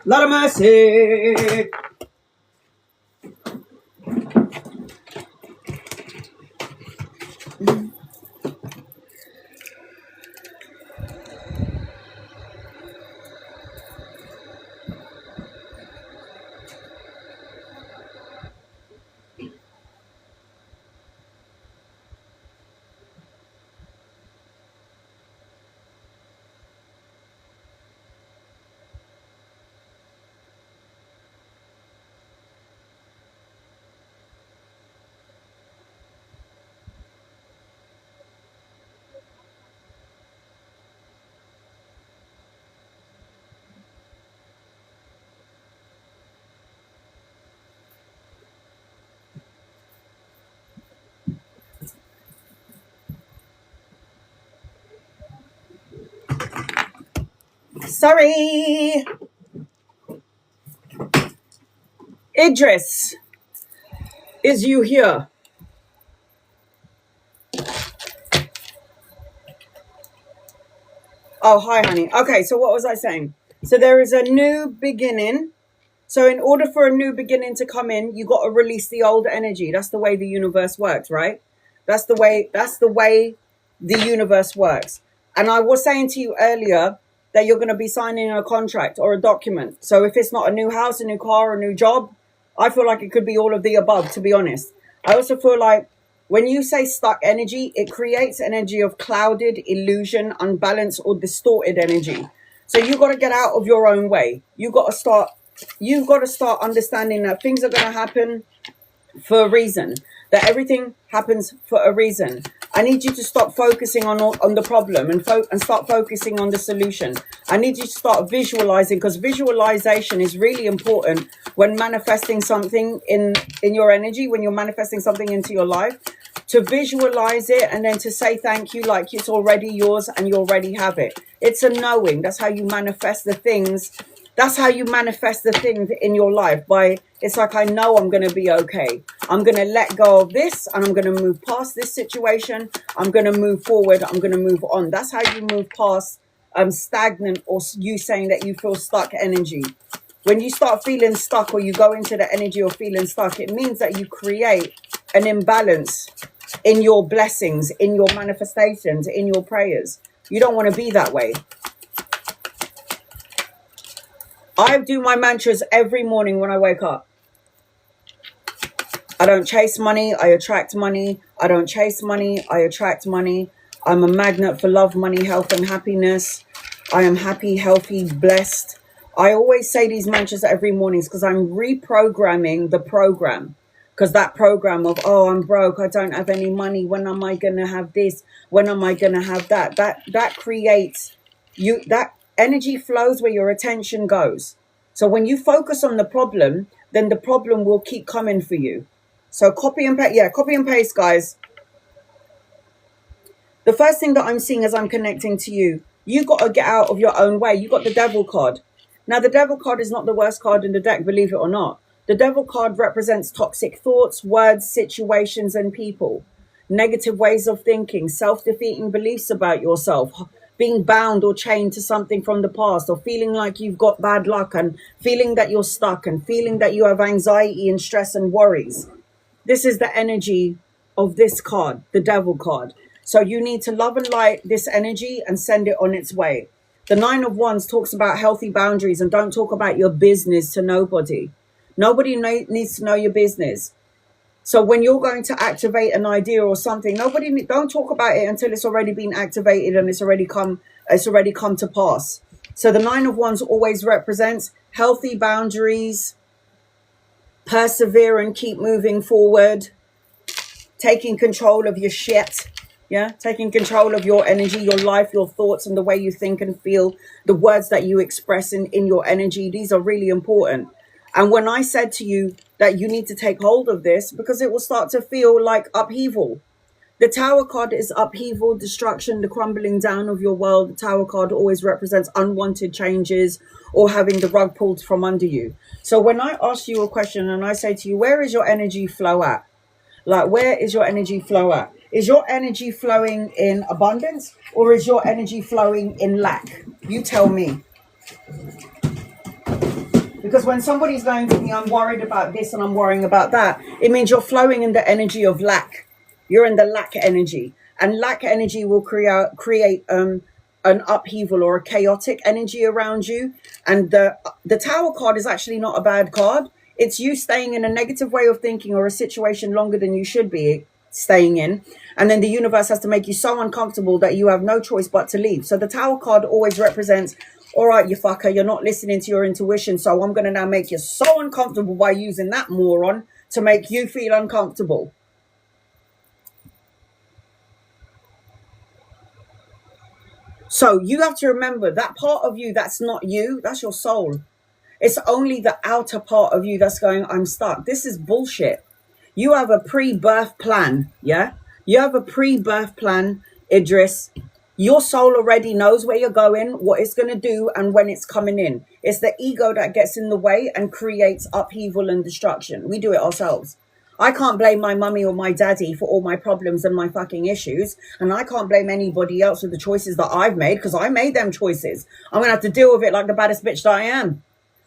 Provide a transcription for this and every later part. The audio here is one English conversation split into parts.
Lot of mercy. Sorry. Idris, is you here? Oh, hi, honey. Okay, so what was I saying? So there is a new beginning. So in order for a new beginning to come in, you got to release the old energy. That's the way the universe works, right? That's the way the universe works. And I was saying to you earlier that you're going to be signing a contract or a document. So if it's not a new house, a new car, a new job, I feel like it could be all of the above, to be honest. I also feel like when you say stuck energy, it creates energy of clouded, illusion, unbalanced, or distorted energy. So you got to get out of your own way. You've got to start understanding that things are going to happen for a reason, that everything happens for a reason. I need you to stop focusing on the problem and start focusing on the solution. I need you to start visualizing, because visualization is really important when manifesting something in your energy, when you're manifesting something into your life, to visualize it and then to say thank you like it's already yours and you already have it. It's a knowing. That's how you manifest the things. That's how you manifest the things in your life. It's like, I know I'm going to be okay. I'm going to let go of this and I'm going to move past this situation. I'm going to move forward. I'm going to move on. That's how you move past stagnant, or you saying that you feel stuck energy. When you start feeling stuck, or you go into the energy of feeling stuck, it means that you create an imbalance in your blessings, in your manifestations, in your prayers. You don't want to be that way. I do my mantras every morning when I wake up. I don't chase money, I attract money. I don't chase money, I attract money. I'm a magnet for love, money, health, and happiness. I am happy, healthy, blessed. I always say these mantras every morning because I'm reprogramming the program. Because that program of, oh, I'm broke, I don't have any money, when am I going to have this? When am I going to have that? That creates you, that energy flows where your attention goes. So when you focus on the problem, then the problem will keep coming for you. So copy and paste. Yeah, copy and paste, guys. The first thing that I'm seeing as I'm connecting to you, you got to get out of your own way. You got the devil card. Now, the devil card is not the worst card in the deck, believe it or not. The devil card represents toxic thoughts, words, situations, and people. Negative ways of thinking, self-defeating beliefs about yourself, being bound or chained to something from the past, or feeling like you've got bad luck and feeling that you're stuck and feeling that you have anxiety and stress and worries. This is the energy of this card, the devil card. So you need to love and light this energy and send it on its way. The 9 of Wands talks about healthy boundaries and don't talk about your business to nobody. Nobody needs to know your business. So when you're going to activate an idea or something, don't talk about it until it's already been activated and it's already come to pass. So the 9 of Wands always represents healthy boundaries, persevere and keep moving forward, taking control of your shit. Yeah, taking control of your energy, your life, your thoughts, and the way you think and feel, the words that you express in your energy. These are really important. And when I said to you that you need to take hold of this, because it will start to feel like upheaval. The Tower card is upheaval, destruction, the crumbling down of your world. The Tower card always represents unwanted changes or having the rug pulled from under you. So when I ask you a question and I say to you, where is your energy flow at? Like, where is your energy flow at? Is your energy flowing in abundance or is your energy flowing in lack? You tell me. Because when somebody's going to me, I'm worried about this and I'm worrying about that, it means you're flowing in the energy of lack. You're in the lack energy. And lack energy will create an upheaval or a chaotic energy around you. And the Tower card is actually not a bad card. It's you staying in a negative way of thinking or a situation longer than you should be staying in. And then the universe has to make you so uncomfortable that you have no choice but to leave. So the Tower card always represents, all right, you fucker, you're not listening to your intuition. So I'm going to now make you so uncomfortable by using that moron to make you feel uncomfortable. So you have to remember that part of you that's not you, that's your soul. It's only the outer part of you that's going, I'm stuck. This is bullshit. You have a pre-birth plan, yeah? You have a pre-birth plan, Idris. Your soul already knows where you're going, what it's going to do, and when it's coming in. It's the ego that gets in the way and creates upheaval and destruction. We do it ourselves. I can't blame my mummy or my daddy for all my problems and my fucking issues. And I can't blame anybody else for the choices that I've made because I made them choices. I'm going to have to deal with it like the baddest bitch that I am.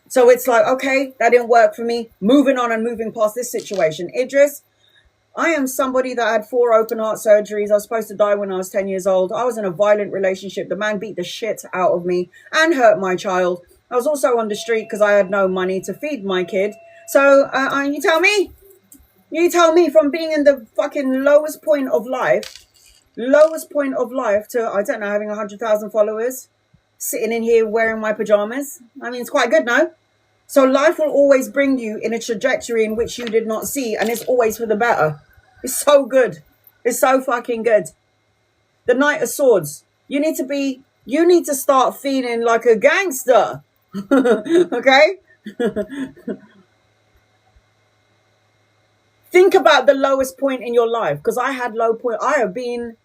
So it's like, okay, that didn't work for me. Moving on and moving past this situation. Idris, I am somebody that had 4 open heart surgeries. I was supposed to die when I was 10 years old. I was in a violent relationship. The man beat the shit out of me and hurt my child. I was also on the street because I had no money to feed my kid. So you tell me from being in the fucking lowest point of life to, I don't know, having 100,000 followers, sitting in here wearing my pajamas. I mean, it's quite good now. So life will always bring you in a trajectory in which you did not see, and it's always for the better. It's so good. It's so fucking good. The Knight of Swords. You need to start feeling like a gangster. Okay? Think about the lowest point in your life, because I had low point. I have been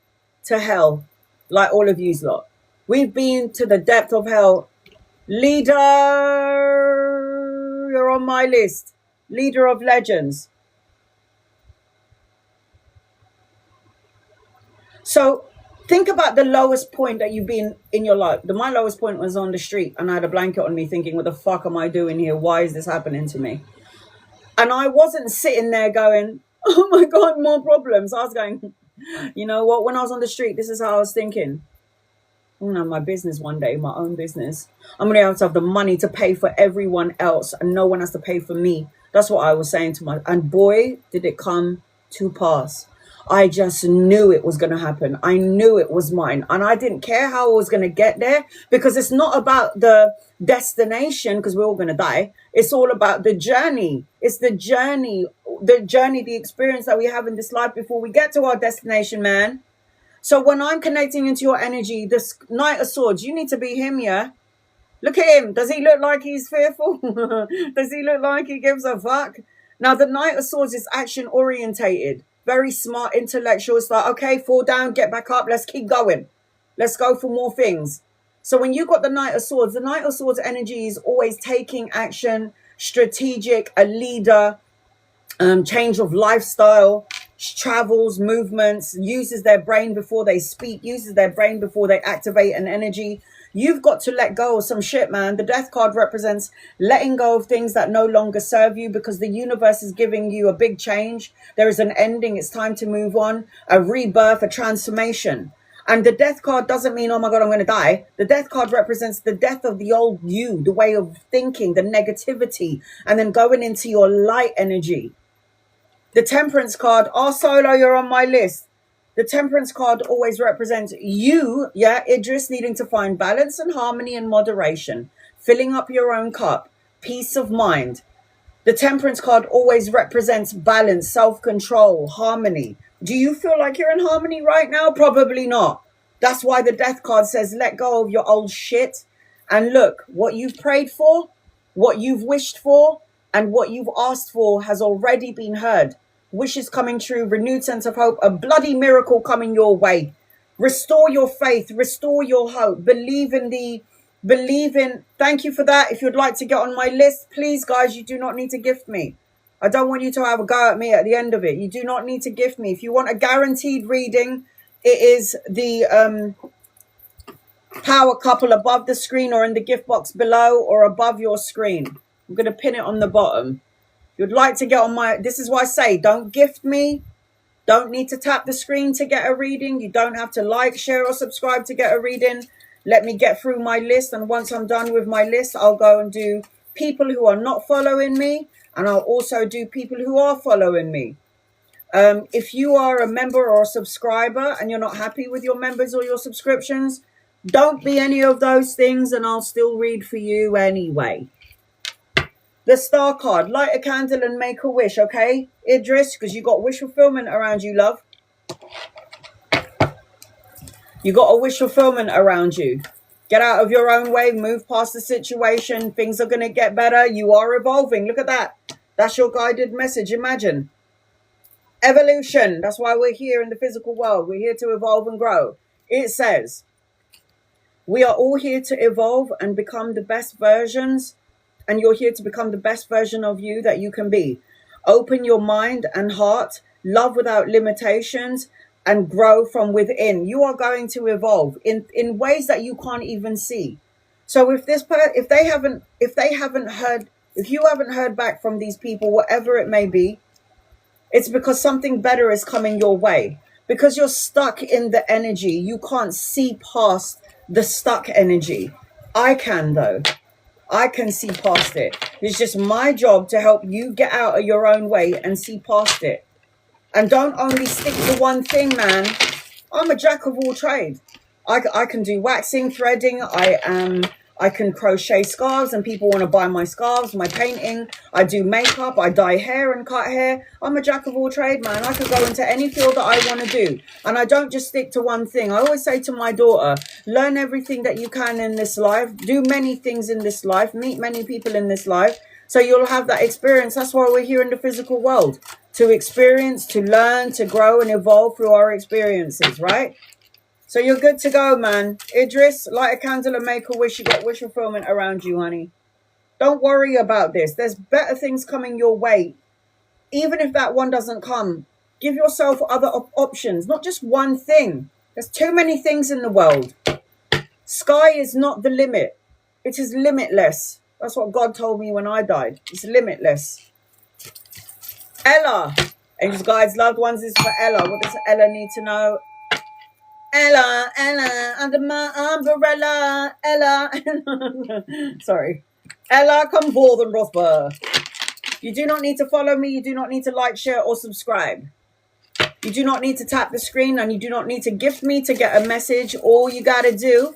to hell, like all of yous lot. We've been to the depth of hell. Leader, you're on my list. Leader of legends. So think about the lowest point that you've been in your life. My lowest point was on the street, and I had a blanket on me thinking, what the fuck am I doing here? Why is this happening to me? And I wasn't sitting there going, oh my God, more problems. I was going, you know what? When I was on the street, this is how I was thinking. I'm going to have my business one day, my own business. I'm going to have the money to pay for everyone else, and no one has to pay for me. That's what I was saying to my, and boy, did it come to pass. I just knew it was going to happen. I knew it was mine. And I didn't care how I was going to get there, because it's not about the destination, because we're all going to die. It's all about the journey. It's the journey, the experience that we have in this life before we get to our destination, man. So when I'm connecting into your energy, this Knight of Swords, you need to be him, yeah? Look at him. Does he look like he's fearful? Does he look like he gives a fuck? Now, the Knight of Swords is action orientated. Very smart, intellectual. It's like, okay, fall down, get back up. Let's keep going. Let's go for more things. So when you got the Knight of Swords energy is always taking action, strategic, a leader, change of lifestyle, travels, movements, uses their brain before they speak, uses their brain before they activate an energy. You've got to let go of some shit, man. The Death card represents letting go of things that no longer serve you, because the universe is giving you a big change. There is an ending. It's time to move on, a rebirth, a transformation. And the Death card doesn't mean, oh my God, I'm going to die. The Death card represents the death of the old you, the way of thinking, the negativity, and then going into your light energy. The Temperance card, Solo, you're on my list. The Temperance card always represents you, yeah, Idris, needing to find balance and harmony and moderation, filling up your own cup, peace of mind. The Temperance card always represents balance, self-control, harmony. Do you feel like you're in harmony right now? Probably not. That's why the Death card says, let go of your old shit. And look, what you've prayed for, what you've wished for, and what you've asked for has already been heard. Wishes coming true, renewed sense of hope, a bloody miracle coming your way. Restore your faith, restore your hope, believe in, thank you for that. If you'd like to get on my list, please guys, you do not need to gift me. I don't want you to have a go at me at the end of it. You do not need to gift me. If you want a guaranteed reading, it is the power couple above the screen or in the gift box below or above your screen. I'm going to pin it on the bottom. If you'd like to get on my, this is why I say, don't gift me. Don't need to tap the screen to get a reading. You don't have to like, share, or subscribe to get a reading. Let me get through my list. And once I'm done with my list, I'll go and do people who are not following me. And I'll also do people who are following me. If you are a member or a subscriber and you're not happy with your members or your subscriptions, don't be any of those things and I'll still read for you anyway. The star card, light a candle and make a wish, okay, Idris? Because you got wish fulfillment around you, love. You got a wish fulfillment around you. Get out of your own way, move past the situation. Things are going to get better. You are evolving. Look at that. That's your guided message. Imagine. Evolution. That's why we're here in the physical world. We're here to evolve and grow. It says, we are all here to evolve and become the best versions. And you're here to become the best version of you that you can be. Open your mind and heart, love without limitations, and grow from within. You are going to evolve in ways that you can't even see. So if you haven't heard back from these people, whatever it may be, it's because something better is coming your way. Because you're stuck in the energy, you can't see past the stuck energy. I can though. I can see past it. It's just my job to help you get out of your own way and see past it. And don't only stick to one thing, man. I'm a jack of all trades. I can do waxing, threading. I can crochet scarves and people want to buy my scarves, my painting. I do makeup. I dye hair and cut hair. I'm a jack of all trades, man. I can go into any field that I want to do. And I don't just stick to one thing. I always say to my daughter, learn everything that you can in this life. Do many things in this life. Meet many people in this life. So you'll have that experience. That's why we're here in the physical world. To experience, to learn, to grow and evolve through our experiences, right? So you're good to go, man. Idris, light a candle and make a wish. You got wish fulfillment around you, honey. Don't worry about this. There's better things coming your way. Even if that one doesn't come, give yourself other options, not just one thing. There's too many things in the world. Sky is not the limit. It is limitless. That's what God told me when I died. It's limitless. Ella. Angels, guides, loved ones. This is for Ella. What does Ella need to know? Ella, under my umbrella, Ella. Sorry. Ella, come forth and prosper. You do not need to follow me. You do not need to like, share, or subscribe. You do not need to tap the screen, and you do not need to gift me to get a message. All you got to do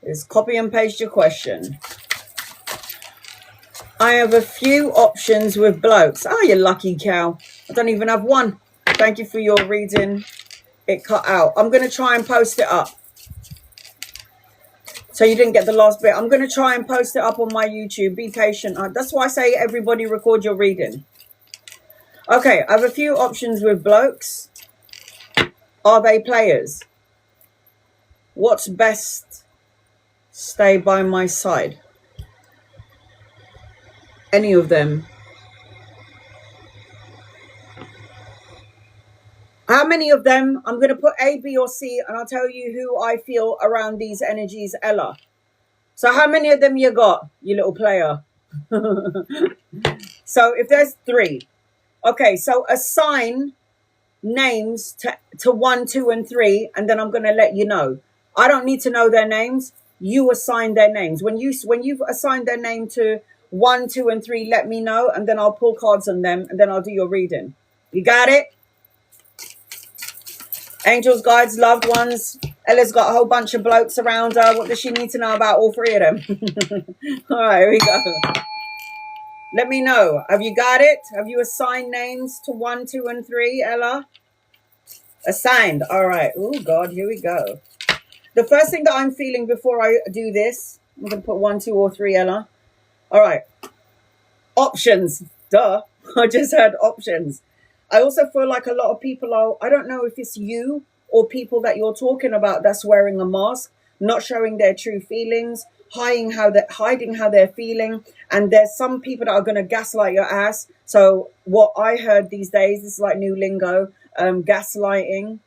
is copy and paste your question. I have a few options with blokes. Oh, you lucky cow. I don't even have one. Thank you for your reading. It cut out. I'm going to try and post it up. So you didn't get the last bit. I'm going to try and post it up on my YouTube. Be patient. That's why I say everybody record your reading. Okay, I have a few options with blokes. Are they players? What's best? Stay by my side. Any of them. How many of them? I'm going to put A, B, or C, and I'll tell you who I feel around these energies, Ella. So how many of them you got, you little player? So if there's 3. Okay, so assign names to 1, 2, and 3, and then I'm going to let you know. I don't need to know their names. You assign their names. When you've assigned their name to 1, 2, and 3, let me know, and then I'll pull cards on them, and then I'll do your reading. You got it? Angels, guides, loved ones. Ella's got a whole bunch of blokes around her. What does she need to know about all 3 of them? All right, here we go. Let me know. Have you got it? Have you assigned names to 1, 2, and 3, Ella? Assigned. All right. Oh, God, here we go. The first thing that I'm feeling before I do this, I'm going to put 1, 2, or 3, Ella. All right. Options. Duh. I just heard options. I also feel like a lot of people are, I don't know if it's you or people that you're talking about that's wearing a mask, not showing their true feelings, hiding how they're feeling. And there's some people that are going to gaslight your ass. So what I heard these days, this is like new lingo, gaslighting.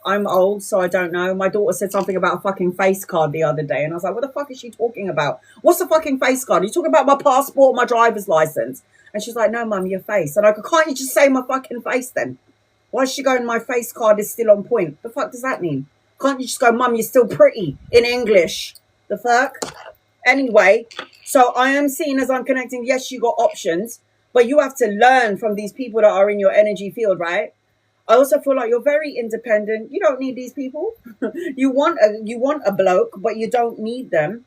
I'm old, so I don't know. My daughter said something about a fucking face card the other day, and I was like, what the fuck is she talking about? What's a fucking face card? Are you talking about my passport, my driver's license? And she's like, no, mum, your face. And I go, can't you just say my fucking face then? Why is she going, my face card is still on point? The fuck does that mean? Can't you just go, mum, you're still pretty in English? The fuck? Anyway, so I am seeing as I'm connecting, yes, you got options, but you have to learn from these people that are in your energy field, right? I also feel like you're very independent. You don't need these people. You want a bloke, but you don't need them.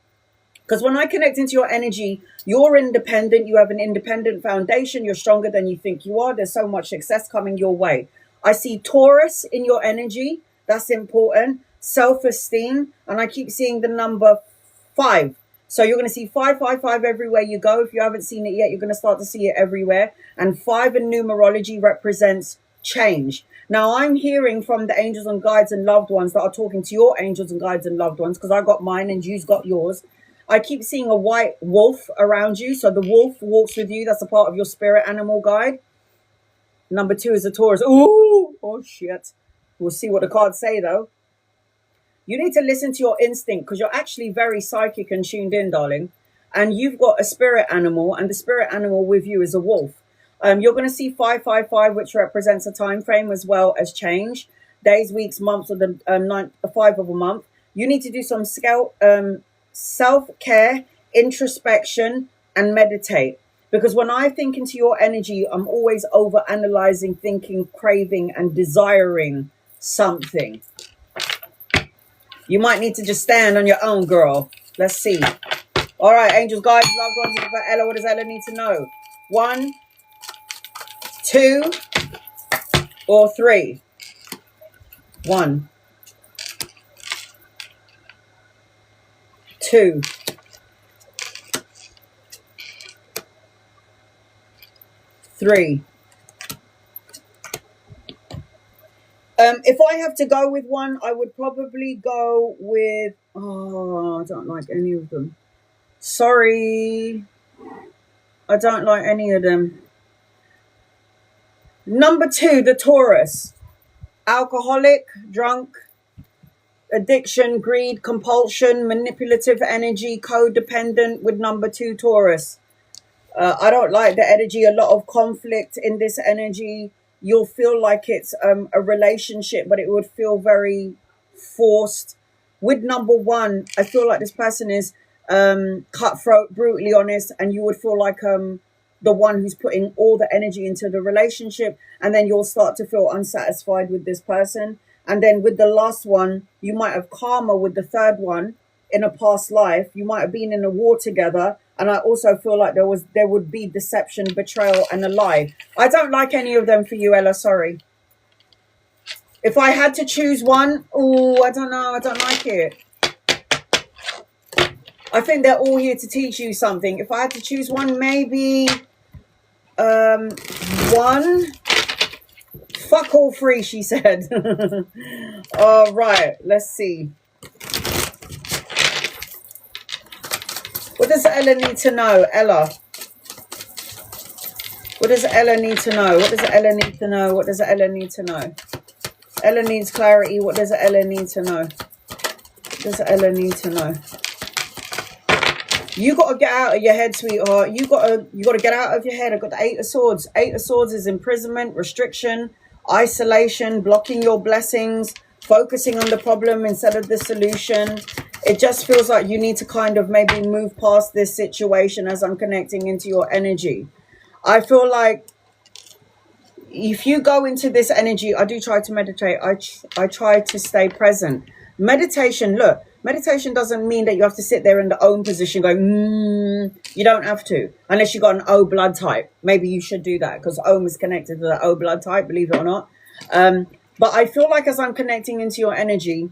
Because when I connect into your energy, you're independent. You have an independent foundation. You're stronger than you think you are. There's so much success coming your way. I see Taurus in your energy. That's important. Self-esteem. And I keep seeing the number 5. So you're going to see 555 everywhere you go. If you haven't seen it yet, you're going to start to see it everywhere. And 5 in numerology represents change. Now, I'm hearing from the angels and guides and loved ones that are talking to your angels and guides and loved ones, because I got mine and you've got yours. I keep seeing a white wolf around you. So the wolf walks with you. That's a part of your spirit animal guide. Number 2 is a Taurus. Ooh, oh shit. We'll see what the cards say though. You need to listen to your instinct, because you're actually very psychic and tuned in, darling. And you've got a spirit animal, and the spirit animal with you is a wolf. You're going to see 555, which represents a time frame as well as change. Days, weeks, months, or the 5 of a month. You need to do some self-care, introspection, and meditate. Because when I think into your energy, I'm always over-analyzing, thinking, craving, and desiring something. You might need to just stand on your own, girl. Let's see. All right, angels, guides, loved ones, for Ella. What does Ella need to know? 1, 2, or 3? 1, 2, 3. If I have to go with one, I would probably go with, I don't like any of them. Sorry. I don't like any of them. Number 2, the Taurus. Alcoholic, drunk, addiction, greed, compulsion, manipulative energy, codependent with number 2, Taurus. I don't like the energy. A lot of conflict in this energy. You'll feel like it's a relationship, but it would feel very forced. With number 1, I feel like this person is cutthroat, brutally honest, and you would feel like the one who's putting all the energy into the relationship, and then you'll start to feel unsatisfied with this person. And then with the last one, you might have karma with the third one in a past life. You might have been in a war together. And I also feel like there would be deception, betrayal, and a lie. I don't like any of them for you, Ella. Sorry. If I had to choose one, I don't know. I don't like it. I think they're all here to teach you something. If I had to choose one, maybe 1. Fuck all 3, she said. All right. Let's see. What does Ella need to know? Ella. What does Ella need to know? What does Ella need to know? What does Ella need to know? Ella needs clarity. What does Ella need to know? What does Ella need to know? You got to get out of your head, sweetheart. You got to get out of your head. I've got the 8 of Swords. 8 of Swords is imprisonment, restriction, isolation, blocking your blessings, focusing on the problem instead of the solution. It just feels like you need to kind of maybe move past this situation as I'm connecting into your energy. I feel like if you go into this energy, I do try to meditate. I try to stay present. Meditation, look, meditation doesn't mean that you have to sit there in the Om position going, You don't have to, unless you got an O blood type. Maybe you should do that, because Om is connected to the O blood type, believe it or not. But I feel like as I'm connecting into your energy,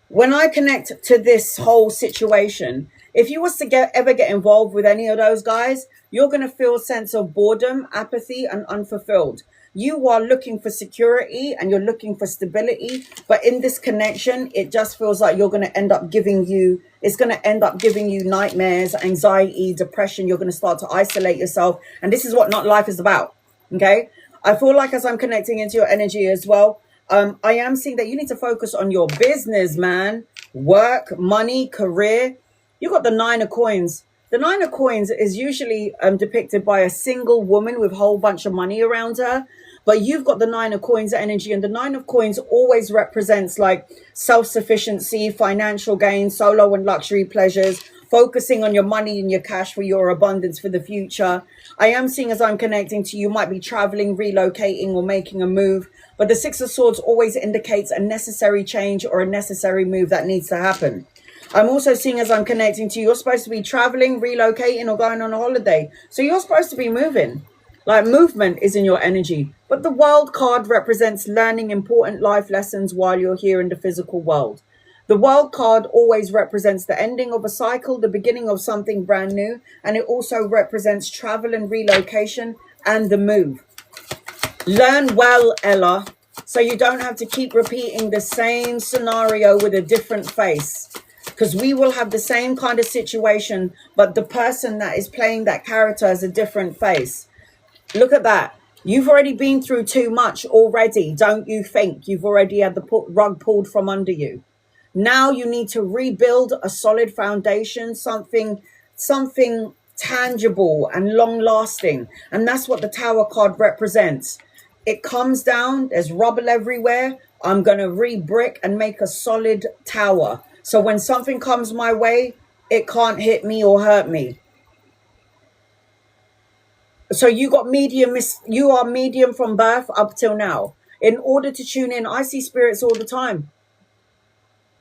when I connect to this whole situation, if you was to ever get involved with any of those guys, you're going to feel a sense of boredom, apathy, and unfulfilled. You are looking for security and you're looking for stability. But in this connection, it just feels like you're going to end up giving you nightmares, anxiety, depression. You're going to start to isolate yourself. And this is what not life is about. Okay. I feel like as I'm connecting into your energy as well, I am seeing that you need to focus on your business, man. Work, money, career. You got the 9 of coins. The 9 of coins is usually depicted by a single woman with a whole bunch of money around her. But you've got the 9 of coins energy, and the 9 of coins always represents like self-sufficiency, financial gain, solo and luxury pleasures, focusing on your money and your cash for your abundance for the future. I am seeing, as I'm connecting to you, might be traveling, relocating, or making a move. But the 6 of Swords always indicates a necessary change or a necessary move that needs to happen. I'm also seeing, as I'm connecting to you, you're supposed to be traveling, relocating, or going on a holiday. So you're supposed to be moving. Like, movement is in your energy. But the World card represents learning important life lessons while you're here in the physical world. The World card always represents the ending of a cycle, the beginning of something brand new. And it also represents travel and relocation and the move. Learn well, Ella, so you don't have to keep repeating the same scenario with a different face. Because we will have the same kind of situation, but the person that is playing that character has a different face. Look at that. You've already been through too much already, don't you think? You've already had the rug pulled from under you. Now you need to rebuild a solid foundation, something tangible and long-lasting. And that's what the Tower card represents. It comes down, there's rubble everywhere. I'm going to re-brick and make a solid tower. So when something comes my way, it can't hit me or hurt me. So you got medium, you are medium from birth up till now. In order to tune in, I see spirits all the time.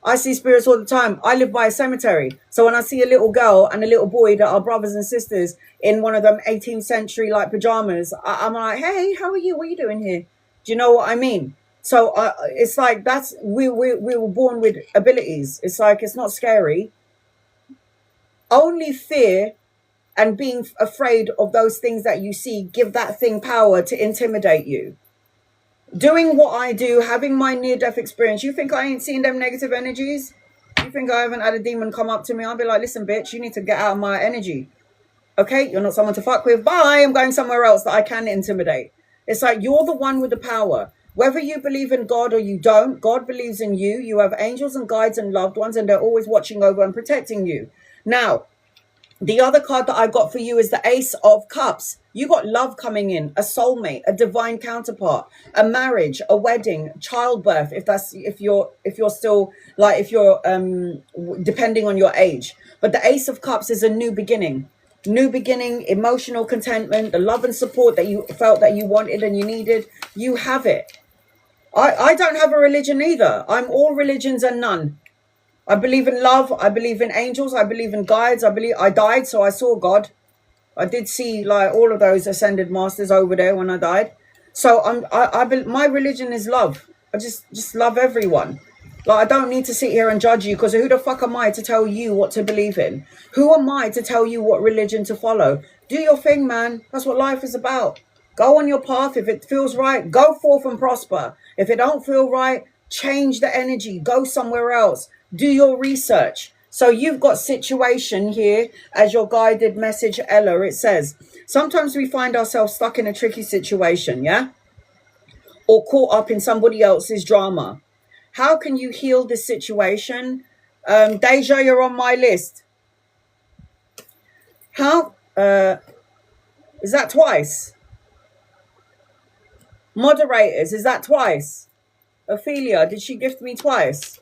I see spirits all the time. I live by a cemetery. So when I see a little girl and a little boy that are brothers and sisters in one of them 18th century like pajamas, I'm like, hey, how are you? What are you doing here? Do you know what I mean? So it's like that's we were born with abilities. It's like it's not scary. Only fear and being afraid of those things that you see give that thing power to intimidate you. Doing what I do, having my near-death experience, you think I ain't seen them negative energies? You think I haven't had a demon come up to me? I'll be like, listen, bitch, you need to get out of my energy. Okay, you're not someone to fuck with. Bye, I'm going somewhere else that I can intimidate. It's like you're the one with the power. Whether you believe in God or you don't, God believes in you. You have angels and guides and loved ones, and they're always watching over and protecting you. Now, the other card that I got for you is the Ace of Cups. You got love coming in, a soulmate, a divine counterpart, a marriage, a wedding, childbirth. If you're still like if you're depending on your age. But the Ace of Cups is a new beginning, emotional contentment, the love and support that you felt that you wanted and you needed. You have it. I don't have a religion either. I'm all religions and none. I believe in love. I believe in angels. I believe in guides. I died, so I saw God. I did see like all of those ascended masters over there when I died. So my religion is love. I just love everyone. Like I don't need to sit here and judge you because who the fuck am I to tell you what to believe in? Who am I to tell you what religion to follow? Do your thing, man. That's what life is about. Go on your path. If it feels right, go forth and prosper. If it don't feel right, change the energy. Go somewhere else. Do your research. So you've got situation here as your guided message, Ella. It says, sometimes we find ourselves stuck in a tricky situation, yeah? Or caught up in somebody else's drama. How can you heal this situation? Deja, you're on my list. How? Is that twice? Moderators, is that twice? Ophelia, did she gift me twice?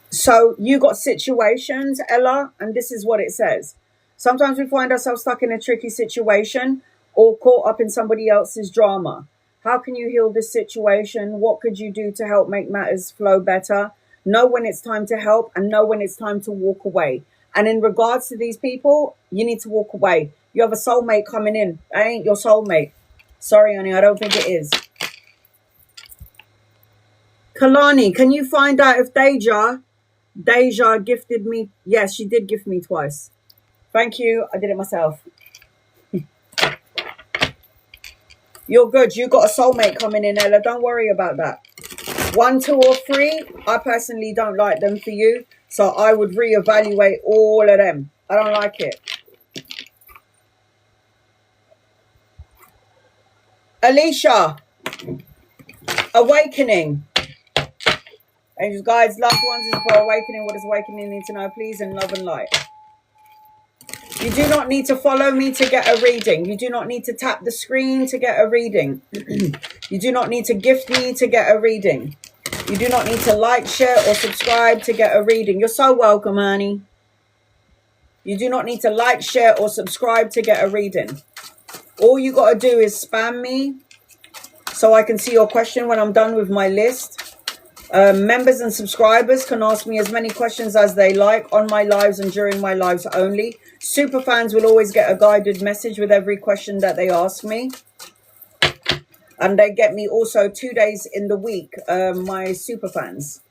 So you got situations, Ella, and this is what it says. Sometimes we find ourselves stuck in a tricky situation or caught up in somebody else's drama. How can you heal this situation? What could you do to help make matters flow better? Know when it's time to help and know when it's time to walk away. And in regards to these people, you need to walk away. You have a soulmate coming in. That ain't your soulmate. Sorry, honey, I don't think it is. Kalani, can you find out if Deja gifted me? Yes, she did gift me twice. Thank you. I did it myself. You're good. You got a soulmate coming in, Ella. Don't worry about that. 1, 2, or 3, I personally don't like them for you. So I would reevaluate all of them. I don't like it. Alicia, awakening. Angels, guides, loved ones is for awakening. What does awakening need to know? Please, in love and light. You do not need to follow me to get a reading. You do not need to tap the screen to get a reading. You do not need to gift me to get a reading. You do not need to like, share, or subscribe to get a reading. You're so welcome, Annie. You do not need to like, share, or subscribe to get a reading. All you got to do is spam me so I can see your question when I'm done with my list. Members and subscribers can ask me as many questions as they like on my lives and during my lives only. Super fans will always get a guided message with every question that they ask me. And they get me also 2 days in the week, my super fans.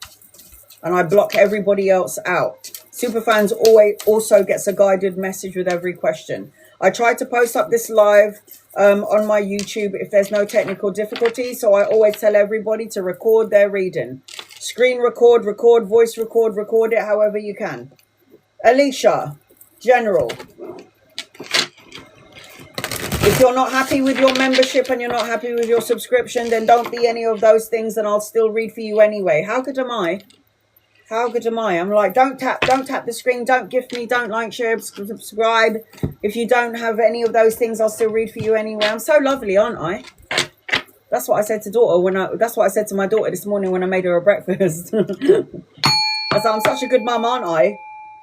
And I block everybody else out. Super fans always also gets a guided message with every question. I try to post up this live on my YouTube if there's no technical difficulty. So I always tell everybody to record their reading. Screen record, voice record it however you can. Alicia, General. If you're not happy with your membership and you're not happy with your subscription, then don't be any of those things and I'll still read for you anyway. How good am I? How good am I? I'm like, don't tap the screen, don't gift me, don't like, share, subscribe. If you don't have any of those things, I'll still read for you anyway. I'm so lovely, aren't I? That's what I said to that's what I said to my daughter this morning when I made her a breakfast. I said, I'm such a good mum, aren't I?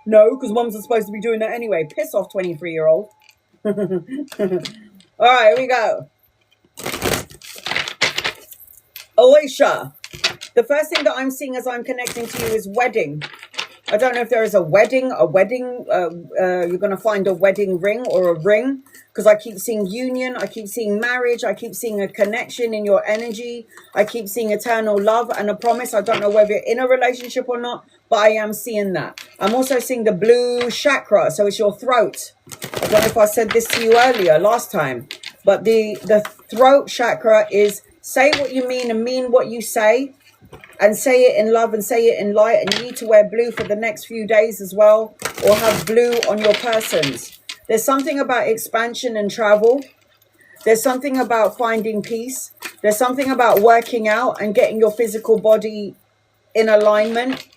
No, because mums are supposed to be doing that anyway. Piss off, 23-year-old. All right, here we go. Alicia, the first thing that I'm seeing as I'm connecting to you is wedding. I don't know if there is a wedding, you're going to find a wedding ring or a ring, because I keep seeing union, I keep seeing marriage, I keep seeing a connection in your energy, I keep seeing eternal love and a promise. I don't know whether you're in a relationship or not, but I am seeing that. I'm also seeing the blue chakra, so it's your throat. I don't know if I said this to you earlier, last time, but the throat chakra is say what you mean and mean what you say. And say it in love and say it in light. And you need to wear blue for the next few days as well. Or have blue on your persons. There's something about expansion and travel. There's something about finding peace. There's something about working out and getting your physical body in alignment.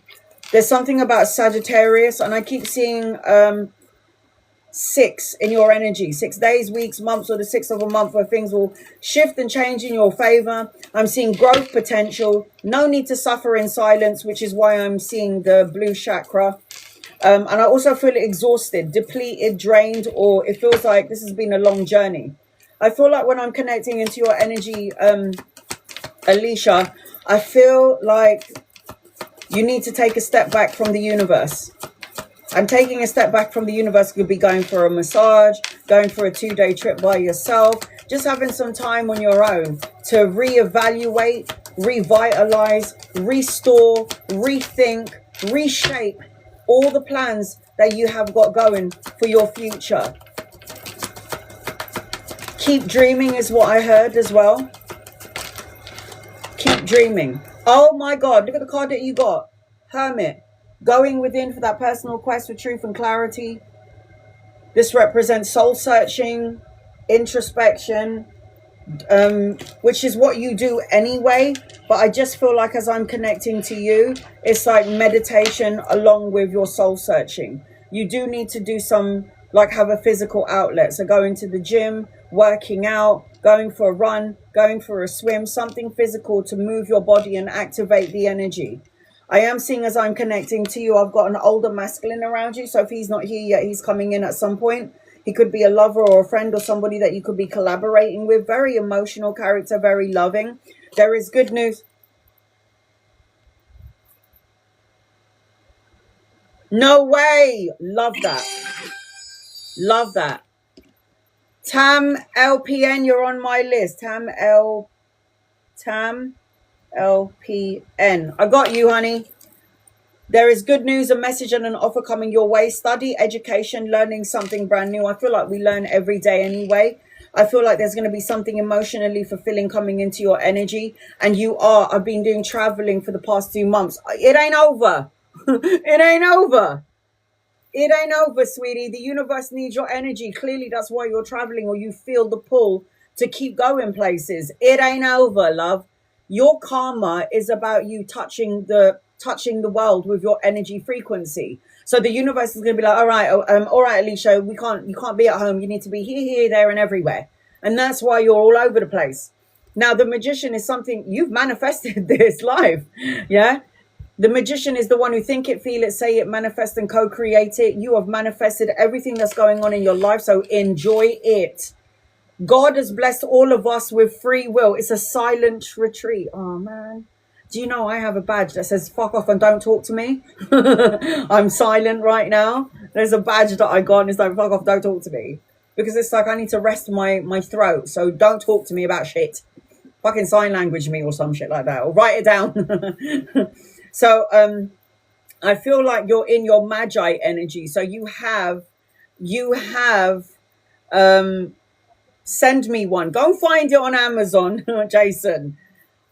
There's something about Sagittarius. And I keep seeing 6 in your energy. 6 days, weeks, months, or the 6th of a month where things will shift and change in your favor. I'm seeing growth potential. No need to suffer in silence, which is why I'm seeing the blue chakra. And I also feel exhausted, depleted, drained, or it feels like this has been a long journey. I feel like when I'm connecting into your energy, Alicia, I feel like you need to take a step back from the universe. And taking a step back from the universe could be going for a massage, going for a 2-day trip by yourself, just having some time on your own to reevaluate, revitalize, restore, rethink, reshape all the plans that you have got going for your future. Keep dreaming is what I heard as well. Keep dreaming. Oh my God, look at the card that you got. Hermit. Going within for that personal quest for truth and clarity. This represents soul searching, introspection, which is what you do anyway. But I just feel like as I'm connecting to you, it's like meditation along with your soul searching. You do need to do some, like have a physical outlet. So going to the gym, working out, going for a run, going for a swim, something physical to move your body and activate the energy. I am seeing as I'm connecting to you, I've got an older masculine around you. So if he's not here yet, he's coming in at some point. He could be a lover or a friend or somebody that you could be collaborating with. Very emotional character, very loving. There is good news. No way. Love that. Love that. Tam LPN, you're on my list. Tam LPN. I got you, honey. There is good news, a message and an offer coming your way. Study, education, learning something brand new. I feel like we learn every day anyway. I feel like there's going to be something emotionally fulfilling coming into your energy. And I've been doing traveling for the past 2 months. It ain't over. It ain't over. It ain't over, sweetie. The universe needs your energy. Clearly, that's why you're traveling, or you feel the pull to keep going places. It ain't over, love. Your karma is about you touching the world with your energy frequency. So the universe is going to be like, all right, Alicia, you can't be at home. You need to be here, there, and everywhere. And that's why you're all over the place. Now, the magician is something you've manifested this life. Yeah. The magician is the one who think it, feel it, say it, manifest and co-create it. You have manifested everything that's going on in your life. So enjoy it. God has blessed all of us with free will. It's a silent retreat. Oh, man. Do you know I have a badge that says fuck off and don't talk to me? I'm silent right now. There's a badge that I got and it's like fuck off, don't talk to me. Because it's like I need to rest my throat. So don't talk to me about shit. Fucking sign language me or some shit like that. Or write it down. So I feel like you're in your magi energy. So you have send me one. Go and find it on Amazon, Jason.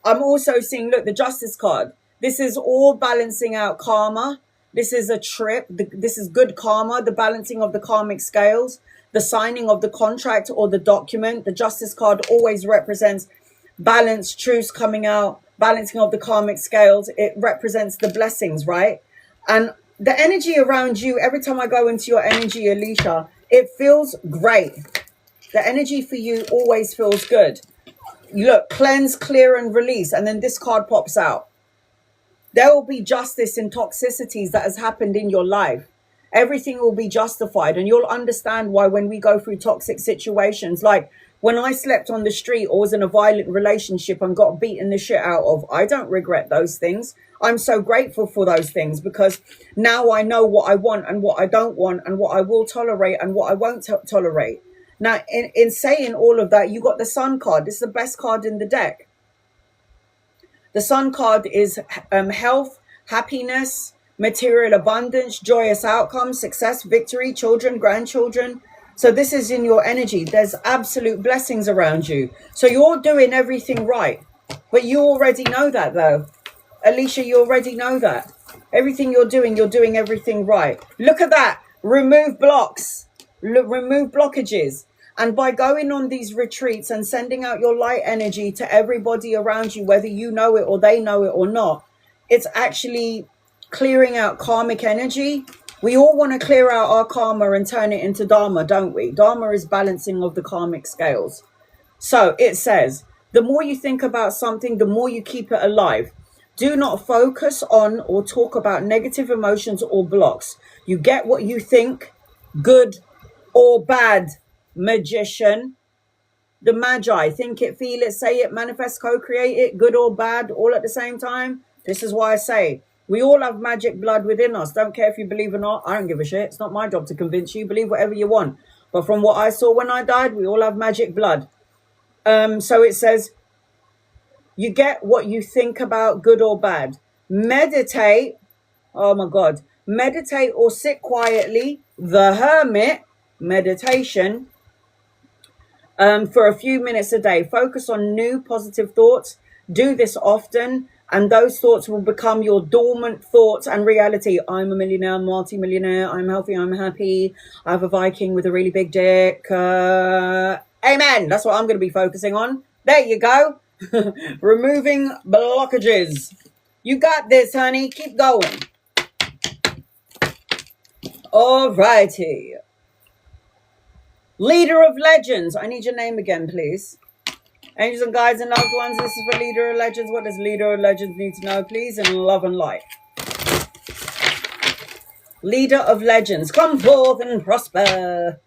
I'm also seeing, look, the Justice card. This is all balancing out karma. This is a trip. This is good karma, the balancing of the karmic scales, the signing of the contract or the document. The Justice card always represents balance, truths coming out, balancing of the karmic scales. It represents the blessings, right? And the energy around you, every time I go into your energy, Alicia, it feels great. The energy for you always feels good. Look, cleanse, clear, and release. And then this card pops out. There will be justice in toxicities that has happened in your life. Everything will be justified. And you'll understand why when we go through toxic situations, like when I slept on the street or was in a violent relationship and got beaten the shit out of, I don't regret those things. I'm so grateful for those things because now I know what I want and what I don't want and what I will tolerate and what I won't tolerate. Now, in saying all of that, you got the Sun card. This is the best card in the deck. The Sun card is health, happiness, material abundance, joyous outcomes, success, victory, children, grandchildren. So this is in your energy. There's absolute blessings around you. So you're doing everything right. But you already know that, though. Alicia, you already know that. Everything you're doing everything right. Look at that. Remove blocks. Remove blockages. And by going on these retreats and sending out your light energy to everybody around you, whether you know it or they know it or not, it's actually clearing out karmic energy. We all want to clear out our karma and turn it into dharma, don't we? Dharma is balancing of the karmic scales. So it says, the more you think about something, the more you keep it alive. Do not focus on or talk about negative emotions or blocks. You get what you think, good or bad, magician. The magi, think it, feel it, say it, manifest, co-create it, good or bad, all at the same time. This is why I say we all have magic blood within us. Don't care if you believe or not. I don't give a shit. It's not my job to convince you. Believe whatever you want. But from what I saw when I died, we all have magic blood. So it says, you get what you think about, good or bad. Meditate. Oh my God. Meditate or sit quietly. The Hermit. Meditation for a few minutes a day. Focus on new positive thoughts. Do this often, and those thoughts will become your dormant thoughts and reality. I'm a millionaire, multi-millionaire. I'm healthy. I'm happy. I have a Viking with a really big dick. Amen. That's what I'm going to be focusing on. There you go. Removing blockages. You got this, honey. Keep going. All righty. Leader of Legends. I need your name again, please. Angels and guides and loved ones. This is for Leader of Legends. What does Leader of Legends need to know, please? In love and light. Leader of Legends. Come forth and prosper.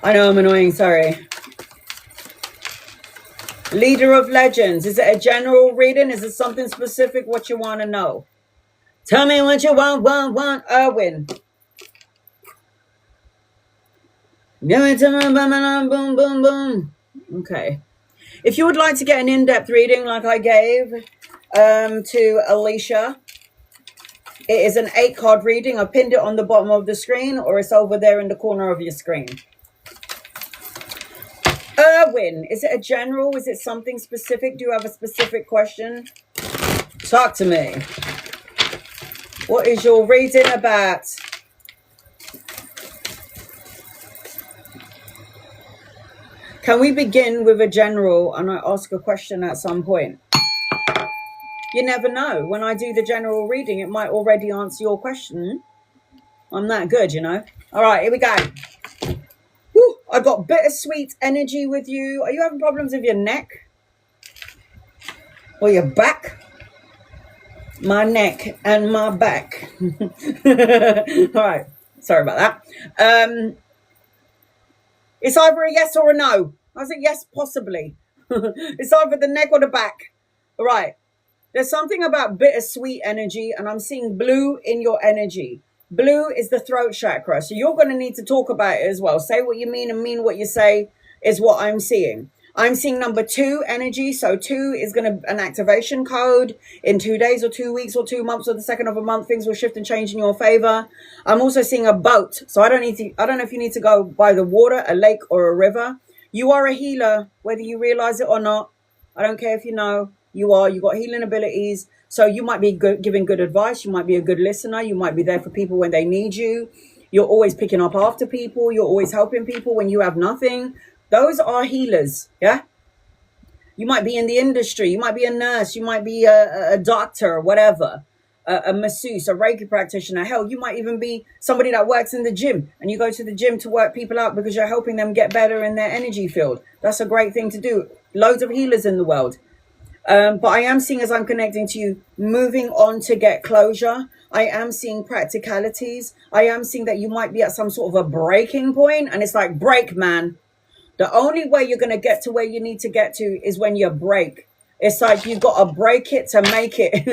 I know I'm annoying. Sorry. Leader of Legends. Is it a general reading? Is it something specific? What you want to know? Tell me what you want, Erwin. Boom, boom, boom. Okay. If you would like to get an in-depth reading like I gave to Alicia, it is an 8-card reading. I pinned it on the bottom of the screen, or it's over there in the corner of your screen. Erwin, is it a general? Is it something specific? Do you have a specific question? Talk to me. What is your reading about? Can we begin with a general and I ask a question at some point? You never know. When I do the general reading, it might already answer your question. I'm that good, you know. All right, here we go. Woo, I got bittersweet energy with you. Are you having problems with your neck? Or your back? My neck and my back. All right. Sorry about that. It's either a yes or a no. I said yes, possibly. It's either the neck or the back. All right. There's something about bittersweet energy, and I'm seeing blue in your energy. Blue is the throat chakra. So you're going to need to talk about it as well. Say what you mean and mean what you say is what I'm seeing. I'm seeing number 2 energy. So 2 is going to an activation code. In 2 days or 2 weeks or 2 months or the second of a month, things will shift and change in your favor. I'm also seeing a boat. So I don't know if you need to go by the water, a lake or a river. You are a healer, whether you realize it or not. I don't care if you know. You got healing abilities. So you might be giving good advice. You might be a good listener. You might be there for people when they need you. You're always picking up after people. You're always helping people when you have nothing. Those are healers. Yeah. You might be in the industry. You might be a nurse. You might be a doctor or whatever, a masseuse, a Reiki practitioner. Hell, you might even be somebody that works in the gym and you go to the gym to work people out because you're helping them get better in their energy field. That's a great thing to do. Loads of healers in the world. But I am seeing, as I'm connecting to you, moving on to get closure. I am seeing practicalities. I am seeing that you might be at some sort of a breaking point, and it's like, break, man. The only way you're going to get to where you need to get to is when you break. It's like you've got to break it to make it.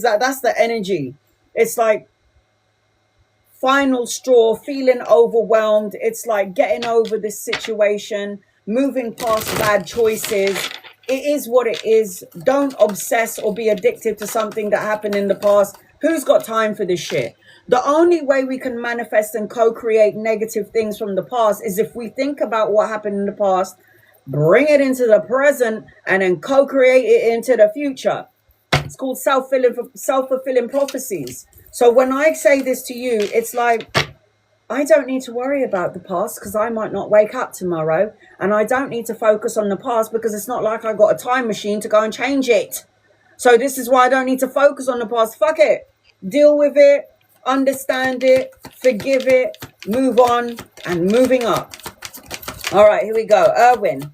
That's the energy. It's like final straw, feeling overwhelmed. It's like getting over this situation, moving past bad choices. It is what it is. Don't obsess or be addicted to something that happened in the past. Who's got time for this shit? The only way we can manifest and co-create negative things from the past is if we think about what happened in the past, bring it into the present, and then co-create it into the future. It's called self-fulfilling prophecies. So when I say this to you, it's like, I don't need to worry about the past because I might not wake up tomorrow, and I don't need to focus on the past because it's not like I got a time machine to go and change it. So this is why I don't need to focus on the past. Fuck it. Deal with it, understand it, forgive it, move on, and moving up. All right, here we go. Erwin.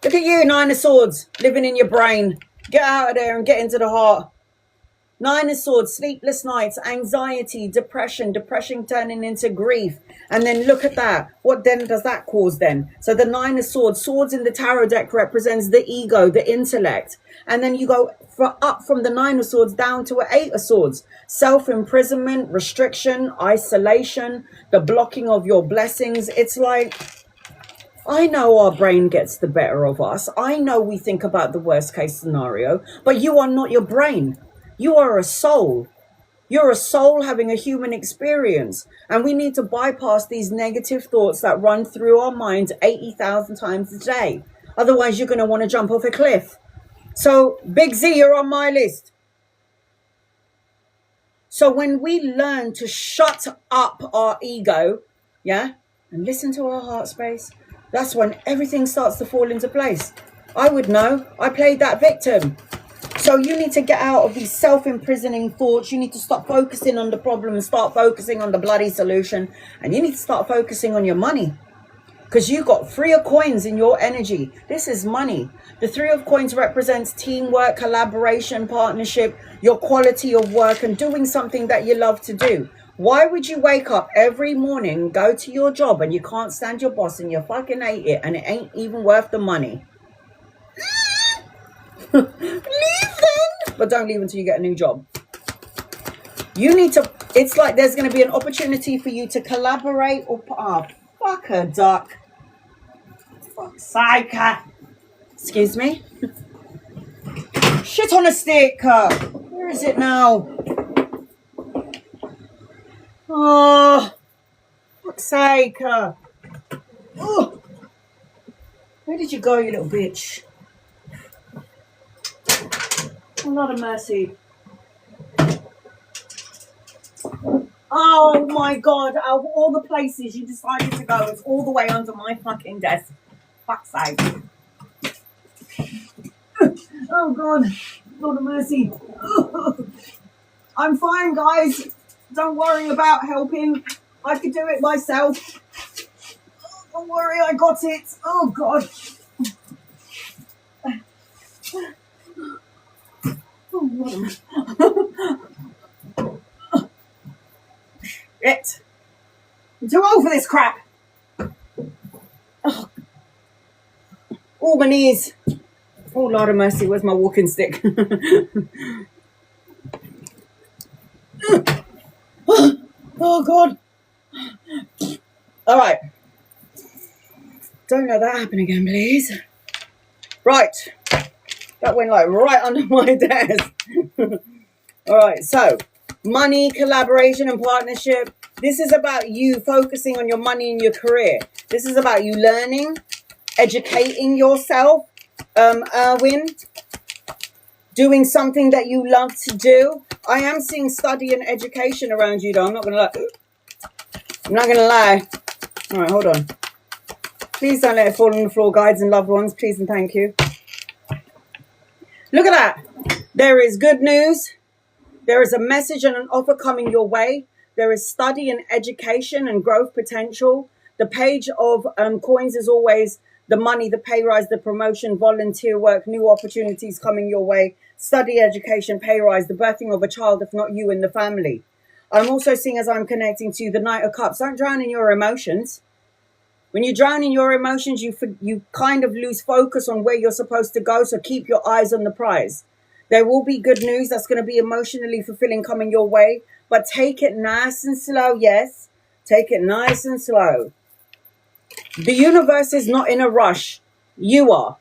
Look at you, 9 of Swords, living in your brain. Get out of there and get into the heart. 9 of Swords, sleepless nights, anxiety, depression turning into grief. And then look at that. What then does that cause then? So the 9 of Swords, swords in the tarot deck represents the ego, the intellect. And then you go up from the 9 of Swords down to an 8 of Swords. Self-imprisonment, restriction, isolation, the blocking of your blessings. It's like, I know our brain gets the better of us. I know we think about the worst case scenario, but you are not your brain. You are a soul. You're a soul having a human experience. And we need to bypass these negative thoughts that run through our minds 80,000 times a day. Otherwise, you're going to want to jump off a cliff. So, Big Z, you're on my list. So when we learn to shut up our ego, yeah, and listen to our heart space, that's when everything starts to fall into place. I would know. I played that victim. So you need to get out of these self-imprisoning thoughts. You need to stop focusing on the problem and start focusing on the bloody solution. And you need to start focusing on your money. Because you got 3 of coins in your energy. This is money. The 3 of coins represents teamwork, collaboration, partnership, your quality of work, and doing something that you love to do. Why would you wake up every morning, go to your job, and you can't stand your boss and you fucking hate it, and it ain't even worth the money? Leave them! But don't leave until you get a new job. You need to, it's like there's going to be an opportunity for you to collaborate or, fuck a duck. Fuck's sake. Excuse me. Shit on a stick. Where is it now? Oh, fuck's sake. Oh. Where did you go, you little bitch? Oh, Lord of mercy. Oh my God, out of all the places you decided to go, it's all the way under my fucking desk. Fuck's sake. Oh God, Lord of mercy. I'm fine, guys. Don't worry about helping. I could do it myself. Don't worry, I got it. Oh God. Shit. I'm too old for this crap. Oh, my knees. Oh, Lord of mercy, where's my walking stick? Oh, God. All right. Don't let that happen again, please. Right. That went like right under my desk. All right, so money, collaboration, and partnership. This is about you focusing on your money and your career. This is about you learning, educating yourself, Erwin, doing something that you love to do. I am seeing study and education around you, though. I'm not gonna lie. All right, hold on. Please don't let it fall on the floor, guides and loved ones. Please and thank you. Look at that. There is good news. There is a message and an offer coming your way. There is study and education and growth potential. The page of coins is always the money, the pay rise, the promotion, volunteer work, new opportunities coming your way, study, education, pay rise, the birthing of a child, if not you, in the family. I'm also seeing, as I'm connecting to you, the Knight of Cups. Don't drown in your emotions. When you drown in your emotions, you kind of lose focus on where you're supposed to go, so keep your eyes on the prize. There will be good news that's going to be emotionally fulfilling coming your way, but take it nice and slow, yes. Take it nice and slow. The universe is not in a rush. You are.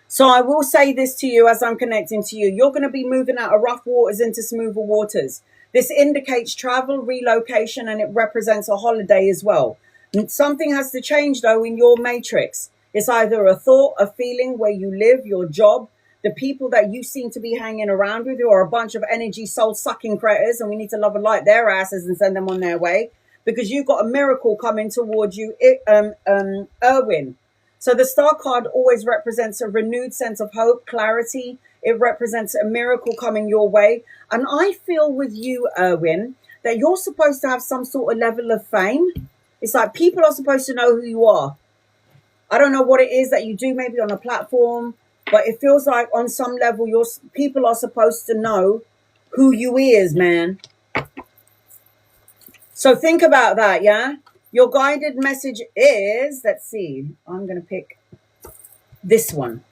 So I will say this to you as I'm connecting to you. You're going to be moving out of rough waters into smoother waters. This indicates travel, relocation, and it represents a holiday as well. Something has to change, though, in your matrix. It's either a thought, a feeling, where you live, your job, the people that you seem to be hanging around with, who are a bunch of energy soul-sucking creators, and we need to love and light their asses and send them on their way, because you've got a miracle coming towards you, Erwin. So the star card always represents a renewed sense of hope, clarity. It represents a miracle coming your way. And I feel with you, Erwin, that you're supposed to have some sort of level of fame. It's like people are supposed to know who you are. I don't know what it is that you do, maybe on a platform, but it feels like on some level, people are supposed to know who you is, man. So think about that, yeah? Your guided message is, let's see, I'm going to pick this one.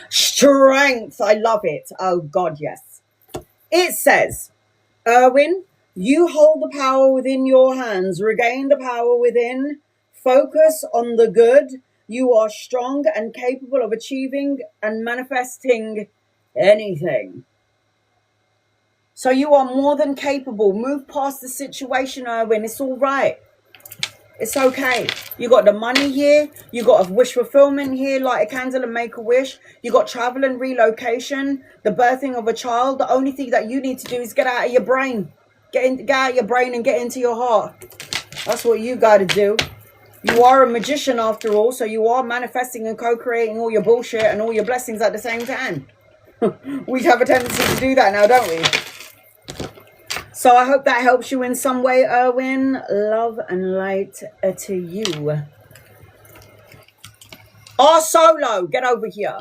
Strength. I love it. Oh, God, yes. It says, Erwin, you hold the power within your hands. Regain the power within. Focus on the good. You are strong and capable of achieving and manifesting anything. So you are more than capable. Move past the situation, Erwin. It's all right. It's okay. You got the money here. You got a wish fulfillment here, light a candle and make a wish. You got travel and relocation, the birthing of a child. The only thing that you need to do is get out of your brain. Get out of your brain and get into your heart. That's what you got to do. You are a magician after all, so you are manifesting and co-creating all your bullshit and all your blessings at the same time. We have a tendency to do that now, don't we? So I hope that helps you in some way, Erwin. Love and light to you. Our solo, get over here.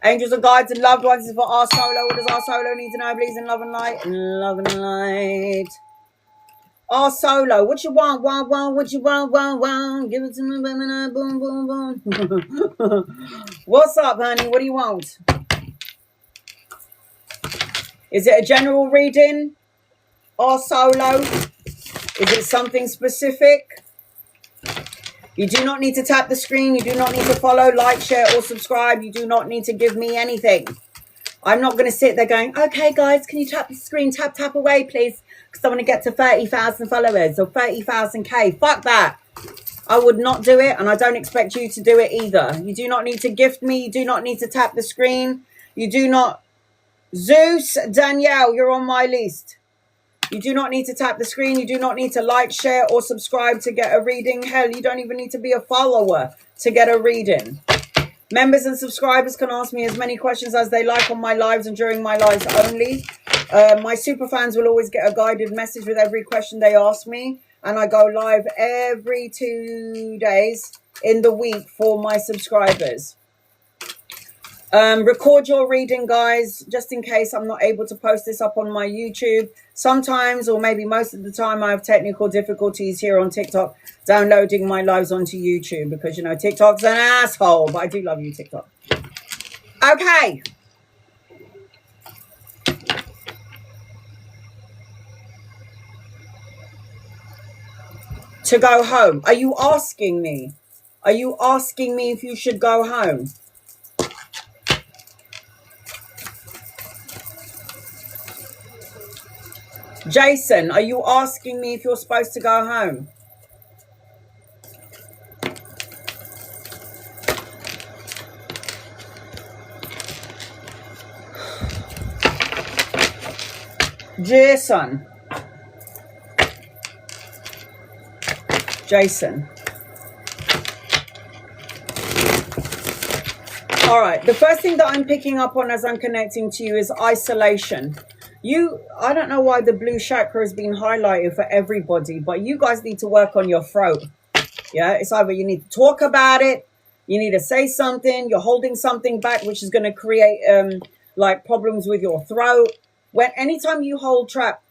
Angels and guides and loved ones is for our solo. What does our solo need to know, please? In love and light. Love and light. Our solo. What you want? What you want? Give it to me, baby. Boom, boom, boom. What's up, honey? What do you want? Is it a general reading? Or solo? Is it something specific? You do not need to tap the screen. You do not need to follow, like, share, or subscribe. You do not need to give me anything. I'm not going to sit there going, okay, guys, can you tap the screen? Tap away, please. Because I want to get to 30,000 followers or 30,000K. Fuck that. I would not do it, and I don't expect you to do it either. You do not need to gift me. You do not need to tap the screen. You do not. Zeus, Danielle, you're on my list. You do not need to tap the screen. You do not need to like, share, or subscribe to get a reading. Hell, you don't even need to be a follower to get a reading. Members and subscribers can ask me as many questions as they like on my lives and during my lives only. My super fans will always get a guided message with every question they ask me. And I go live every 2 days in the week for my subscribers. Record your reading, guys, just in case I'm not able to post this up on my YouTube. Sometimes, or maybe most of the time, I have technical difficulties here on TikTok downloading my lives onto YouTube because, you know, TikTok's an asshole. But I do love you, TikTok. Okay. To go home. Are you asking me? Are you asking me if you should go home? Jason, are you asking me if you're supposed to go home? Jason. All right. The first thing that I'm picking up on as I'm connecting to you is isolation. I don't know why the blue chakra has been highlighted for everybody, but you guys need to work on your throat. Yeah, it's either you need to talk about it, you need to say something, you're holding something back, which is going to create like problems with your throat. Anytime you hold trap.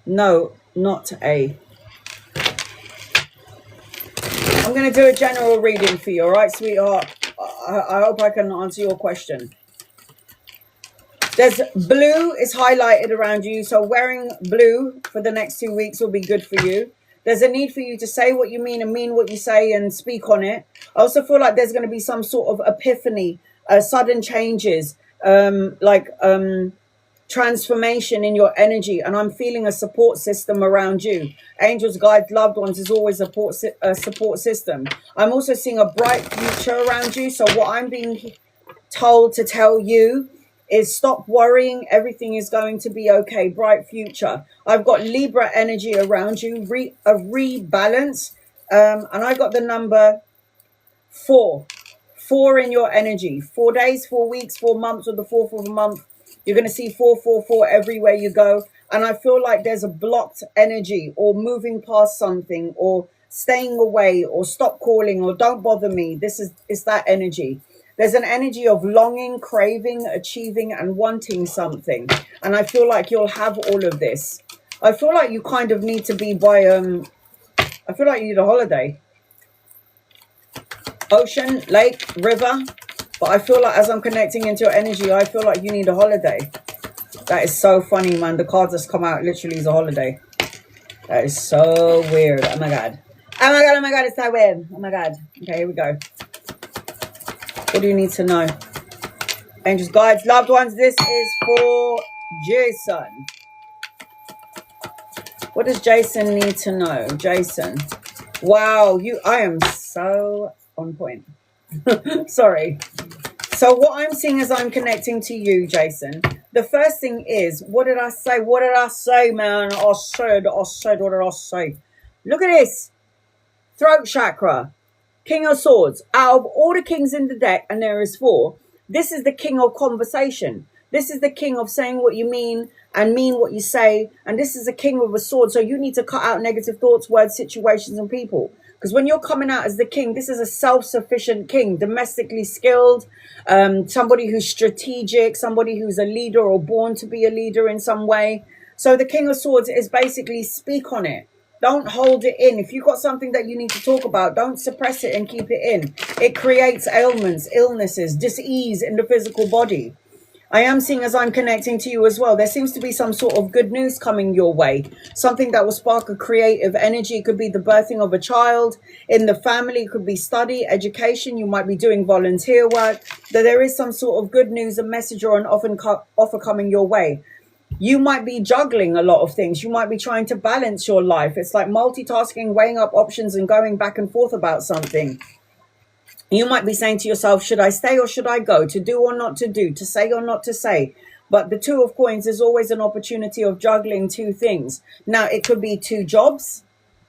No, not A. I'm going to do a general reading for you, all right, sweetheart? I hope I can answer your question. There's blue is highlighted around you, so wearing blue for the next 2 weeks will be good for you. There's a need for you to say what you mean and mean what you say and speak on it. I also feel like there's going to be some sort of epiphany, sudden changes, transformation in your energy, and I'm feeling a support system around you. Angels, guides, loved ones is always a support system. I'm also seeing a bright future around you, so what I'm being told to tell you is stop worrying. Everything is going to be okay. Bright future. I've got Libra energy around you, a rebalance, and I got the number 4 in your energy. 4 days, 4 weeks, 4 months, or the 4th of a month. You're going to see 444 everywhere you go. And I feel like there's a blocked energy, or moving past something, or staying away, or stop calling, or don't bother me. It's that energy. There's an energy of longing, craving, achieving, and wanting something. And I feel like you'll have all of this. I feel like you kind of need to be by, I feel like you need a holiday. Ocean, lake, river. But I feel like as I'm connecting into your energy, I feel like you need a holiday. That is so funny, man. The card that's come out literally is a holiday. That is so weird. Oh, my God. Oh, my God. Oh, my God. It's so weird. Oh, my God. Okay, here we go. What do you need to know? Angels, guides, loved ones, this is for Jason. What does Jason need to know? Jason. Wow, I am so on point. Sorry. So what I'm seeing as I'm connecting to you, Jason, the first thing is, what did I say? What did I say, man? I said, what did I say? Look at this. Throat chakra. King of Swords. Out of all the kings in the deck, and there is 4, this is the king of conversation. This is the king of saying what you mean and mean what you say. And this is the king with a sword. So you need to cut out negative thoughts, words, situations, and people. Because when you're coming out as the king, this is a self-sufficient king, domestically skilled, somebody who's strategic, somebody who's a leader or born to be a leader in some way. So the King of Swords is basically speak on it. Don't hold it in. If you've got something that you need to talk about, don't suppress it and keep it in. It creates ailments, illnesses, dis-ease in the physical body. I am seeing as I'm connecting to you as well, there seems to be some sort of good news coming your way. Something that will spark a creative energy. It could be the birthing of a child in the family. It could be study, education. You might be doing volunteer work. That there is some sort of good news, a message or an offer coming your way. You might be juggling a lot of things. You might be trying to balance your life. It's like multitasking, weighing up options and going back and forth about something. You might be saying to yourself, should I stay or should I go? To do or not to do? To say or not to say? But the Two of Coins is always an opportunity of juggling two things. Now, it could be two jobs.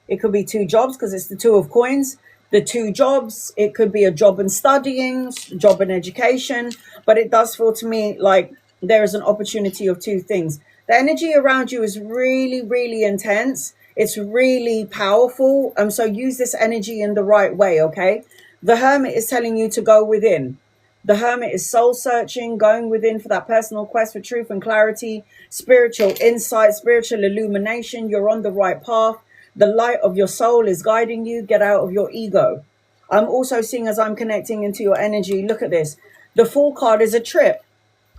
It could be two jobs because it's the Two of Coins. The two jobs, it could be a job and studying, job and education. But it does feel to me like there is an opportunity of two things. The energy around you is really, really intense. It's really powerful. So use this energy in the right way, okay? The Hermit is telling you to go within. The Hermit is soul searching, going within for that personal quest for truth and clarity, spiritual insight, spiritual illumination. You're on the right path. The light of your soul is guiding you. Get out of your ego. I'm also seeing, as I'm connecting into your energy, look at this. The Fool card is a trip.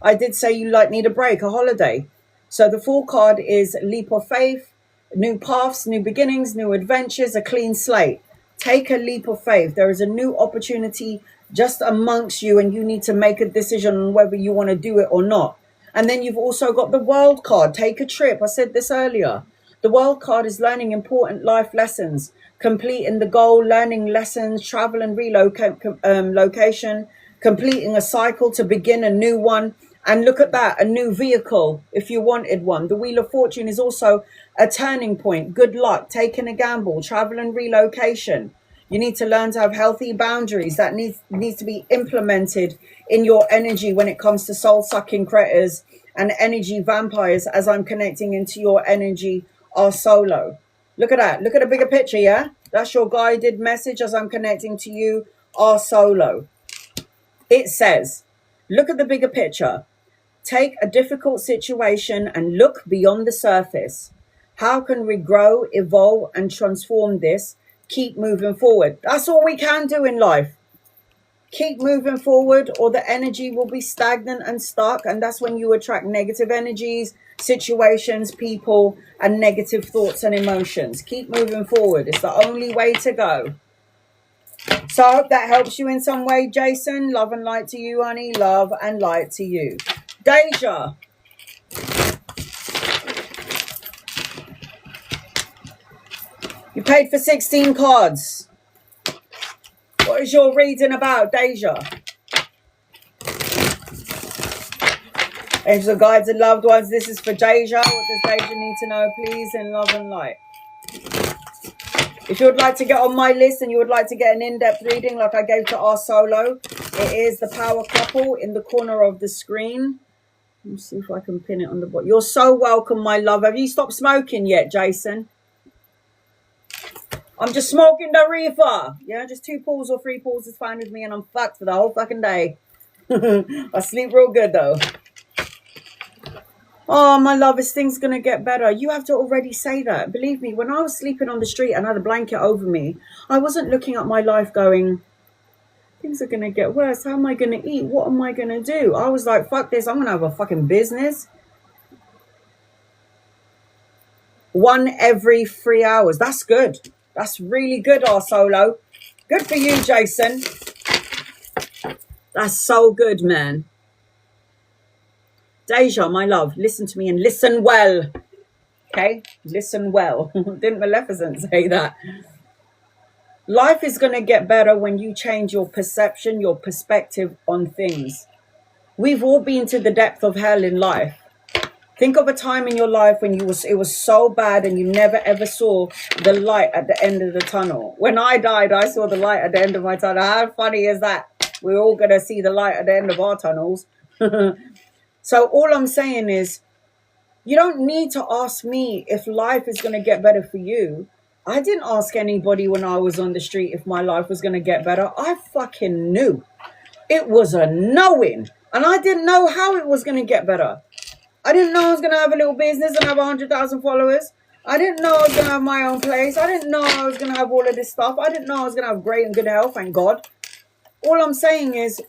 I did say you need a break, a holiday. So the Fool card is leap of faith, new paths, new beginnings, new adventures, a clean slate. Take a leap of faith. There is a new opportunity just amongst you, and you need to make a decision on whether you want to do it or not. And then you've also got the World card. Take a trip. I said this earlier. The World card is learning important life lessons, completing the goal, learning lessons, travel and location, completing a cycle to begin a new one. And look at that, a new vehicle if you wanted one. The Wheel of Fortune is also a turning point. Good luck, taking a gamble, travel and relocation. You need to learn to have healthy boundaries that needs to be implemented in your energy when it comes to soul-sucking critters and energy vampires. As I'm connecting into your energy, our solo. Look at that. Look at the bigger picture, yeah? That's your guided message as I'm connecting to you, our solo. It says, look at the bigger picture. Take a difficult situation and look beyond the surface. How can we grow, evolve, and transform this? Keep moving forward. That's all we can do in life. Keep moving forward, or the energy will be stagnant and stuck. And that's when you attract negative energies, situations, people, and negative thoughts and emotions. Keep moving forward. It's the only way to go. So I hope that helps you in some way, Jason. Love and light to you, honey. Love and light to you. Deja. You paid for 16 cards. What is your reading about, Deja? Angels, guides, and loved ones. This is for Deja. What does Deja need to know, please, in love and light? If you would like to get on my list and you would like to get an in-depth reading like I gave to our solo, it is the Power Couple in the corner of the screen. Let me see if I can pin it on the bottom. You're so welcome, my love. Have you stopped smoking yet, Jason? I'm just smoking the reefer. Yeah, just 2 pulls or 3 pulls is fine with me, and I'm fucked for the whole fucking day. I sleep real good, though. Oh, my love, is things going to get better? You have to already say that. Believe me, when I was sleeping on the street and had a blanket over me, I wasn't looking at my life going, things are going to get worse. How am I going to eat? What am I going to do? I was like, fuck this. I'm going to have a fucking business. 1 every 3 hours. That's good. That's really good, our solo. Good for you, Jason. That's so good, man. Deja, my love, listen to me and listen well. Okay? Listen well. Didn't Maleficent say that? Life is going to get better when you change your perception, your perspective on things. We've all been to the depth of hell in life. Think of a time in your life when it was so bad and you never ever saw the light at the end of the tunnel. When I died, I saw the light at the end of my tunnel. How funny is that? We're all going to see the light at the end of our tunnels. So all I'm saying is, you don't need to ask me if life is going to get better for you. I didn't ask anybody when I was on the street if my life was going to get better. I fucking knew. It was a knowing. And I didn't know how it was going to get better. I didn't know I was going to have a little business and have 100,000 followers. I didn't know I was going to have my own place. I didn't know I was going to have all of this stuff. I didn't know I was going to have great and good health, thank God. All I'm saying is,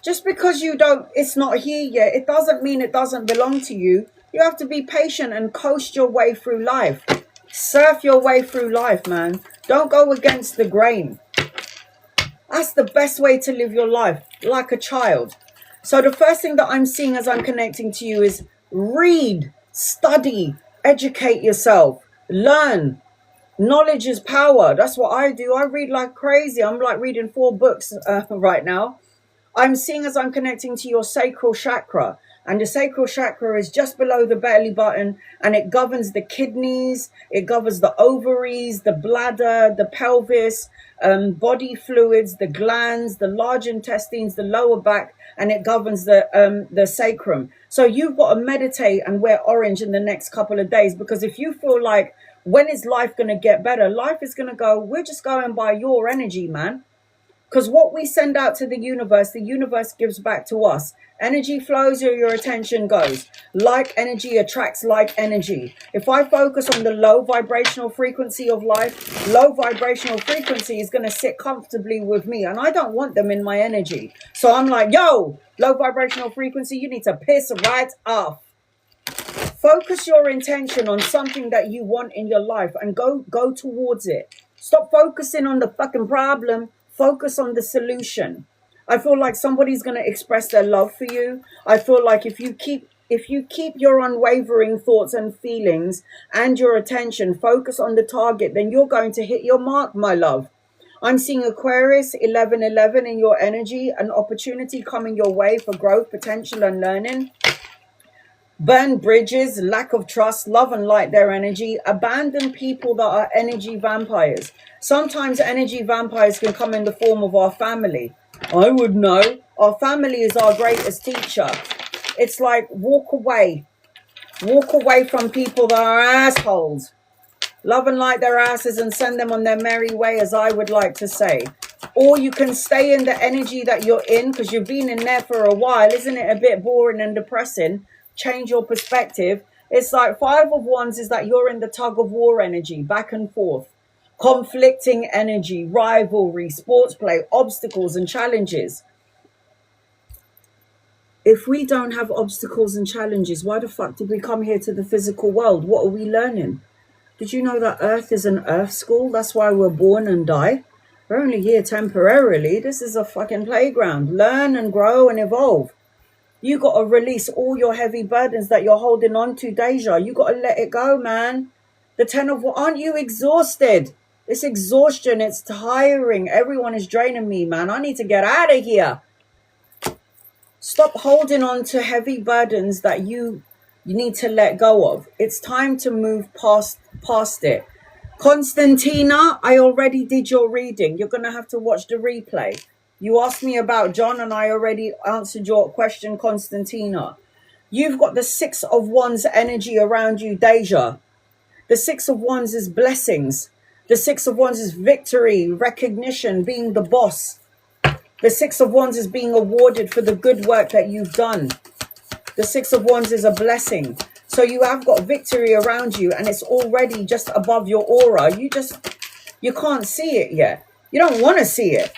just because it's not here yet, it doesn't mean it doesn't belong to you. You have to be patient and coast your way through life. Surf your way through life, man. Don't go against the grain. That's the best way to live your life, like a child. So the first thing that I'm seeing as I'm connecting to you is read. Study, educate yourself, learn. Knowledge is power. That's what I do. I read like crazy. I'm like reading 4 books right now. I'm seeing as I'm connecting to your sacral chakra. And the sacral chakra is just below the belly button, and it governs the kidneys, it governs the ovaries, the bladder, the pelvis, body fluids, the glands, the large intestines, the lower back, and it governs the sacrum. So you've got to meditate and wear orange in the next couple of days, because if you feel like, when is life going to get better? Life is going to go, we're just going by your energy, man. Because what we send out to the universe gives back to us. Energy flows where your attention goes. Like energy attracts like energy. If I focus on the low vibrational frequency of life, low vibrational frequency is going to sit comfortably with me. And I don't want them in my energy. So I'm like, yo, low vibrational frequency, you need to piss right off. Focus your intention on something that you want in your life and go towards it. Stop focusing on the fucking problem. Focus on the solution. I feel like somebody's going to express their love for you. I feel like if you keep your unwavering thoughts and feelings and your attention focus on the target, then you're going to hit your mark, my love. I'm seeing Aquarius 1111 in your energy, an opportunity coming your way for growth, potential, and learning. Burn bridges, lack of trust, love and light their energy. Abandon people that are energy vampires. Sometimes energy vampires can come in the form of our family. I would know. Our family is our greatest teacher. It's like walk away. Walk away from people that are assholes. Love and light their asses and send them on their merry way, as I would like to say. Or you can stay in the energy that you're in, because you've been in there for a while. Isn't it a bit boring and depressing? Change your perspective. It's like 5 of Wands is that you're in the tug of war energy, back and forth. Conflicting energy, rivalry, sports play, obstacles and challenges. If we don't have obstacles and challenges, why the fuck did we come here to the physical world? What are we learning? Did you know that Earth is an Earth school? That's why we're born and die. We're only here temporarily. This is a fucking playground. Learn and grow and evolve. You got to release all your heavy burdens that you're holding on to, Deja. You got to let it go, man. The 10 of... Aren't you exhausted? It's exhaustion. It's tiring. Everyone is draining me, man. I need to get out of here. Stop holding on to heavy burdens that you need to let go of. It's time to move past it. Constantina, I already did your reading. You're going to have to watch the replay. You asked me about John and I already answered your question, Constantina. You've got the 6 of Wands energy around you, Deja. The 6 of Wands is blessings. The 6 of Wands is victory, recognition, being the boss. The 6 of Wands is being awarded for the good work that you've done. The 6 of Wands is a blessing. So you have got victory around you and it's already just above your aura. You can't see it yet. You don't want to see it.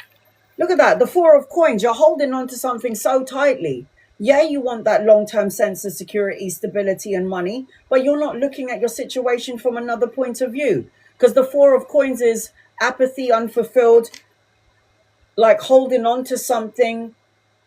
Look at that. The 4 of Coins. You're holding on to something so tightly. Yeah, you want that long-term sense of security, stability and money, but you're not looking at your situation from another point of view. Because the 4 of Coins is apathy, unfulfilled, like holding on to something.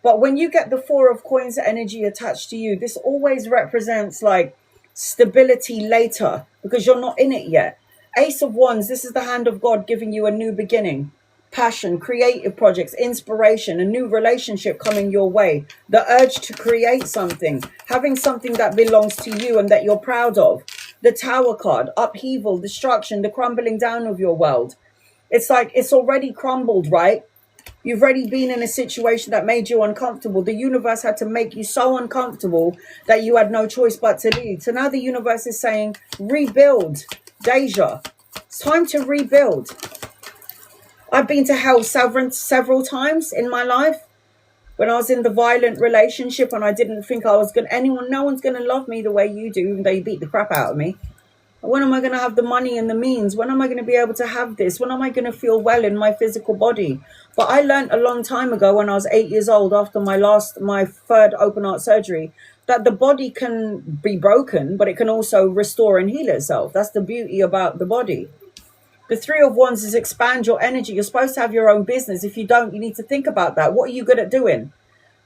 But when you get the 4 of Coins energy attached to you, this always represents like stability later because you're not in it yet. Ace of Wands, this is the hand of God giving you a new beginning. Passion, creative projects, inspiration, a new relationship coming your way. The urge to create something, having something that belongs to you and that you're proud of. The Tower card, upheaval, destruction, the crumbling down of your world. It's like it's already crumbled, right? You've already been in a situation that made you uncomfortable. The universe had to make you so uncomfortable that you had no choice but to leave. So now the universe is saying, rebuild, Deja. It's time to rebuild. I've been to hell several times in my life. When I was in the violent relationship and I didn't think I was no one's going to love me the way you do, even though you beat the crap out of me. When am I going to have the money and the means? When am I going to be able to have this? When am I going to feel well in my physical body? But I learned a long time ago when I was 8 years old after my third open heart surgery that the body can be broken, but it can also restore and heal itself. That's the beauty about the body. The 3 of Wands is expand your energy. You're supposed to have your own business. If you don't, you need to think about that. What are you good at doing?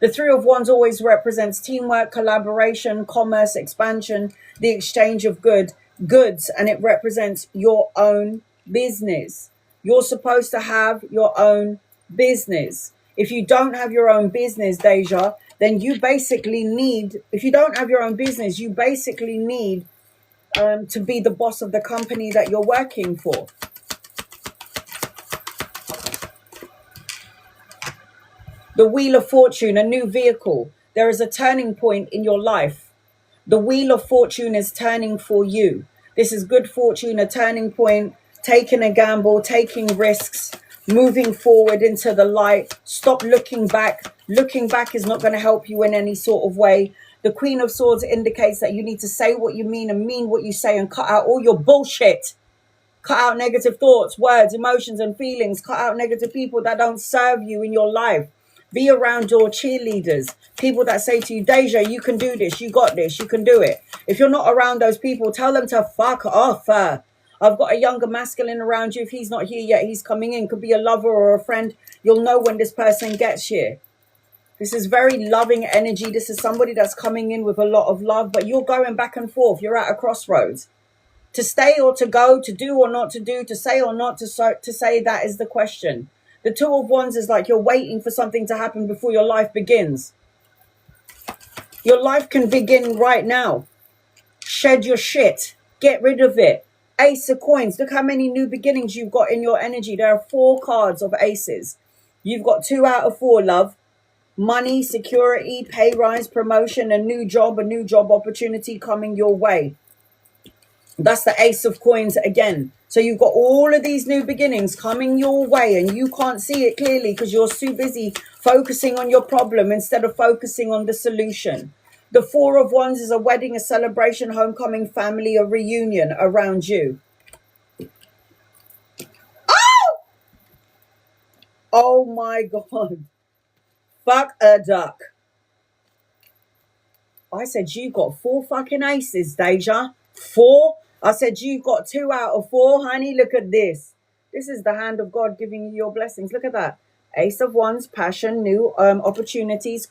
The Three of Wands always represents teamwork, collaboration, commerce, expansion, the exchange of goods, and it represents your own business. You're supposed to have your own business. If you don't have your own business, Deja, then you basically need, if you don't have your own business, you basically need to be the boss of the company that you're working for. The Wheel of Fortune, a new vehicle. There is a turning point in your life. The Wheel of Fortune is turning for you. This is good fortune, a turning point, taking a gamble, taking risks, moving forward into the light. Stop looking back. Looking back is not going to help you in any sort of way. The Queen of Swords indicates that you need to say what you mean and mean what you say and cut out all your bullshit. Cut out negative thoughts, words, emotions, and feelings. Cut out negative people that don't serve you in your life. Be around your cheerleaders, people that say to you, Deja, you can do this, you got this, you can do it. If you're not around those people, tell them to fuck off. I've got a younger masculine around you. If he's not here yet, he's coming in. Could be a lover or a friend. You'll know when this person gets here. This is very loving energy. This is somebody that's coming in with a lot of love, but you're going back and forth. You're at a crossroads. To stay or to go, to do or not to do, to say or not to say, that is the question. The Two of Wands is like you're waiting for something to happen before your life begins. Your life can begin right now. Shed your shit. Get rid of it. Ace of Coins. Look how many new beginnings you've got in your energy. There are 4 cards of aces. You've got 2 out of 4, love. Money, security, pay rise, promotion, a new job opportunity coming your way. That's the Ace of Coins again. So you've got all of these new beginnings coming your way and you can't see it clearly because you're too busy focusing on your problem instead of focusing on the solution. The Four of Wands is a wedding, a celebration, homecoming, family, a reunion around you. Oh! Oh my God. Fuck a duck. I said you got 4 fucking aces, Deja. 4? I said, you've got 2 out of 4, honey. Look at this. This is the hand of God giving you your blessings. Look at that. Ace of Wands, passion, new opportunities,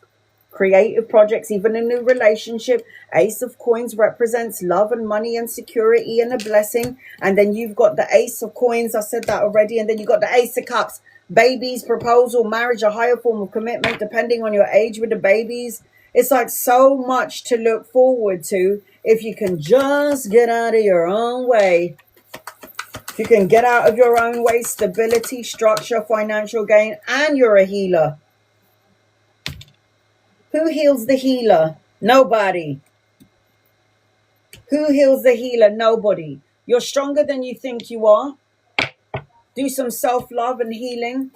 creative projects, even a new relationship. Ace of Coins represents love and money and security and a blessing. And then you've got the Ace of Coins. I said that already. And then you've got the Ace of Cups. Babies, proposal, marriage, a higher form of commitment, depending on your age with the babies. It's like so much to look forward to if you can just get out of your own way. If you can get out of your own way, stability, structure, financial gain, and you're a healer. Who heals the healer? Nobody. Who heals the healer? Nobody. You're stronger than you think you are. Do some self-love and healing.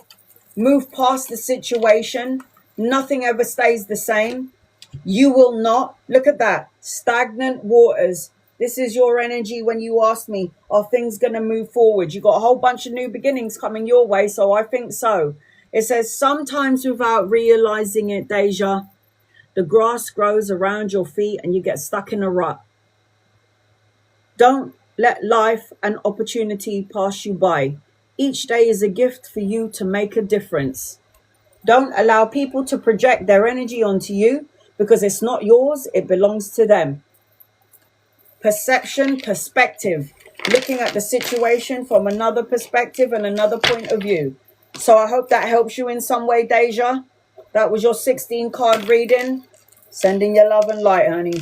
Move past the situation. Nothing ever stays the same. You will not. Look at that. Stagnant waters. This is your energy when you ask me, are things going to move forward? You got a whole bunch of new beginnings coming your way, so I think so. It says, sometimes without realizing it, Deja, the grass grows around your feet and you get stuck in a rut. Don't let life and opportunity pass you by. Each day is a gift for you to make a difference. Don't allow people to project their energy onto you because it's not yours, it belongs to them. Perception, perspective. Looking at the situation from another perspective and another point of view. So I hope that helps you in some way, Deja. That was your 16 card reading. Sending your love and light, honey.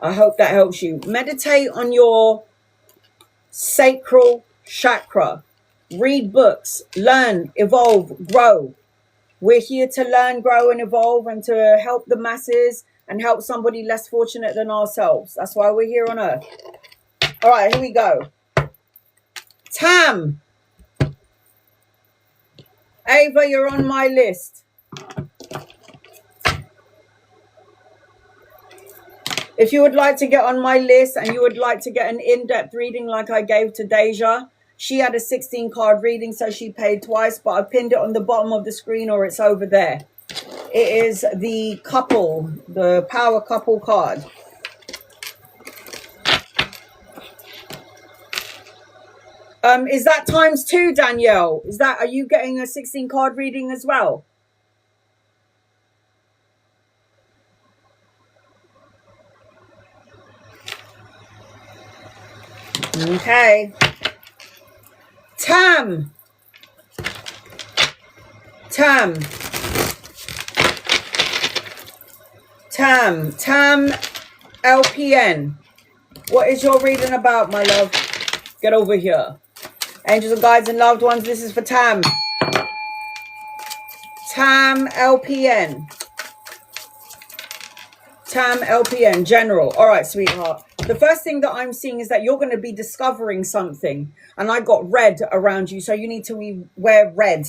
I hope that helps you. Meditate on your sacral chakra. Read books. Learn, evolve, grow. We're here to learn, grow, and evolve and to help the masses and help somebody less fortunate than ourselves. That's why we're here on Earth. All right, here we go. Tam. Ava, you're on my list. If you would like to get on my list and you would like to get an in-depth reading like I gave to Deja, she had a 16 card reading, so she paid twice, but I pinned it on the bottom of the screen or it's over there. It is the couple, the power couple card. Is that times 2, Danielle? Are you getting a 16 card reading as well? Okay. Tam. Tam. Tam. Tam LPN. What is your reading about, my love? Get over here. Angels and guides and loved ones, this is for Tam. Tam LPN. Tam LPN, general. All right, sweetheart. The first thing that I'm seeing is that you're going to be discovering something. And I got red around you, so you need to wear red.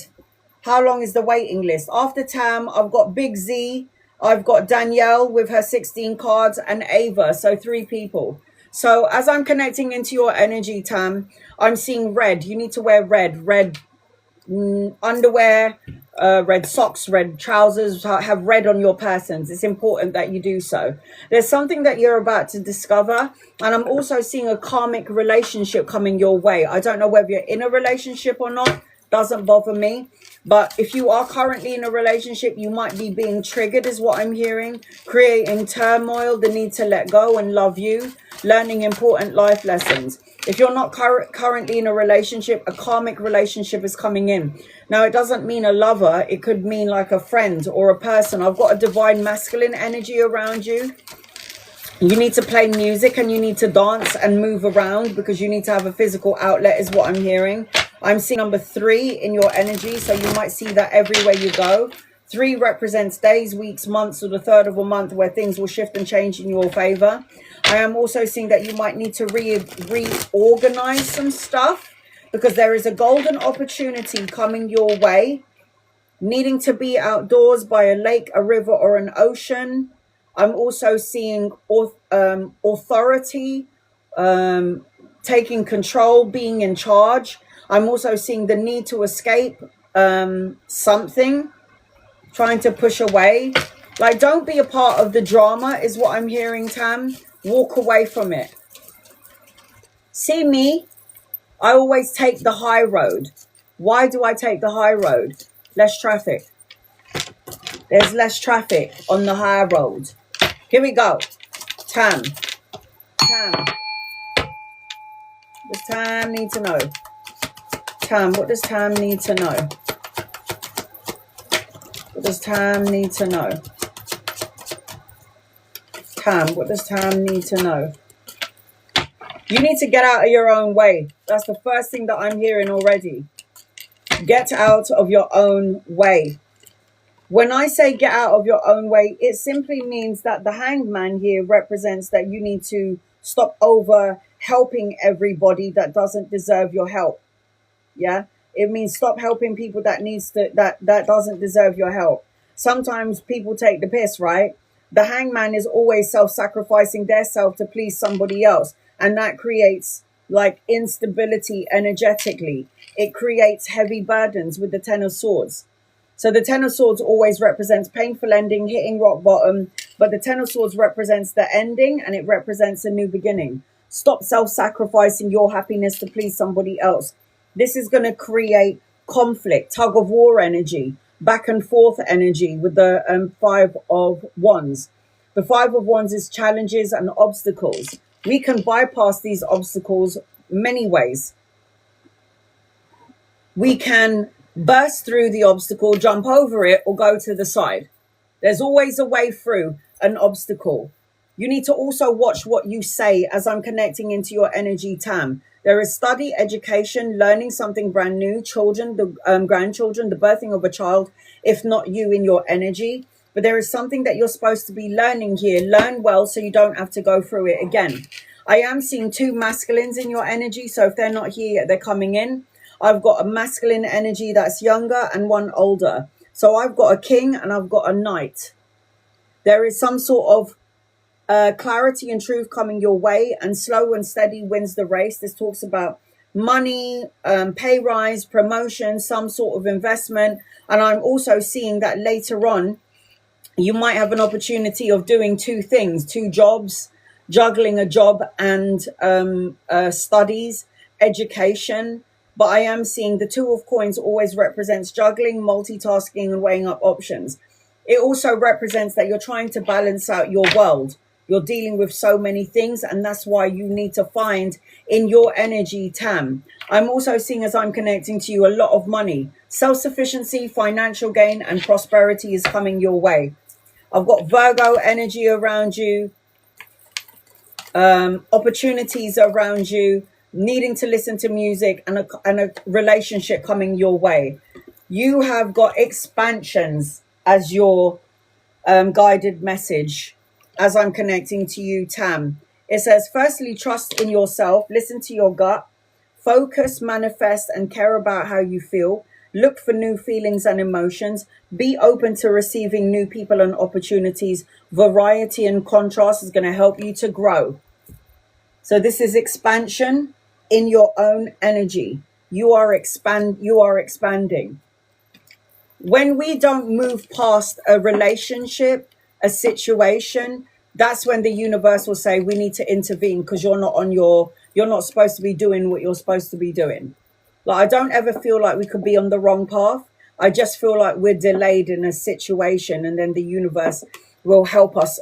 How long is the waiting list? After Tam, I've got Big Z. I've got Danielle with her 16 cards and Ava, so 3 people. So as I'm connecting into your energy, Tam, I'm seeing red. You need to wear red. Red underwear, red socks, red trousers, have red on your persons. It's important that you do so. There's something that you're about to discover, and I'm also seeing a karmic relationship coming your way. I don't know whether you're in a relationship or not, doesn't bother me, but if you are currently in a relationship, you might be being triggered is what I'm hearing, creating turmoil, the need to let go and love you, learning important life lessons. If you're not currently in a relationship, a karmic relationship is coming in. Now, it doesn't mean a lover. It could mean like a friend or a person. I've got a divine masculine energy around you. You need to play music and you need to dance and move around because you need to have a physical outlet is what I'm hearing. I'm seeing number 3 in your energy, so you might see that everywhere you go. 3 represents days, weeks, months, or the third of a month where things will shift and change in your favor. I am also seeing that you might need to reorganize some stuff because there is a golden opportunity coming your way. Needing to be outdoors by a lake, a river, or an ocean. I'm also seeing authority, taking control, being in charge. I'm also seeing the need to escape something, trying to push away. Like, don't be a part of the drama is what I'm hearing, Tam. Walk away from it. See me? I always take the high road. Why do I take the high road? Less traffic. There's less traffic on the high road. Here we go. Tam. Tam. Does Tam need to know? Tam, what does Tam need to know? What does Tam need to know? Tam, what does Tam need to know? You need to get out of your own way. That's the first thing that I'm hearing already. Get out of your own way. When I say get out of your own way, it simply means that the hangman here represents that you need to stop over helping everybody that doesn't deserve your help. Yeah, it means stop helping people that doesn't deserve your help. Sometimes people take the piss, right? The hangman is always self-sacrificing their self to please somebody else, and that creates like instability energetically. It creates heavy burdens with the 10 of swords. So the 10 of swords always represents painful ending, hitting rock bottom, but the 10 of swords represents the ending and it represents a new beginning. Stop self-sacrificing your happiness to please somebody else. This is going to create conflict, tug of war energy, back and forth energy with the 5 of wands. The 5 of wands is challenges and obstacles. We can bypass these obstacles many ways. We can burst through the obstacle, jump over it, or go to the side. There's always a way through an obstacle. You need to also watch what you say as I'm connecting into your energy, Tam. There is study, education, learning something brand new, children, the grandchildren, the birthing of a child, if not you in your energy. But there is something that you're supposed to be learning here. Learn well so you don't have to go through it again. I am seeing 2 masculines in your energy. So if they're not here yet, they're coming in. I've got a masculine energy that's younger and one older. So I've got a king and I've got a knight. There is some sort of clarity and truth coming your way, and slow and steady wins the race. This talks about money, pay rise, promotion, some sort of investment. And I'm also seeing that later on, you might have an opportunity of doing 2 things, 2 jobs, juggling a job and studies, education. But I am seeing the 2 of coins always represents juggling, multitasking, and weighing up options. It also represents that you're trying to balance out your world. You're dealing with so many things, and that's why you need to find in your energy, Tam. I'm also seeing, as I'm connecting to you, a lot of money. Self-sufficiency, financial gain, and prosperity is coming your way. I've got Virgo energy around you, opportunities around you, needing to listen to music, and a relationship coming your way. You have got expansions as your guided message as I'm connecting to you, Tam. It says, firstly, trust in yourself, listen to your gut, focus, manifest, and care about how you feel. Look for new feelings and emotions. Be open to receiving new people and opportunities. Variety and contrast is going to help you to grow. So this is expansion in your own energy. You are expanding. When we don't move past a relationship, a situation, that's when the universe will say we need to intervene because you're not supposed to be doing what you're supposed to be doing. Like, I don't ever feel like we could be on the wrong path. I just feel like we're delayed in a situation, and then the universe will help us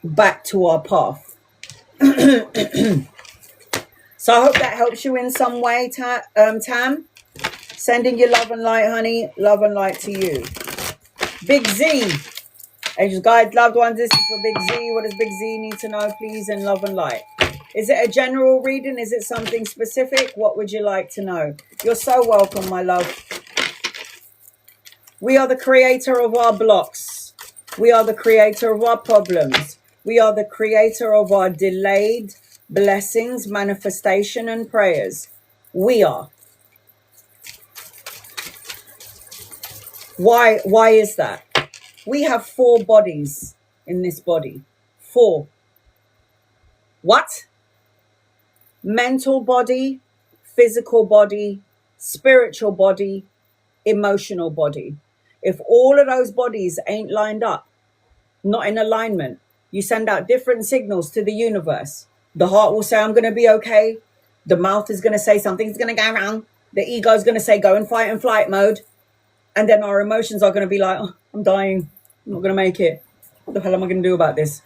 back to our path. So I hope that helps you in some way, Tam. Sending you love and light, honey. Love and light to you. Big Z. Angels, guides, loved ones, this is for Big Z. What does Big Z need to know, please, in love and light? Is it a general reading? Is it something specific? What would you like to know? You're so welcome, my love. We are the creator of our blocks. We are the creator of our problems. We are the creator of our delayed blessings, manifestation, and prayers. We are. Why is that? We have 4 bodies in this body. 4. What? Mental body, physical body, spiritual body, emotional body. If all of those bodies ain't lined up, not in alignment, you send out different signals to the universe. The heart will say, I'm going to be okay. The mouth is going to say something's going to go wrong. The ego is going to say, go in fight and flight mode. And then our emotions are going to be like, oh, I'm dying. I'm not going to make it. What the hell am I going to do about this?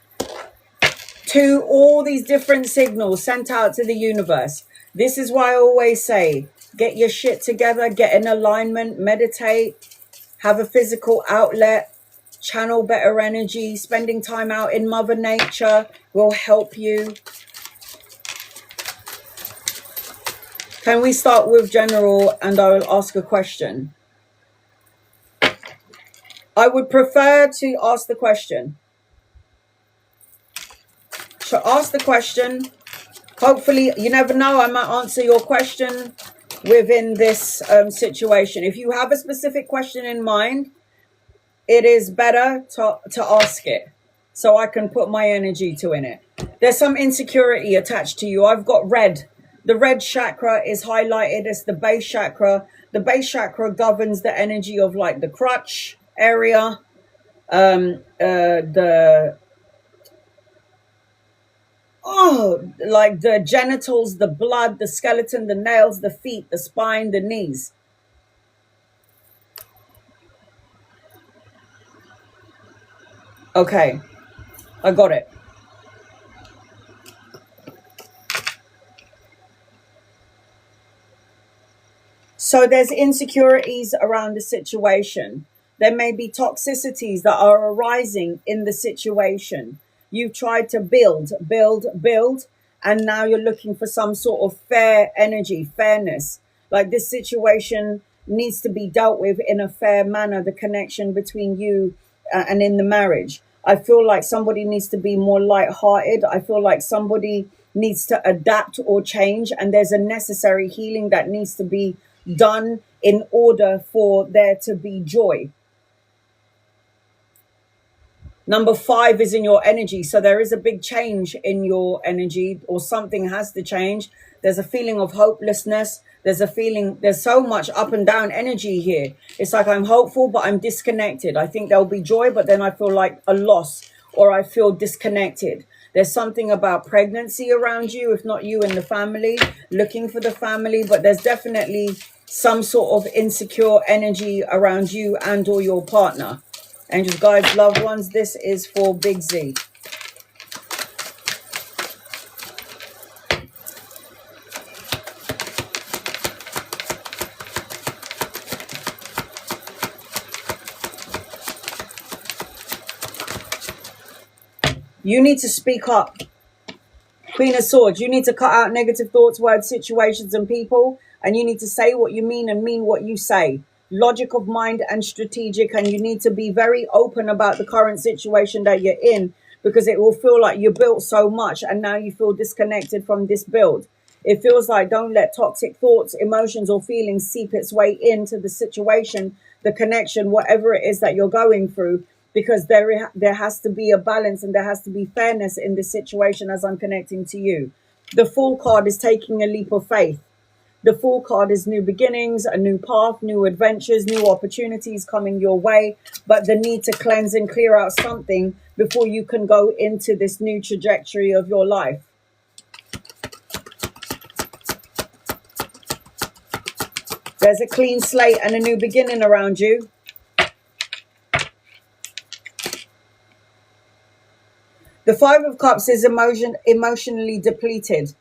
To all these different signals sent out to the universe. This is why I always say, get your shit together, get in alignment, meditate, have a physical outlet, channel better energy. Spending time out in Mother Nature will help you. Can we start with general, and I will ask a question? I would prefer to ask the question. So ask the question. Hopefully, you never know, I might answer your question within this situation. If you have a specific question in mind, it is better to ask it so I can put my energy to in it. There's some insecurity attached to you. I've got red. The red chakra is highlighted as the base chakra. The base chakra governs the energy of like the crotch area, like the genitals, the blood, the skeleton, the nails, the feet, the spine, the knees. Okay, I got it. So there's insecurities around the situation. There may be toxicities that are arising in the situation. You've tried to build, and now you're looking for some sort of fair energy, fairness. Like this situation needs to be dealt with in a fair manner, the connection between you and in the marriage. I feel like somebody needs to be more lighthearted. I feel like somebody needs to adapt or change, and there's a necessary healing that needs to be done in order for there to be joy. Number 5 is in your energy. So there is a big change in your energy, or something has to change. There's a feeling of hopelessness. There's a feeling, there's so much up and down energy here. It's like I'm hopeful, but I'm disconnected. I think there'll be joy, but then I feel like a loss, or I feel disconnected. There's something about pregnancy around you, if not you and the family, looking for the family, but there's definitely some sort of insecure energy around you and or your partner. Angels, guides, loved ones, this is for Big Z. You need to speak up. Queen of Swords, you need to cut out negative thoughts, words, situations, and people, and you need to say what you mean and mean what you say. Logic of mind and strategic, and you need to be very open about the current situation that you're in, because it will feel like you built so much and now you feel disconnected from this build. It feels like don't let toxic thoughts, emotions, or feelings seep its way into the situation, the connection, whatever it is that you're going through, because there has to be a balance and there has to be fairness in this situation as I'm connecting to you. The Fool card is taking a leap of faith. The Fool card is new beginnings, a new path, new adventures, new opportunities coming your way, but the need to cleanse and clear out something before you can go into this new trajectory of your life. There's a clean slate and a new beginning around you. The Five of Cups is emotionally depleted.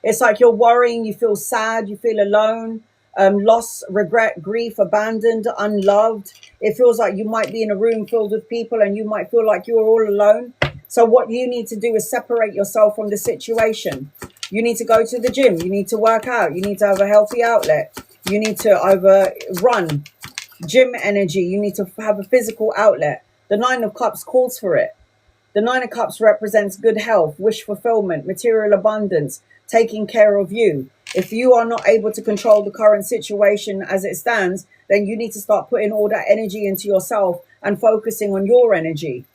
It's like you're worrying, you feel sad, you feel alone, loss, regret, grief, abandoned, unloved. It feels like you might be in a room filled with people and you might feel like you're all alone. So what you need to do is separate yourself from the situation. You need to go to the gym. You need to work out. You need to have a healthy outlet. You need to either run, gym energy. You need to have a physical outlet. The Nine of Cups calls for it. The Nine of Cups represents good health, wish fulfillment, material abundance, taking care of you. If you are not able to control the current situation as it stands, then you need to start putting all that energy into yourself and focusing on your energy.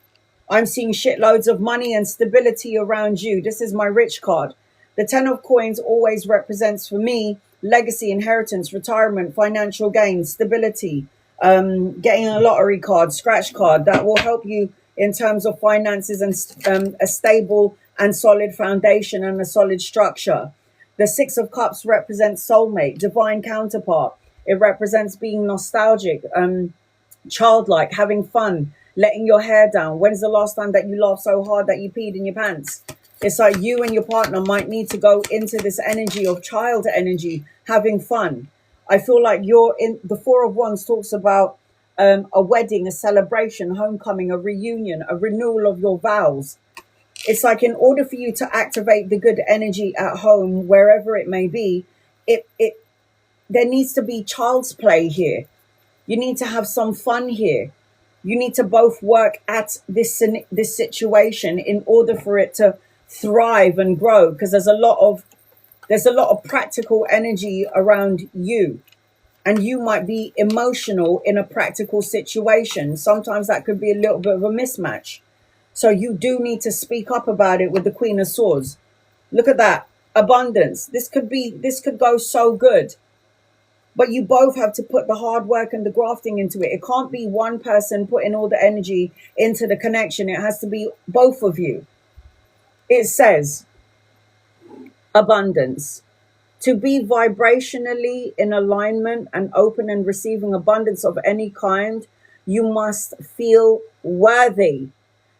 I'm seeing shitloads of money and stability around you. This is my rich card. The Ten of Coins always represents for me legacy, inheritance, retirement, financial gain, stability, getting a lottery card, scratch card that will help you in terms of finances and a stable and solid foundation and a solid structure. The Six of Cups represents soulmate, divine counterpart. It represents being nostalgic, childlike, having fun, letting your hair down. When's the last time that you laughed so hard that you peed in your pants? It's like you and your partner might need to go into this energy of child energy, having fun. I feel like you're in the Four of Wands talks about a wedding, a celebration, homecoming, a reunion, a renewal of your vows. It's like in order for you to activate the good energy at home, wherever it may be, there needs to be child's play here. You need to have some fun here. You need to both work at this situation in order for it to thrive and grow, because there's a lot of practical energy around you. And you might be emotional in a practical situation. Sometimes that could be a little bit of a mismatch. So you do need to speak up about it with the Queen of Swords. Look at that. Abundance. This could go so good. But you both have to put the hard work and the grafting into it. It can't be one person putting all the energy into the connection. It has to be both of you. It says abundance. To be vibrationally in alignment and open and receiving abundance of any kind, you must feel worthy.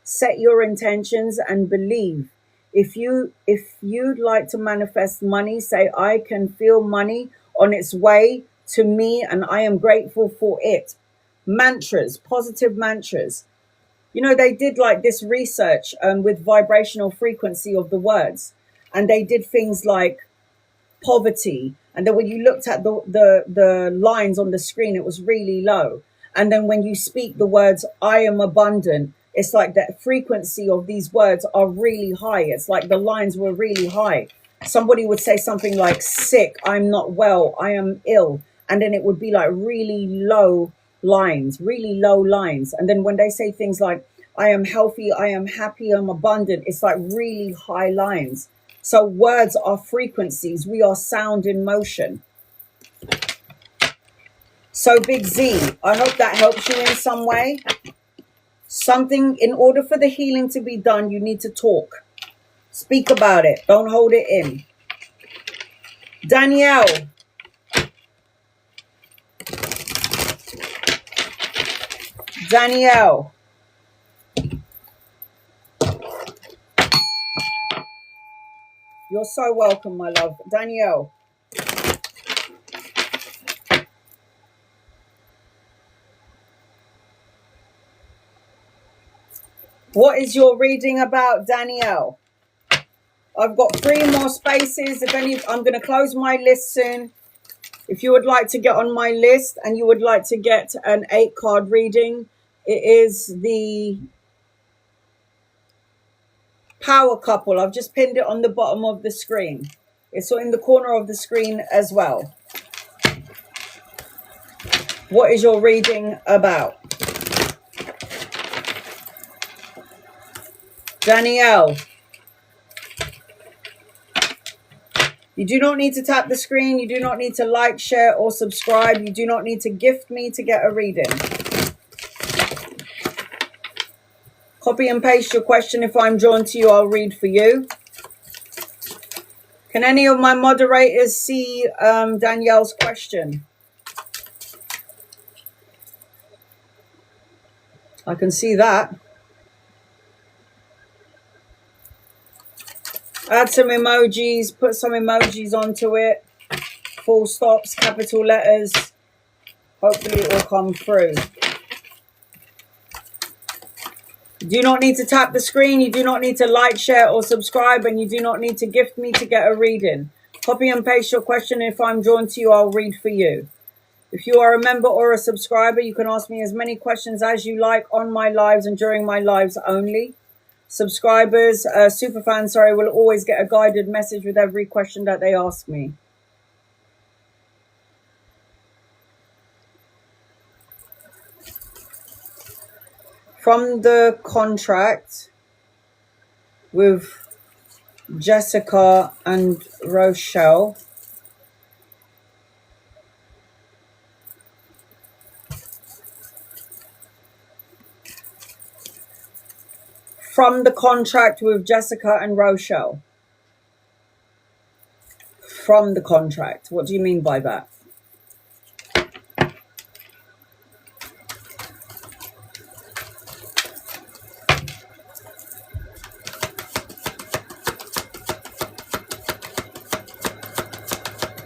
Set your intentions and believe. If you'd like to manifest money, say, I can feel money on its way to me and I am grateful for it. Mantras, positive mantras. You know, they did like this research with vibrational frequency of the words. And they did things like poverty, and then when you looked at the lines on the screen, it was really low. And then when you speak the words I am abundant, it's like the frequency of these words are really high. It's like the lines were really high. Somebody would say something like sick, I'm not well, I am ill, and then it would be like really low lines. And then when they say things like I am healthy, I am happy, I'm abundant, it's like really high lines. So words are frequencies. We are sound in motion. So Big Z, I hope that helps you in some way. Something, in order for the healing to be done, you need to talk. Speak about it. Don't hold it in. Danielle. Danielle. You're so welcome, my love. Danielle. What is your reading about, Danielle? I've got 3 more spaces. I'm going to close my list soon. If you would like to get on my list and you would like to get an 8-card reading, it is the Power Couple. I've just pinned it on the bottom of the screen. It's in the corner of the screen as well. What is your reading about? Danielle. You do not need to tap the screen. You do not need to like, share, or subscribe. You do not need to gift me to get a reading. Copy and paste your question. If I'm drawn to you, I'll read for you. Can any of my moderators see Danielle's question? I can see that. Add some emojis, put some emojis onto it. Full stops, capital letters. Hopefully it will come through. You do not need to tap the screen. You do not need to like, share, or subscribe. And you do not need to gift me to get a reading. Copy and paste your question. If I'm drawn to you, I'll read for you. If you are a member or a subscriber, you can ask me as many questions as you like on my lives and during my lives only. Subscribers, superfans, will always get a guided message with every question that they ask me. From the contract with Jessica and Rochelle, from the contract with Jessica and Rochelle. From the contract. What do you mean by that?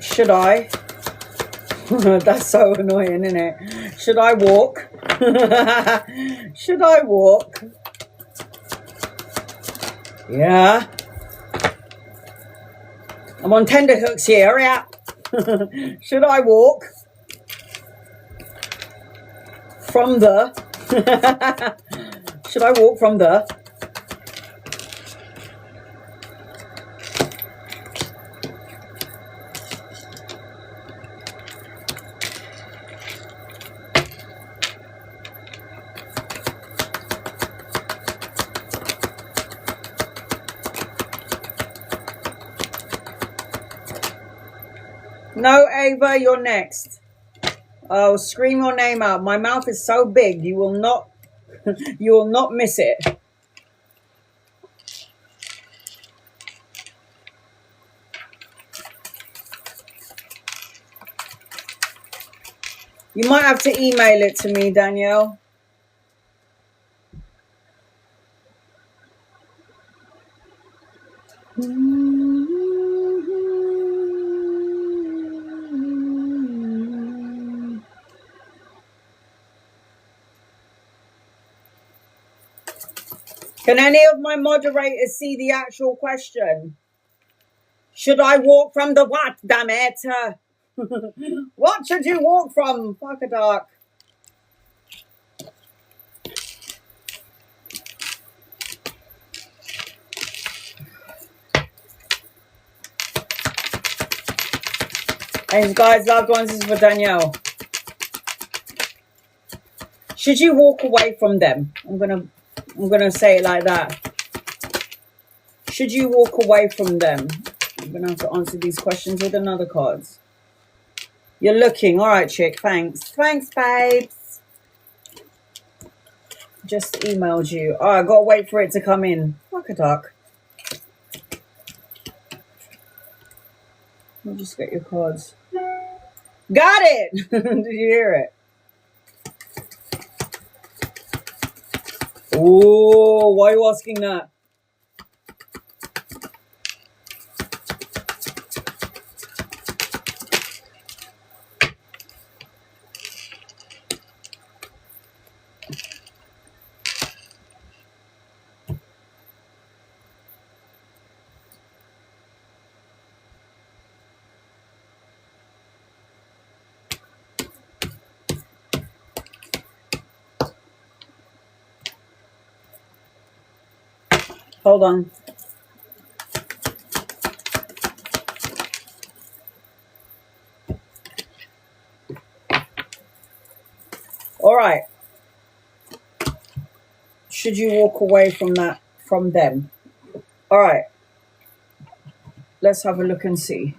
Should I? That's so annoying, isn't it? Should I walk? Should I walk? Yeah. I'm on tenterhooks here. Hurry up. Should I walk from the... Should I walk from the... No, Ava, you're next. Oh, scream your name out. My mouth is so big, you will not miss it. You might have to email it to me, Danielle. Can any of my moderators see the actual question? Should I walk from the what, damn it? What should you walk from? Fuck a dark. Hey guys, loved ones, this is for Danielle. Should you walk away from them? I'm gonna say it like that. Should you walk away from them? I'm gonna have to answer these questions with another cards. You're looking. All right, chick. Thanks. Thanks, babes. Just emailed you. Oh, I gotta wait for it to come in. Fuck a duck. Let me just get your cards. Got it! Did you hear it? Oh, why are you asking that? Hold on. All right. Should you walk away from them? All right. Let's have a look and see.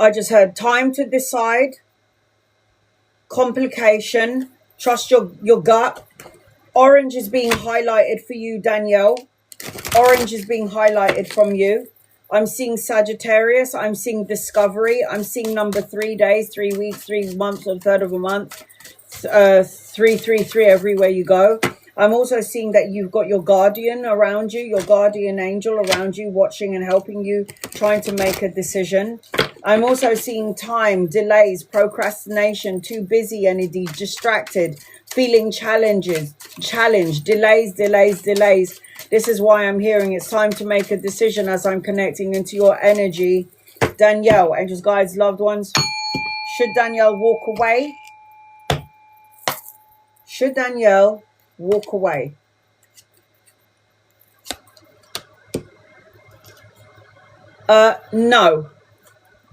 I just heard time to decide, complication, trust your gut. Orange is being highlighted for you, Danielle. Orange is being highlighted from you. I'm seeing Sagittarius. I'm seeing discovery. I'm seeing number 3 days, 3 weeks, 3 months, or third of a month. 333 everywhere you go. I'm also seeing that you've got your guardian around you, your guardian angel around you, watching and helping you, trying to make a decision. I'm also seeing time, delays, procrastination, too busy energy, distracted, feeling challenged, delays. This is why I'm hearing it's time to make a decision as I'm connecting into your energy. Danielle, angels, guides, loved ones. Should Danielle walk away? Should Danielle walk away? No.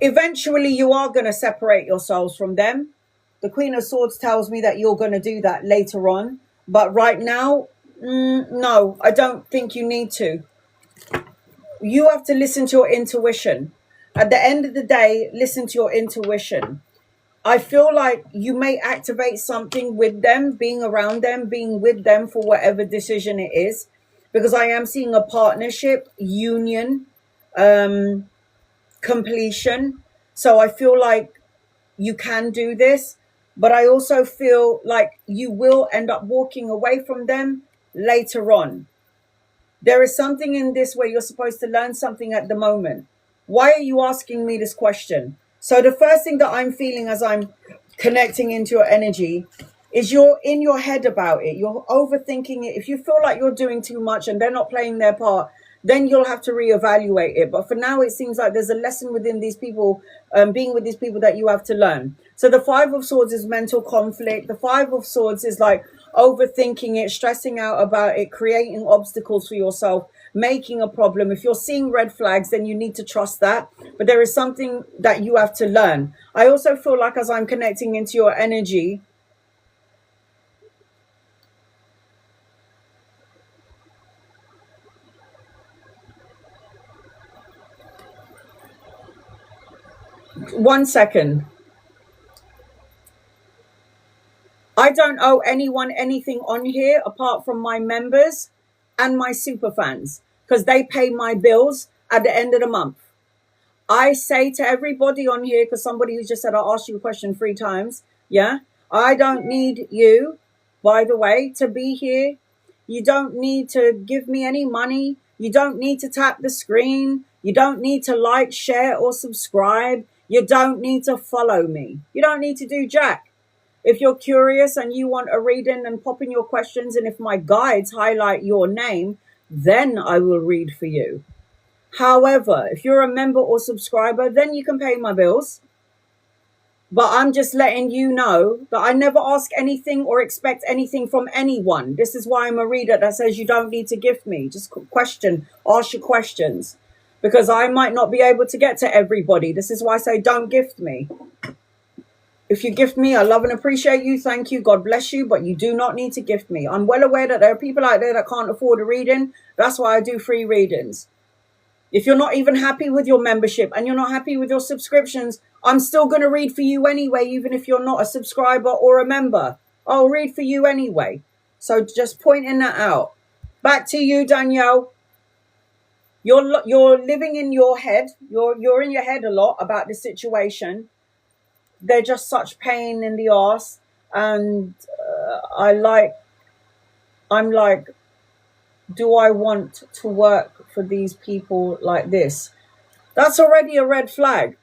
Eventually, you are going to separate yourselves from them. The Queen of Swords tells me that you're going to do that later on. But right now, no, I don't think you need to. You have to listen to your intuition. At the end of the day, listen to your intuition. I feel like you may activate something with them, being around them, being with them for whatever decision it is. Because I am seeing a partnership, union, completion. So I feel like you can do this. But I also feel like you will end up walking away from them later on. There is something in this where you're supposed to learn something at the moment. Why are you asking me this question? So the first thing that I'm feeling as I'm connecting into your energy is you're in your head about it. You're overthinking it. If you feel like you're doing too much and they're not playing their part, then you'll have to reevaluate it. But for now, it seems like there's a lesson within these people, being with these people, that you have to learn. So the Five of Swords is mental conflict. The Five of Swords is like overthinking it, stressing out about it, creating obstacles for yourself, making a problem. If you're seeing red flags, then you need to trust that. But there is something that you have to learn. I also feel like as I'm connecting into your energy, one second. I don't owe anyone anything on here apart from my members and my super fans, because they pay my bills at the end of the month. I say to everybody on here, because somebody who just said, I'll ask you a question 3 times. Yeah. I don't need you, by the way, to be here. You don't need to give me any money. You don't need to tap the screen. You don't need to like, share, or subscribe. You don't need to follow me. You don't need to do jack. If you're curious and you want a reading, and pop in your questions, and if my guides highlight your name, then I will read for you. However, if you're a member or subscriber, then you can pay my bills. But I'm just letting you know that I never ask anything or expect anything from anyone. This is why I'm a reader that says you don't need to gift me. Just ask your questions. Because I might not be able to get to everybody. This is why I say don't gift me. If you gift me, I love and appreciate you. Thank you. God bless you. But you do not need to gift me. I'm well aware that there are people out there that can't afford a reading. That's why I do free readings. If you're not even happy with your membership and you're not happy with your subscriptions, I'm still going to read for you anyway, even if you're not a subscriber or a member. I'll read for you anyway. So just pointing that out. Back to you, Danielle. You're living in your head. You're in your head a lot about the situation. They're just such pain in the arse, and I'm like, do I want to work for these people like this? That's already a red flag.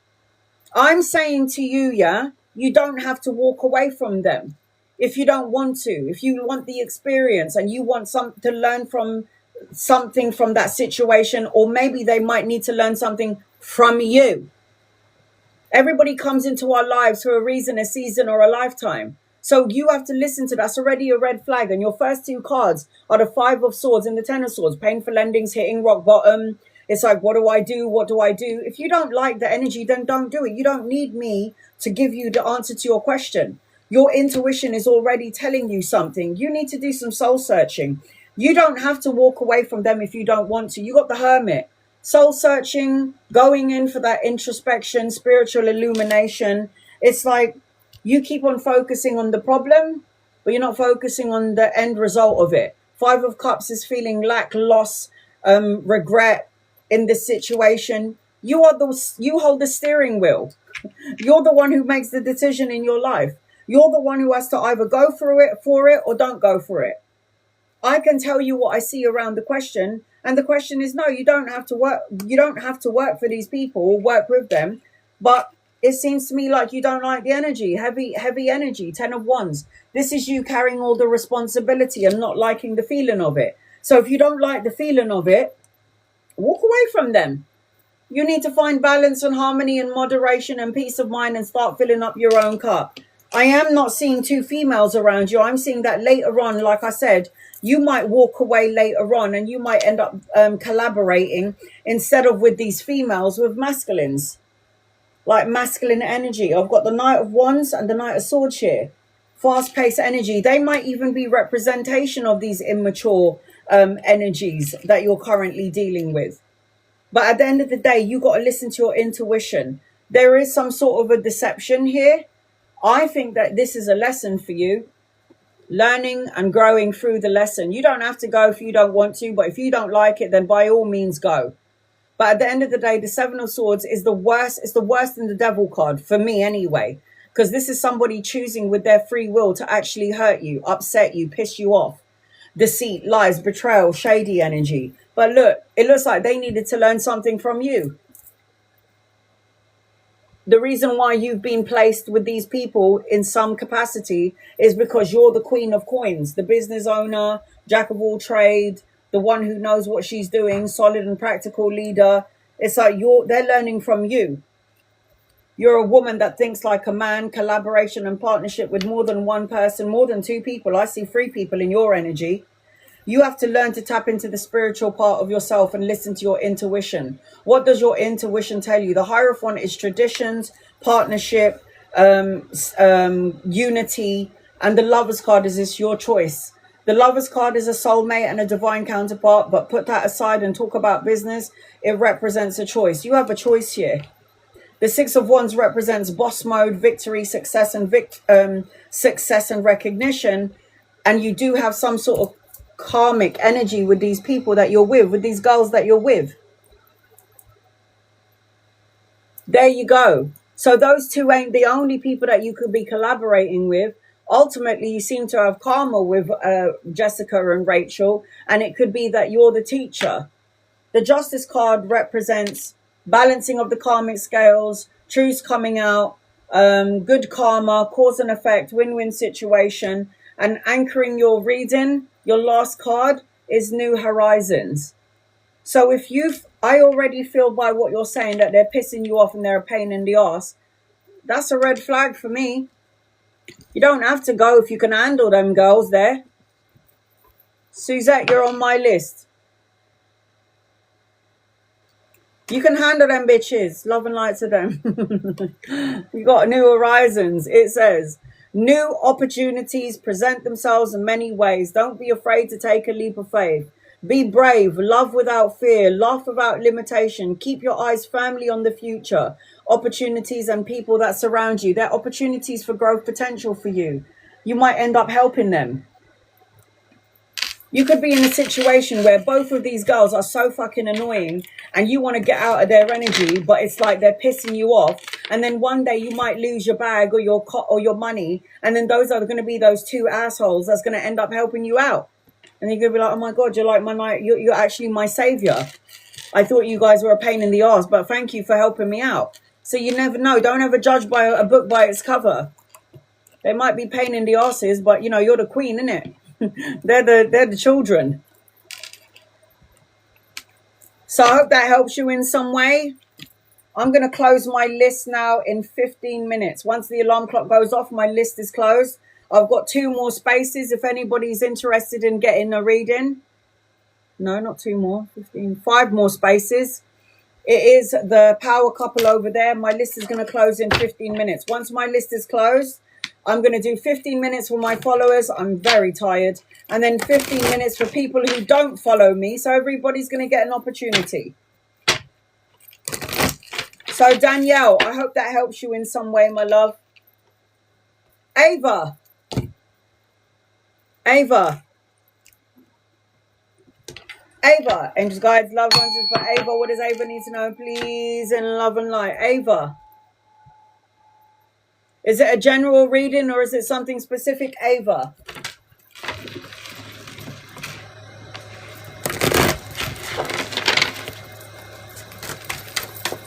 I'm saying to you, yeah, you don't have to walk away from them if you don't want to. If you want the experience and you want to learn from something from that situation, or maybe they might need to learn something from you. Everybody comes into our lives for a reason, a season, or a lifetime. So you have to listen to that's already a red flag. And your first two cards are the Five of Swords and the Ten of Swords. Painful endings, hitting rock bottom. It's like, what do I do? What do I do? If you don't like the energy, then don't do it. You don't need me to give you the answer to your question. Your intuition is already telling you something. You need to do some soul searching. You don't have to walk away from them if you don't want to. You got the Hermit. Soul searching, going in for that introspection, spiritual illumination. It's like you keep on focusing on the problem, but you're not focusing on the end result of it. Five of Cups is feeling lack, loss, regret in this situation. You hold the steering wheel. You're the one who makes the decision in your life. You're the one who has to either go for it, or don't go for it. I can tell you what I see around the question. And the question is, no, you don't have to work. You don't have to work for these people or work with them. But it seems to me like you don't like the energy, heavy energy, 10 of Wands. This is you carrying all the responsibility and not liking the feeling of it. So if you don't like the feeling of it, walk away from them. You need to find balance and harmony and moderation and peace of mind and start filling up your own cup. I am not seeing two females around you. I'm seeing that later on, like I said, you might walk away later on and you might end up collaborating instead of with these females with masculines, like masculine energy. I've got the Knight of Wands and the Knight of Swords here. Fast-paced energy. They might even be representation of these immature energies that you're currently dealing with. But at the end of the day, you got to listen to your intuition. There is some sort of a deception here. I think that this is a lesson for you. Learning and growing through the lesson. You don't have to go if you don't want to, but if you don't like it, then by all means go. But at the end of the day, the Seven of Swords is the worst. It's the worst than the Devil card for me anyway, because this is somebody choosing with their free will to actually hurt you, upset you, piss you off. Deceit, lies, betrayal, shady energy. But look, it looks like they needed to learn something from you. The reason why you've been placed with these people in some capacity is because you're the Queen of Coins, the business owner, jack of all trade, the one who knows what she's doing, solid and practical leader. It's like they're learning from you. You're a woman that thinks like a man, collaboration and partnership with more than one person, more than two people. I see 3 people in your energy. You have to learn to tap into the spiritual part of yourself and listen to your intuition. What does your intuition tell you? The Hierophant is traditions, partnership, unity, and the Lover's card is this your choice. The Lover's card is a soulmate and a divine counterpart, but put that aside and talk about business. It represents a choice. You have a choice here. The Six of Wands represents boss mode, victory, success, and success and recognition. And you do have some sort of karmic energy with these people that you're with these girls that you're with. There you go. So those two ain't the only people that you could be collaborating with. Ultimately, you seem to have karma with Jessica and Rachel, and it could be that you're the teacher. The Justice card represents balancing of the karmic scales, truths coming out, good karma, cause and effect, win-win situation, and anchoring your reading. Your last card is New Horizons. So if I already feel by what you're saying that they're pissing you off and they're a pain in the ass, that's a red flag for me. You don't have to go if you can handle them girls there. Suzette, you're on my list. You can handle them bitches. Love and light to them. You got New Horizons. It says, new opportunities present themselves in many ways. Don't be afraid to take a leap of faith. Be brave, love without fear, laugh without limitation. Keep your eyes firmly on the future. Opportunities and people that surround you. They're opportunities for growth potential for you. You might end up helping them. You could be in a situation where both of these girls are so fucking annoying and you want to get out of their energy, but it's like they're pissing you off. And then one day you might lose your bag or your money. And then those are going to be those two assholes that's going to end up helping you out. And you're going to be like, oh my God, you're like you're actually my savior. I thought you guys were a pain in the ass, but thank you for helping me out. So you never know. Don't ever judge by a book by its cover. They might be pain in the asses, but you know, you're the queen, innit? They're the children. So I hope that helps you in some way. I'm going to close my list now in 15 minutes. Once the alarm clock goes off, my list is closed. I've got 2 more spaces if anybody's interested in getting a reading. No, not 2 more, 15, 5 more spaces. It is the power couple over there. My list is going to close in 15 minutes. Once my list is closed, I'm going to do 15 minutes for my followers. I'm very tired. And then 15 minutes for people who don't follow me. So everybody's going to get an opportunity. So Danielle, I hope that helps you in some way, my love. Ava. Angels, guides, loved ones is for Ava. What does Ava need to know, please? In love and light. Ava. Is it a general reading or is it something specific, Ava?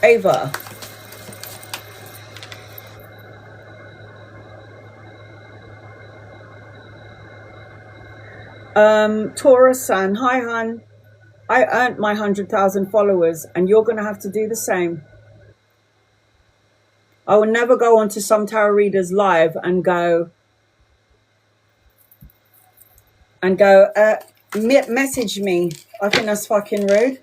Ava. Taurus Sun. Hi, hon. I earned my 100,000 followers and you're going to have to do the same. I will never go onto some tarot readers live and go, message me. I think that's fucking rude.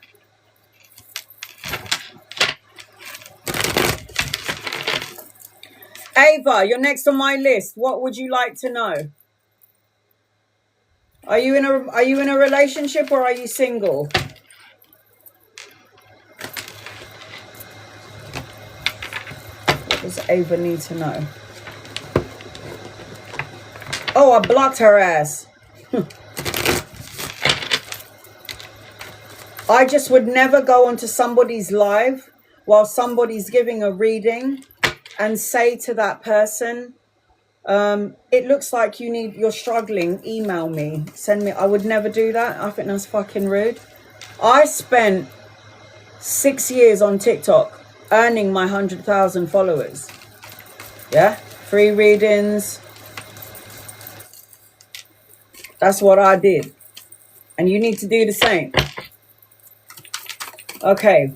Ava, you're next on my list. What would you like to know? Are you in a relationship or are you single? What does Ava need to know? Oh, I blocked her ass. I just would never go onto somebody's live while somebody's giving a reading and say to that person, it looks like you're struggling, email me, send me. I would never do that. I think that's fucking rude. I spent 6 years on TikTok earning my 100,000 followers. Yeah, free readings. That's what I did. And you need to do the same. Okay.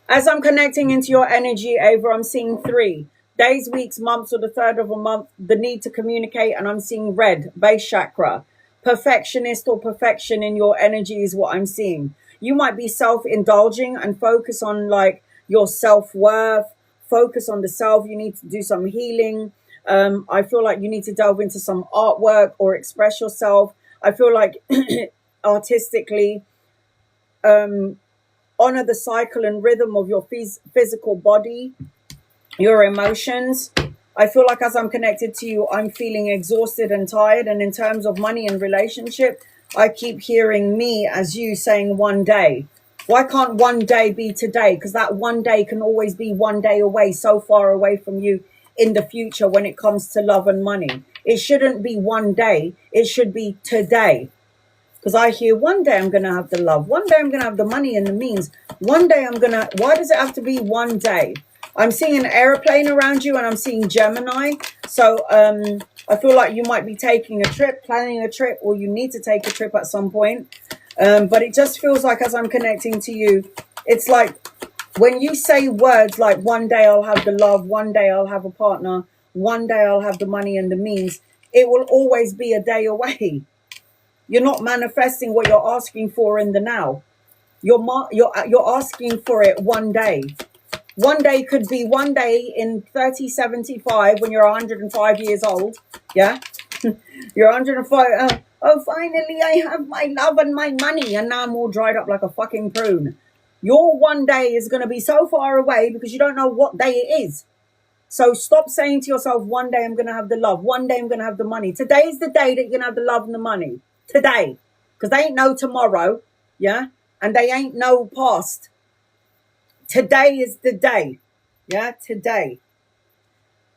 As I'm connecting into your energy, Ava, I'm seeing 3. Days, weeks, months, or the third of a month, the need to communicate, and I'm seeing red, base chakra. Perfectionist or perfection in your energy is what I'm seeing. You might be self-indulging and focus on like your self-worth, focus on the self. You need to do some healing. I feel like you need to delve into some artwork or express yourself. I feel like artistically, honor the cycle and rhythm of your physical body, your emotions. I feel like as I'm connected to you, I'm feeling exhausted and tired. And in terms of money and relationship, I keep hearing me as you saying one day. Why can't one day be today? Because that one day can always be one day away, so far away from you in the future when it comes to love and money. It shouldn't be one day. It should be today. Because I hear one day I'm going to have the love. One day I'm going to have the money and the means. One day I'm going to... Why does it have to be one day? I'm seeing an airplane around you and I'm seeing Gemini. So I feel like you might be taking a trip, planning a trip, or you need to take a trip at some point. But it just feels like as I'm connecting to you, it's like when you say words like one day I'll have the love, one day I'll have a partner, one day I'll have the money and the means, it will always be a day away. You're not manifesting what you're asking for in the now. You're asking for it one day. One day could be one day in 3075 when you're 105 years old. Yeah? You're 105. Oh, finally I have my love and my money. And now I'm all dried up like a fucking prune. Your one day is going to be so far away because you don't know what day it is. So stop saying to yourself, one day I'm going to have the love. One day I'm going to have the money. Today is the day that you're going to have the love and the money. Today. Because they ain't no tomorrow. Yeah? And they ain't no past. Today is the day. Yeah, today.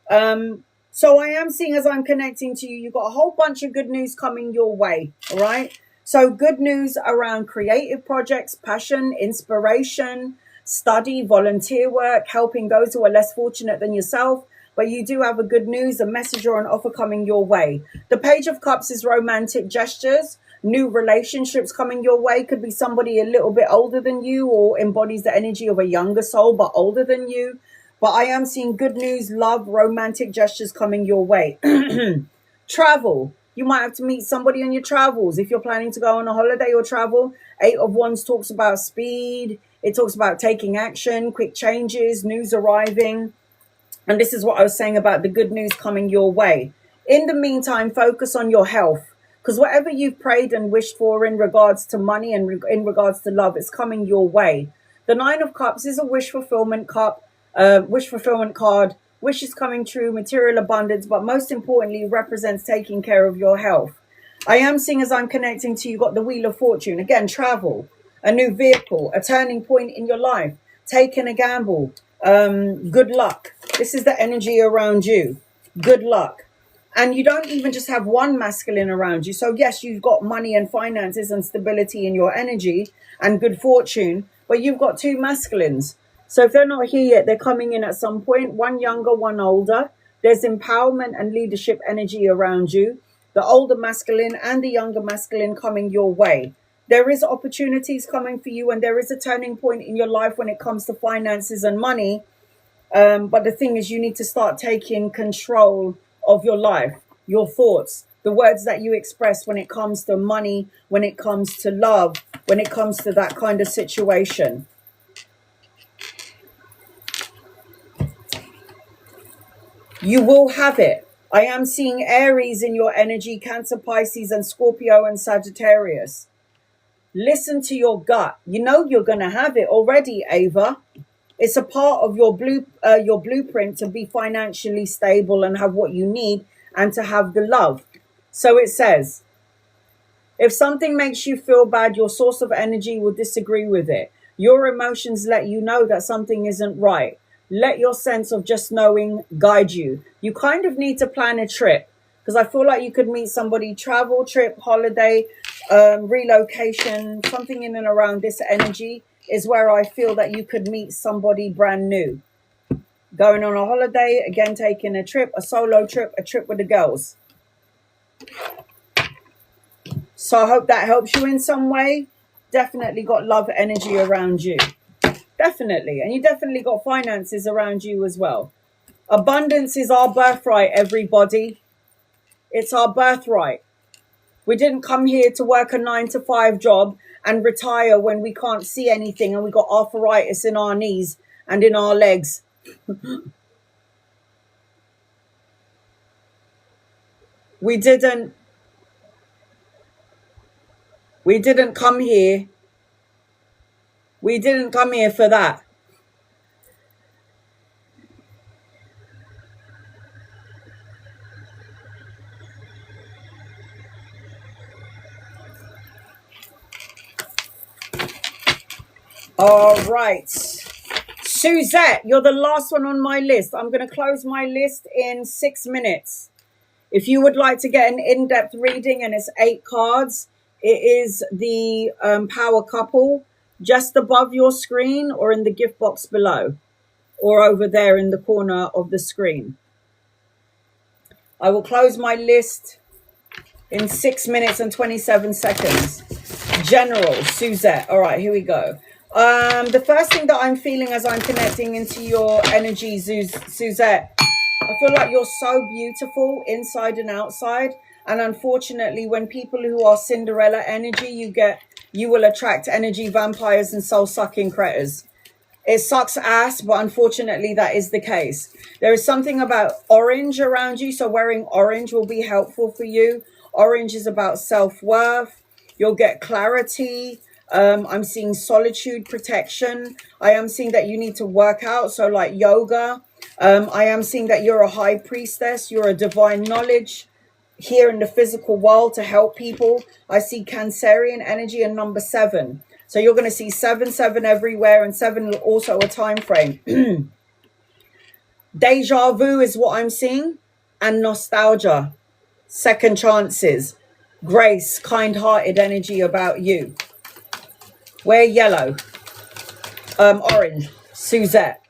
So I am seeing as I'm connecting to you, you've got a whole bunch of good news coming your way. All right. So good news around creative projects, passion, inspiration, study, volunteer work, helping those who are less fortunate than yourself. But you do have a good news, a message or an offer coming your way. The Page of Cups is romantic gestures. New relationships coming your way. Could be somebody a little bit older than you or embodies the energy of a younger soul but older than you. But I am seeing good news, love, romantic gestures coming your way. Travel. You might have to meet somebody on your travels. If you're planning to go on a holiday or travel, 8 of Wands talks about speed. It talks about taking action, quick changes, news arriving. And this is what I was saying about the good news coming your way. In the meantime, focus on your health. Because whatever you've prayed and wished for in regards to money and in regards to love, it's coming your way. The 9 of Cups is a wish fulfillment cup, wish fulfillment card. Wishes coming true, material abundance, but most importantly, represents taking care of your health. I am seeing as I'm connecting to you, got the Wheel of Fortune. Again, travel, a new vehicle, a turning point in your life, taking a gamble, good luck. This is the energy around you. Good luck. And you don't even just have one masculine around you. So yes, you've got money and finances and stability in your energy and good fortune, but you've got 2 masculines. So if they're not here yet, they're coming in at some point. One younger, one older. There's empowerment and leadership energy around you. The older masculine and the younger masculine coming your way. There is opportunities coming for you, and there is a turning point in your life when it comes to finances and money. But the thing is, you need to start taking control of your life, your thoughts, the words that you express when it comes to money, when it comes to love, when it comes to that kind of situation. You will have it. I am seeing Aries in your energy, Cancer, Pisces, and Scorpio and Sagittarius. Listen to your gut. You know you're going to have it already, Ava. It's a part of your blueprint to be financially stable and have what you need and to have the love. So it says, if something makes you feel bad, your source of energy will disagree with it. Your emotions let you know that something isn't right. Let your sense of just knowing guide you. You kind of need to plan a trip, because I feel like you could meet somebody, travel, trip, holiday, relocation, something in and around this energy is where I feel that you could meet somebody brand new. Going on a holiday, again, taking a trip, a solo trip, a trip with the girls. So I hope that helps you in some way. Definitely got love energy around you. Definitely. And you definitely got finances around you as well. Abundance is our birthright, everybody. It's our birthright. We didn't come here to work a 9-to-5 job and retire when we can't see anything and we got arthritis in our knees and in our legs. We didn't come here. We didn't come here for that. All right. Suzette, you're the last one on my list. I'm going to close my list in 6 minutes. If you would like to get an in-depth reading, and it's 8 cards, it is the Power Couple just above your screen or in the gift box below or over there in the corner of the screen. I will close my list in 6 minutes and 27 seconds. General, Suzette. All right, here we go. The first thing that I'm feeling as I'm connecting into your energy, Suzette, I feel like you're so beautiful inside and outside. And unfortunately, when people who are Cinderella energy, you will attract energy vampires and soul-sucking critters. It sucks ass, but unfortunately, that is the case. There is something about orange around you, so wearing orange will be helpful for you. Orange is about self-worth. You'll get clarity. I'm seeing solitude, protection. I am seeing that you need to work out, so like yoga. I am seeing that you're a high priestess. You're a divine knowledge here in the physical world to help people. I see Cancerian energy and number 7. So you're going to see 7, 7 everywhere, and 7 also a time frame. Deja vu is what I'm seeing, and nostalgia, second chances, grace, kind-hearted energy about you. Wear yellow, orange, Suzette.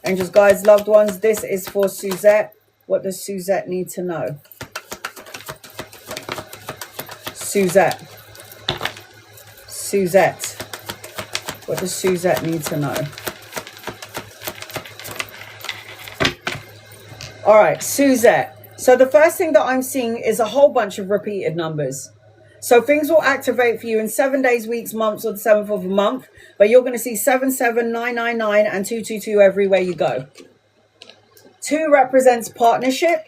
Angels, guides, loved ones, this is for Suzette. What does Suzette need to know? Suzette. Suzette? What does Suzette need to know? All right, Suzette. So the first thing that I'm seeing is a whole bunch of repeated numbers. So things will activate for you in 7 days, weeks, months, or the 7th of a month. But you're going to see 77999 and 222 everywhere you go. 2 represents partnership.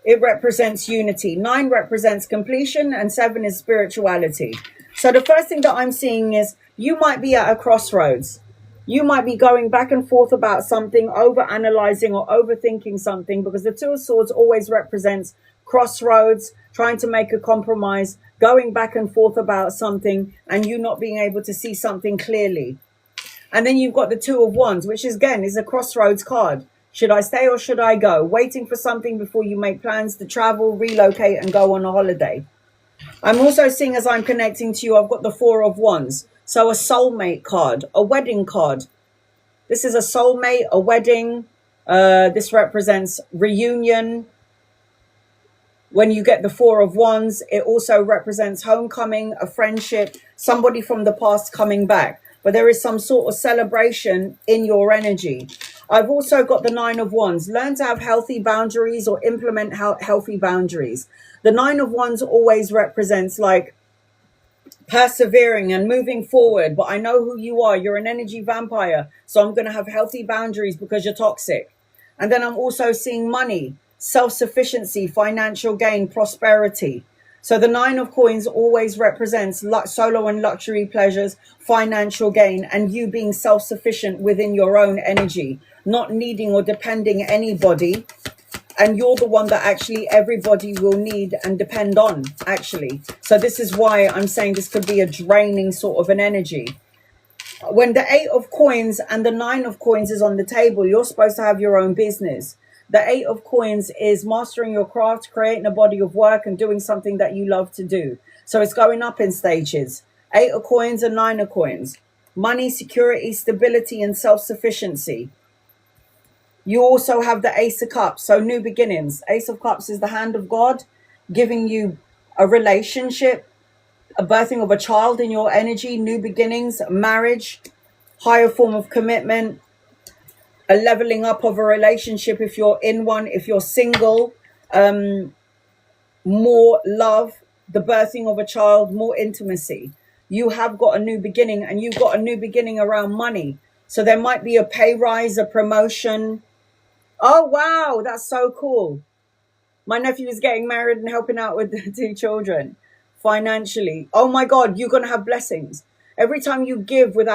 It represents unity. 9 represents completion. And 7 is spirituality. So the first thing that I'm seeing is you might be at a crossroads. You might be going back and forth about something, over-analyzing or overthinking something, because the 2 of Swords always represents crossroads, trying to make a compromise, going back and forth about something, and you not being able to see something clearly. And then you've got the 2 of Wands, which is, again, is a crossroads card. Should I stay or should I go? Waiting for something before you make plans to travel, relocate, and go on a holiday. I'm also seeing, as I'm connecting to you, I've got the 4 of Wands. So a soulmate card, a wedding card. This is a soulmate, a wedding. This represents reunion. When you get the 4 of Wands, it also represents homecoming, a friendship, somebody from the past coming back. But there is some sort of celebration in your energy. I've also got the 9 of Wands. Learn to have healthy boundaries or implement healthy boundaries. The 9 of Wands always represents like persevering and moving forward, but I know who you are. You're an energy vampire, so I'm going to have healthy boundaries because you're toxic. And then I'm also seeing money, self-sufficiency, financial gain, prosperity. So the 9 of Coins always represents solo and luxury pleasures, financial gain, and you being self-sufficient within your own energy, not needing or depending anybody. And you're the one that actually everybody will need and depend on, actually. So this is why I'm saying this could be a draining sort of an energy. When the 8 of Coins and the 9 of Coins is on the table, you're supposed to have your own business. The 8 of Coins is mastering your craft, creating a body of work and doing something that you love to do. So it's going up in stages. 8 of Coins and 9 of Coins. Money, security, stability, and self-sufficiency. You also have the Ace of Cups, so new beginnings. Ace of Cups is the hand of God, giving you a relationship, a birthing of a child in your energy, new beginnings, marriage, higher form of commitment, a leveling up of a relationship if you're in one, if you're single, more love, the birthing of a child, more intimacy. You have got a new beginning, and you've got a new beginning around money. So there might be a pay rise, a promotion. Oh, wow, that's so cool. My nephew is getting married and helping out with the 2 children financially. Oh, my God, you're going to have blessings. Every time you give with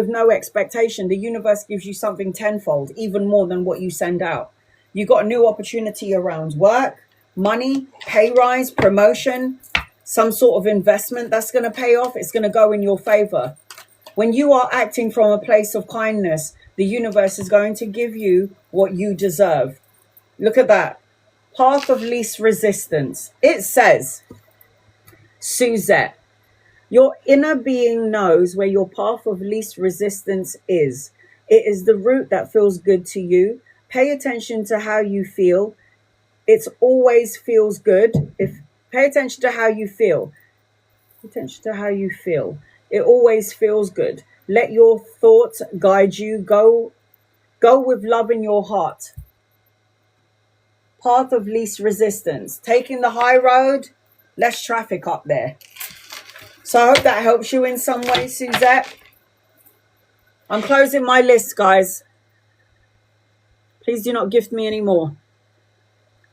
no expectation, the universe gives you something tenfold, even more than what you send out. You got a new opportunity around work, money, pay rise, promotion, some sort of investment that's going to pay off. It's going to go in your favor. When you are acting from a place of kindness, the universe is going to give you what you deserve. Look at that. Path of least resistance. It says, Suzette, your inner being knows where your path of least resistance is. It is the route that feels good to you. Pay attention to how you feel. It always feels good. Pay attention to how you feel. Pay attention to how you feel. It always feels good. Let your thoughts guide you. Go with love in your heart. Path of least resistance. Taking the high road, less traffic up there. So I hope that helps you in some way, Suzette. I'm closing my list, guys. Please do not gift me any more.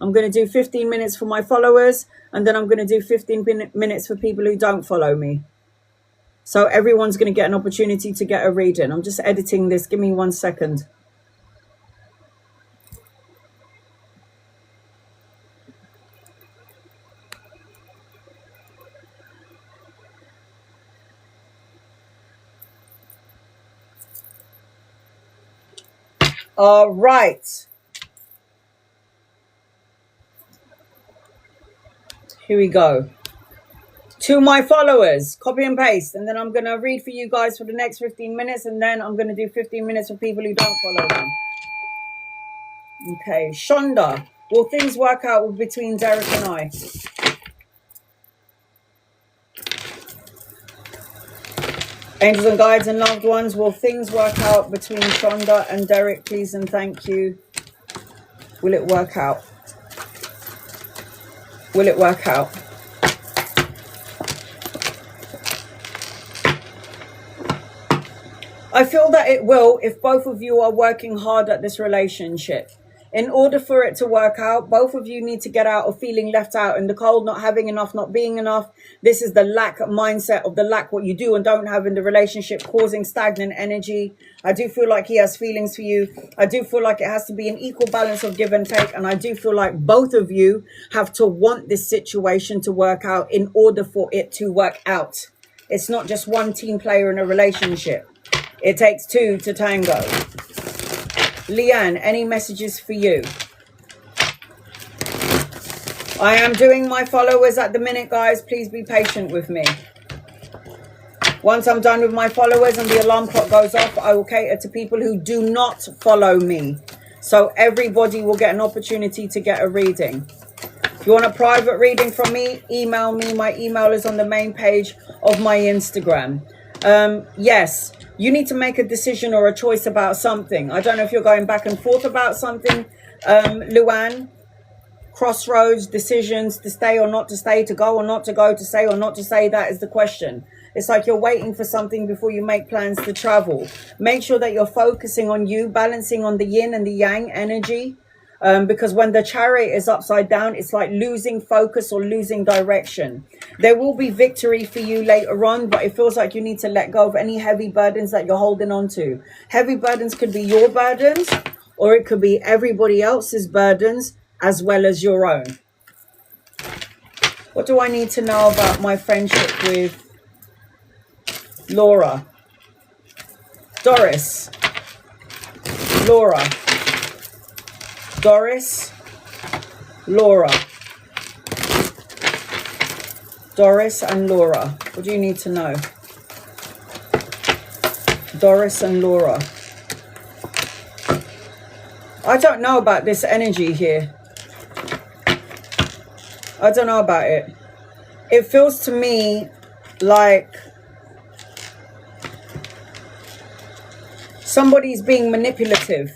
I'm going to do 15 minutes for my followers, and then I'm going to do 15 minutes for people who don't follow me. So everyone's going to get an opportunity to get a reading. I'm just editing this. Give me 1 second. All right. Here we go. To my followers, copy and paste. And then I'm going to read for you guys for the next 15 minutes. And then I'm going to do 15 minutes for people who don't follow them. Okay. Shonda, will things work out between Derek and I? Angels and guides and loved ones, will things work out between Shonda and Derek, please and thank you? Will it work out? Will it work out? I feel that it will if both of you are working hard at this relationship. In order for it to work out, both of you need to get out of feeling left out in the cold, not having enough, not being enough. This is the lack mindset of the lack, what you do and don't have in the relationship, causing stagnant energy. I do feel like he has feelings for you. I do feel like it has to be an equal balance of give and take. And I do feel like both of you have to want this situation to work out in order for it to work out. It's not just one team player in a relationship. It takes two to tango. Leanne, any messages for you? I am doing my followers at the minute, guys. Please be patient with me. Once I'm done with my followers and the alarm clock goes off, I will cater to people who do not follow me. So everybody will get an opportunity to get a reading. If you want a private reading from me, email me. My email is on the main page of my Instagram. Yes, you need to make a decision or a choice about something. I don't know if you're going back and forth about something, Luann. Crossroads, decisions, to stay or not to stay, to go or not to go, to say or not to say, that is the question. It's like you're waiting for something before you make plans to travel. Make sure that you're focusing on you, balancing on the yin and the yang energy. Because when the chariot is upside down, it's like losing focus or losing direction. There will be victory for you later on, but it feels like you need to let go of any heavy burdens that you're holding on to. Heavy burdens could be your burdens, or it could be everybody else's burdens, as well as your own. What do I need to know about my friendship with Laura? Doris. Laura. Doris. Laura. Doris and Laura. What do you need to know? Doris and Laura. I don't know about this energy here. I don't know about it. It feels to me like somebody's being manipulative.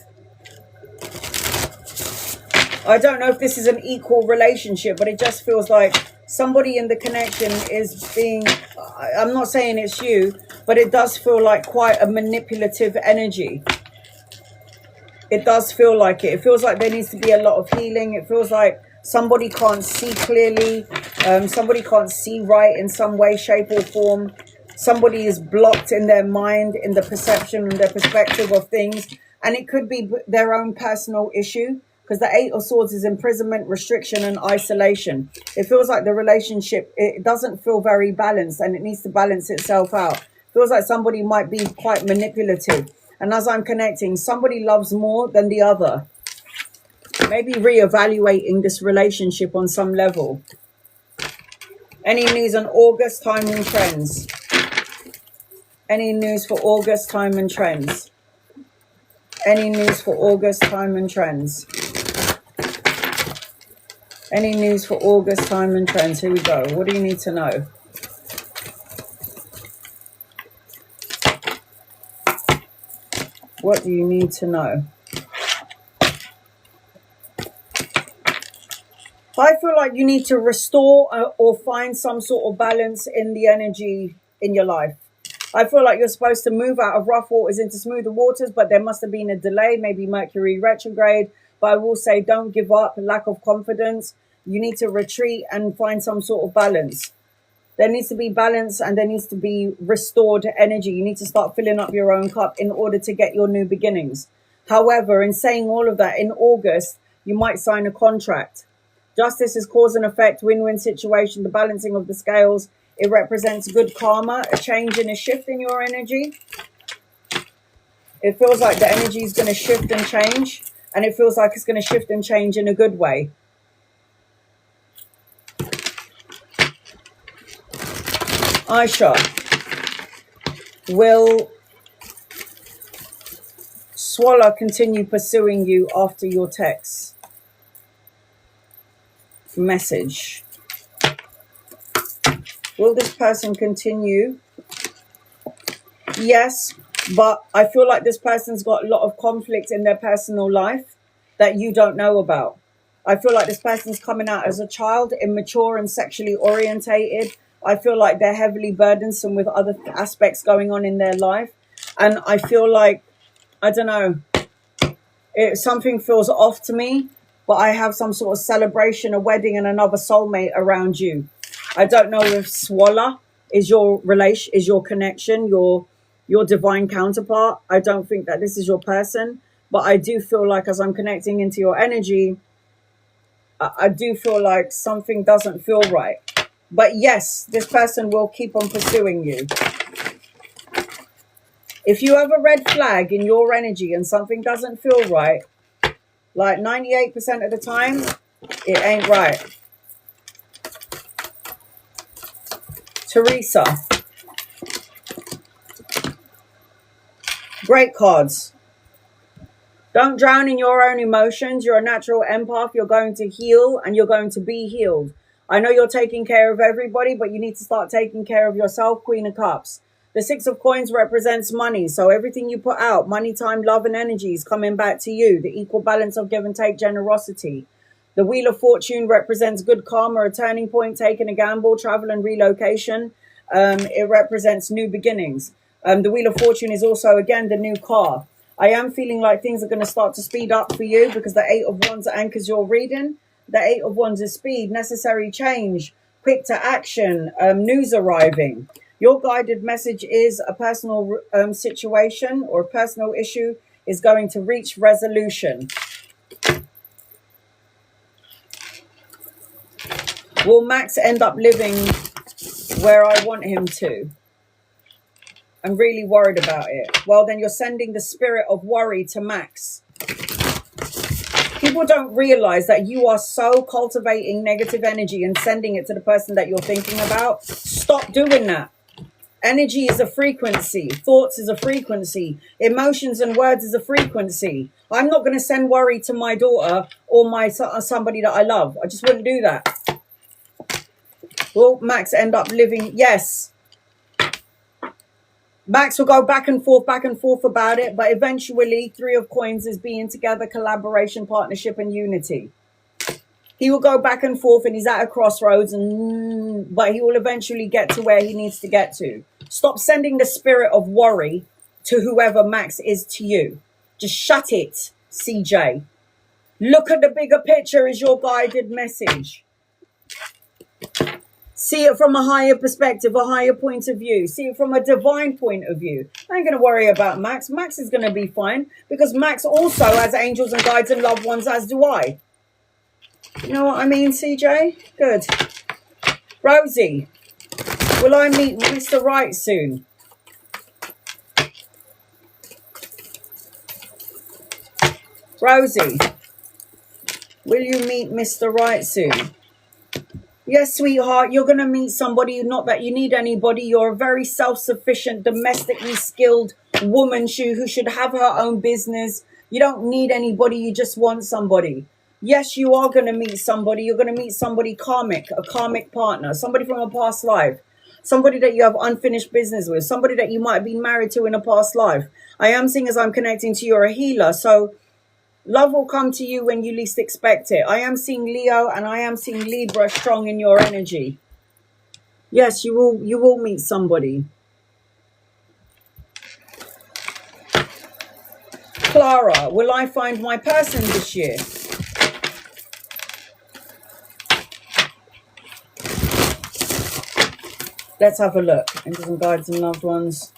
I don't know if this is an equal relationship, but it just feels like somebody in the connection is being, I'm not saying it's you, but it does feel like quite a manipulative energy. It does feel like it. It feels like there needs to be a lot of healing. It feels like somebody can't see clearly. Somebody can't see right in some way, shape or form. Somebody is blocked in their mind, in the perception and their perspective of things. And it could be their own personal issue, because the Eight of Swords is imprisonment, restriction and isolation. It feels like the relationship, it doesn't feel very balanced, and it needs to balance itself out. It feels like somebody might be quite manipulative. And as I'm connecting, somebody loves more than the other. Maybe reevaluating this relationship on some level. Any news on August, time and trends? Any news for August, time and trends? Any news for August, time and trends? Any news for August, time and trends? Here we go. What do you need to know? What do you need to know? I feel like you need to restore or find some sort of balance in the energy in your life. I feel like you're supposed to move out of rough waters into smoother waters, but there must have been a delay, maybe Mercury retrograde. But I will say, don't give up, lack of confidence. You need to retreat and find some sort of balance. There needs to be balance and there needs to be restored energy. You need to start filling up your own cup in order to get your new beginnings. However, in saying all of that, in August, you might sign a contract. Justice is cause and effect, win-win situation, the balancing of the scales. It represents good karma, a change and a shift in your energy. It feels like the energy is going to shift and change, and it feels like it's going to shift and change in a good way. Aisha, will Swallow continue pursuing you after your text message? Will this person continue yes, but I feel like this person's got a lot of conflict in their personal life that you don't know about. I feel like this person's coming out as a child, immature and sexually orientated. I feel like they're heavily burdensome with other aspects going on in their life. And I feel like, I don't know, something feels off to me, but I have some sort of celebration, a wedding and another soulmate around you. I don't know if Swallow is your relation, is your connection, your divine counterpart. I don't think that this is your person, but I do feel like as I'm connecting into your energy, I do feel like something doesn't feel right. But yes, this person will keep on pursuing you. If you have a red flag in your energy and something doesn't feel right, like 98% of the time, it ain't right. Teresa. Great cards. Don't drown in your own emotions. You're a natural empath. You're going to heal and you're going to be healed. I know you're taking care of everybody, but you need to start taking care of yourself. Queen of Cups. The Six of Coins represents money. So everything you put out, money, time, love, and energy is coming back to you. The equal balance of give and take, generosity. The Wheel of Fortune represents good karma, a turning point, taking a gamble, travel and relocation. It represents new beginnings. The Wheel of Fortune is also, again, the new car. I am feeling like things are going to start to speed up for you because the Eight of Wands anchors your reading. The Eight of Wands is speed, necessary change, quick to action, news arriving. Your guided message is a personal situation or a personal issue is going to reach resolution. Will Max end up living where I want him to? I'm really worried about it. Well, then you're sending the spirit of worry to Max. People don't realize that you are so cultivating negative energy and sending it to the person that you're thinking about. Stop doing that. Energy is a frequency. Thoughts is a frequency. Emotions and words is a frequency. I'm not going to send worry to my daughter or my somebody that I love. I just wouldn't do that. Will Max end up living? Yes. Max will go back and forth about it, but eventually Three of Coins is being together, collaboration, partnership, and unity. He will go back and forth and he's at a crossroads, but he will eventually get to where he needs to get to. Stop sending the spirit of worry to whoever Max is to you. Just shut it, CJ. Look at the bigger picture is your guided message. See it from a higher perspective, a higher point of view. See it from a divine point of view. I ain't going to worry about Max. Max is going to be fine because Max also has angels and guides and loved ones, as do I. You know what I mean, CJ? Good. Rosie, will I meet Mr. Right soon? Rosie, will you meet Mr. Right soon? Yes, sweetheart, you're going to meet somebody, not that you need anybody. You're a very self-sufficient, domestically skilled woman who should have her own business. You don't need anybody. You just want somebody. Yes, you are going to meet somebody. You're going to meet somebody karmic, a karmic partner, somebody from a past life, somebody that you have unfinished business with, somebody that you might have been married to in a past life. I am seeing as I'm connecting to you, you're a healer. So love will come to you when you least expect it. I am seeing Leo and I am seeing Libra strong in your energy. Yes, you will meet somebody. Clara, will I find my person this year? Let's have a look. Angels and guides and loved ones.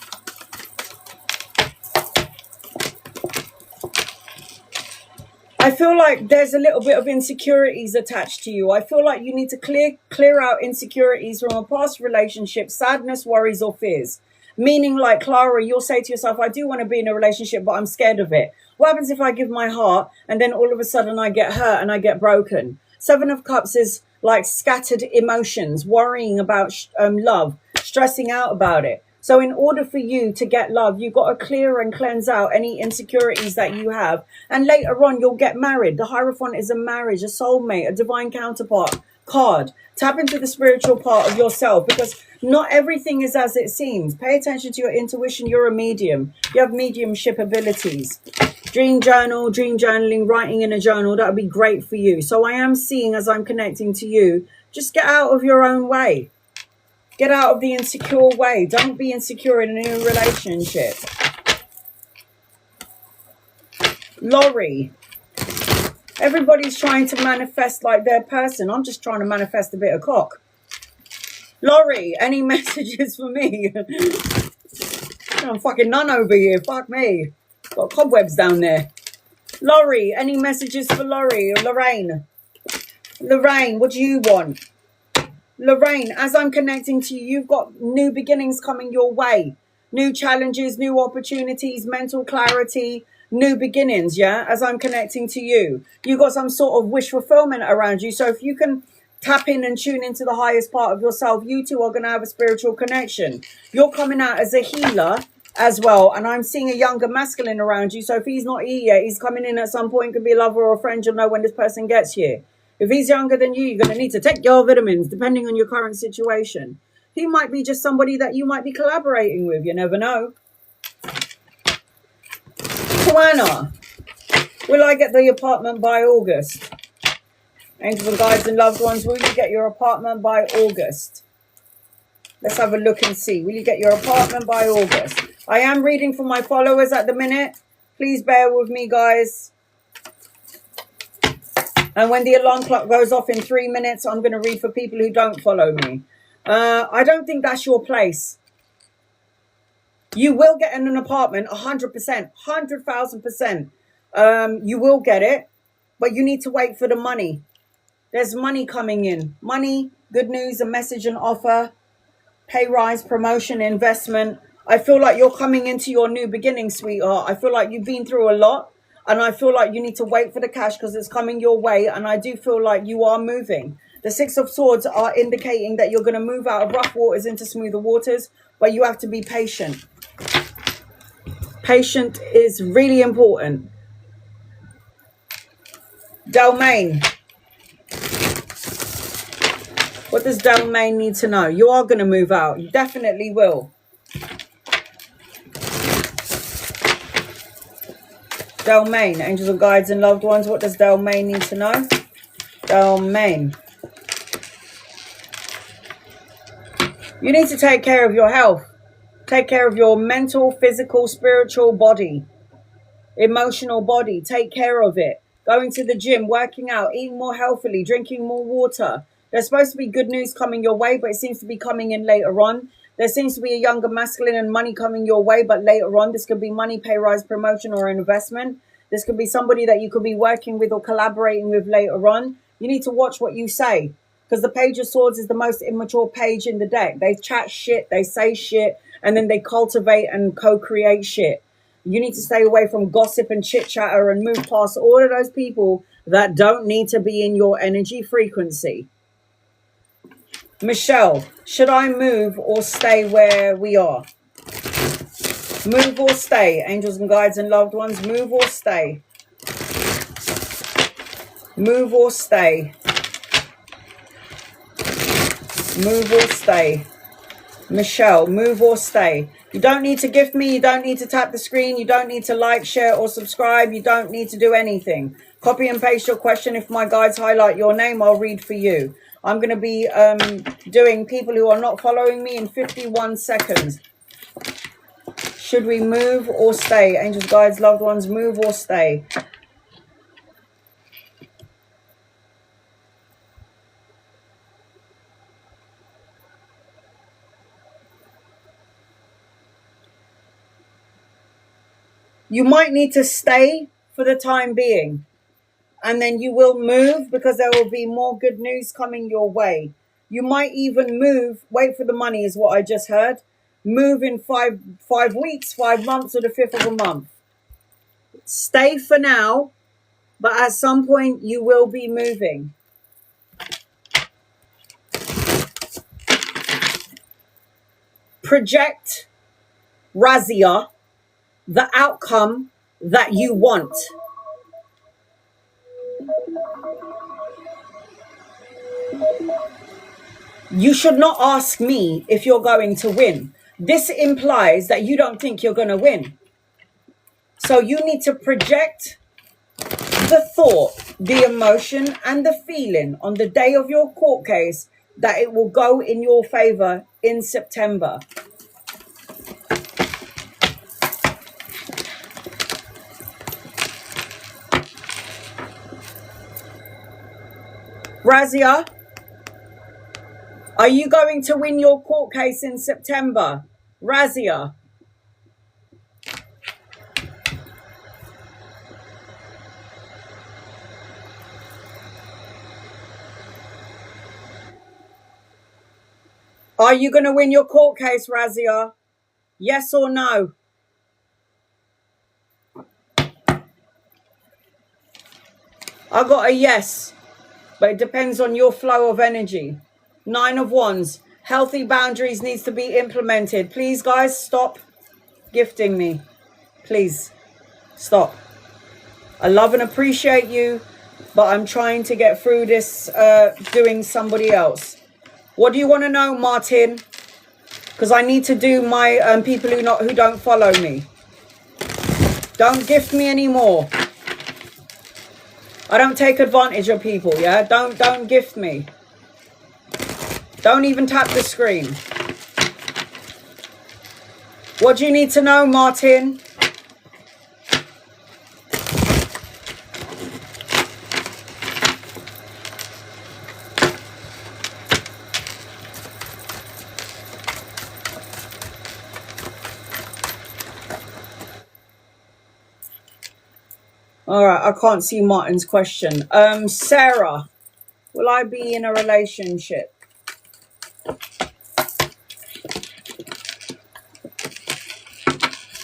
I feel like there's a little bit of insecurities attached to you. I feel like you need to clear out insecurities from a past relationship, sadness, worries, or fears. Meaning, like Clara, you'll say to yourself, I do want to be in a relationship, but I'm scared of it. What happens if I give my heart and then all of a sudden I get hurt and I get broken? Seven of Cups is like scattered emotions, worrying about love, stressing out about it. So in order for you to get love, you've got to clear and cleanse out any insecurities that you have. And later on, you'll get married. The Hierophant is a marriage, a soulmate, a divine counterpart, card. Tap into the spiritual part of yourself, because not everything is as it seems. Pay attention to your intuition. You're a medium. You have mediumship abilities. Dream journal, dream journaling, writing in a journal, that would be great for you. So I am seeing, as I'm connecting to you, just get out of your own way. Get out of the insecure way. Don't be insecure in a new relationship. Laurie. Everybody's trying to manifest like their person. I'm just trying to manifest a bit of cock. Laurie, any messages for me? I'm fucking none over here. Fuck me. Got cobwebs down there. Laurie, any messages for Laurie or Lorraine? Lorraine, what do you want? Lorraine, as I'm connecting to you, you've got new beginnings coming your way. New challenges, new opportunities, mental clarity, new beginnings, yeah? As I'm connecting to you. You've got some sort of wish fulfillment around you. So if you can tap in and tune into the highest part of yourself, you two are going to have a spiritual connection. You're coming out as a healer as well. And I'm seeing a younger masculine around you. So if he's not here yet, he's coming in at some point, could be a lover or a friend. You'll know when this person gets here. If he's younger than you, you're going to need to take your vitamins, depending on your current situation. He might be just somebody that you might be collaborating with. You never know. Joanna, will I get the apartment by August? Angels and guides and loved ones, will you get your apartment by August? Let's have a look and see. Will you get your apartment by August? I am reading for my followers at the minute. Please bear with me, guys. And when the alarm clock goes off in 3 minutes, I'm going to read for people who don't follow me. I don't think that's your place. You will get in an apartment, 100%, 100,000%. You will get it, but you need to wait for the money. There's money coming in. Money, good news, a message, an offer, pay rise, promotion, investment. I feel like you're coming into your new beginning, sweetheart. I feel like you've been through a lot. And I feel like you need to wait for the cash because it's coming your way. And I do feel like you are moving. The Six of Swords are indicating that you're going to move out of rough waters into smoother waters. But you have to be patient. Patient is really important. Delmain. What does Delmain need to know? You are going to move out. You definitely will. Delmain, angels and guides and loved ones. What does Delmain need to know? Delmain. You need to take care of your health. Take care of your mental, physical, spiritual body. Emotional body. Take care of it. Going to the gym, working out, eating more healthily, drinking more water. There's supposed to be good news coming your way, but it seems to be coming in later on. There seems to be a younger masculine and money coming your way, but later on, this could be money, pay rise, promotion, or investment. This could be somebody that you could be working with or collaborating with later on. You need to watch what you say, because the Page of Swords is the most immature page in the deck. They chat shit, they say shit, and then they cultivate and co-create shit. You need to stay away from gossip and chit-chatter and move past all of those people that don't need to be in your energy frequency. Michelle, should I move or stay where we are? Move or stay, angels and guides and loved ones. Move or stay. Move or stay. Move or stay. Michelle, move or stay. You don't need to gift me. You don't need to tap the screen. You don't need to like, share, or subscribe. You don't need to do anything. Copy and paste your question. If my guides highlight your name, I'll read for you. I'm going to be doing people who are not following me in 51 seconds. Should we move or stay? Angels, guides, loved ones, move or stay? You might need to stay for the time being. And then you will move because there will be more good news coming your way. You might even move. Wait for the money is what I just heard. Move in 5 weeks, 5 months, or the 5th of a month. Stay for now, but at some point you will be moving. Project, Razia, the outcome that you want. You should not ask me if you're going to win. This implies that you don't think you're going to win. So you need to project the thought, the emotion, and the feeling on the day of your court case that it will go in your favor in September. Razia, are you going to win your court case in September? Razia. Are you going to win your court case, Razia? Yes or no? I got a yes, but it depends on your flow of energy. 9 of Wands. Healthy boundaries needs to be implemented. Please, guys, stop gifting me. Please, stop. I love and appreciate you, but I'm trying to get through this doing somebody else. What do you want to know, Martin? Because I need to do my people who don't follow me. Don't gift me anymore. I don't take advantage of people, yeah? Don't gift me. Don't even tap the screen. What do you need to know, Martin? All right, I can't see Martin's question. Sarah, will I be in a relationship?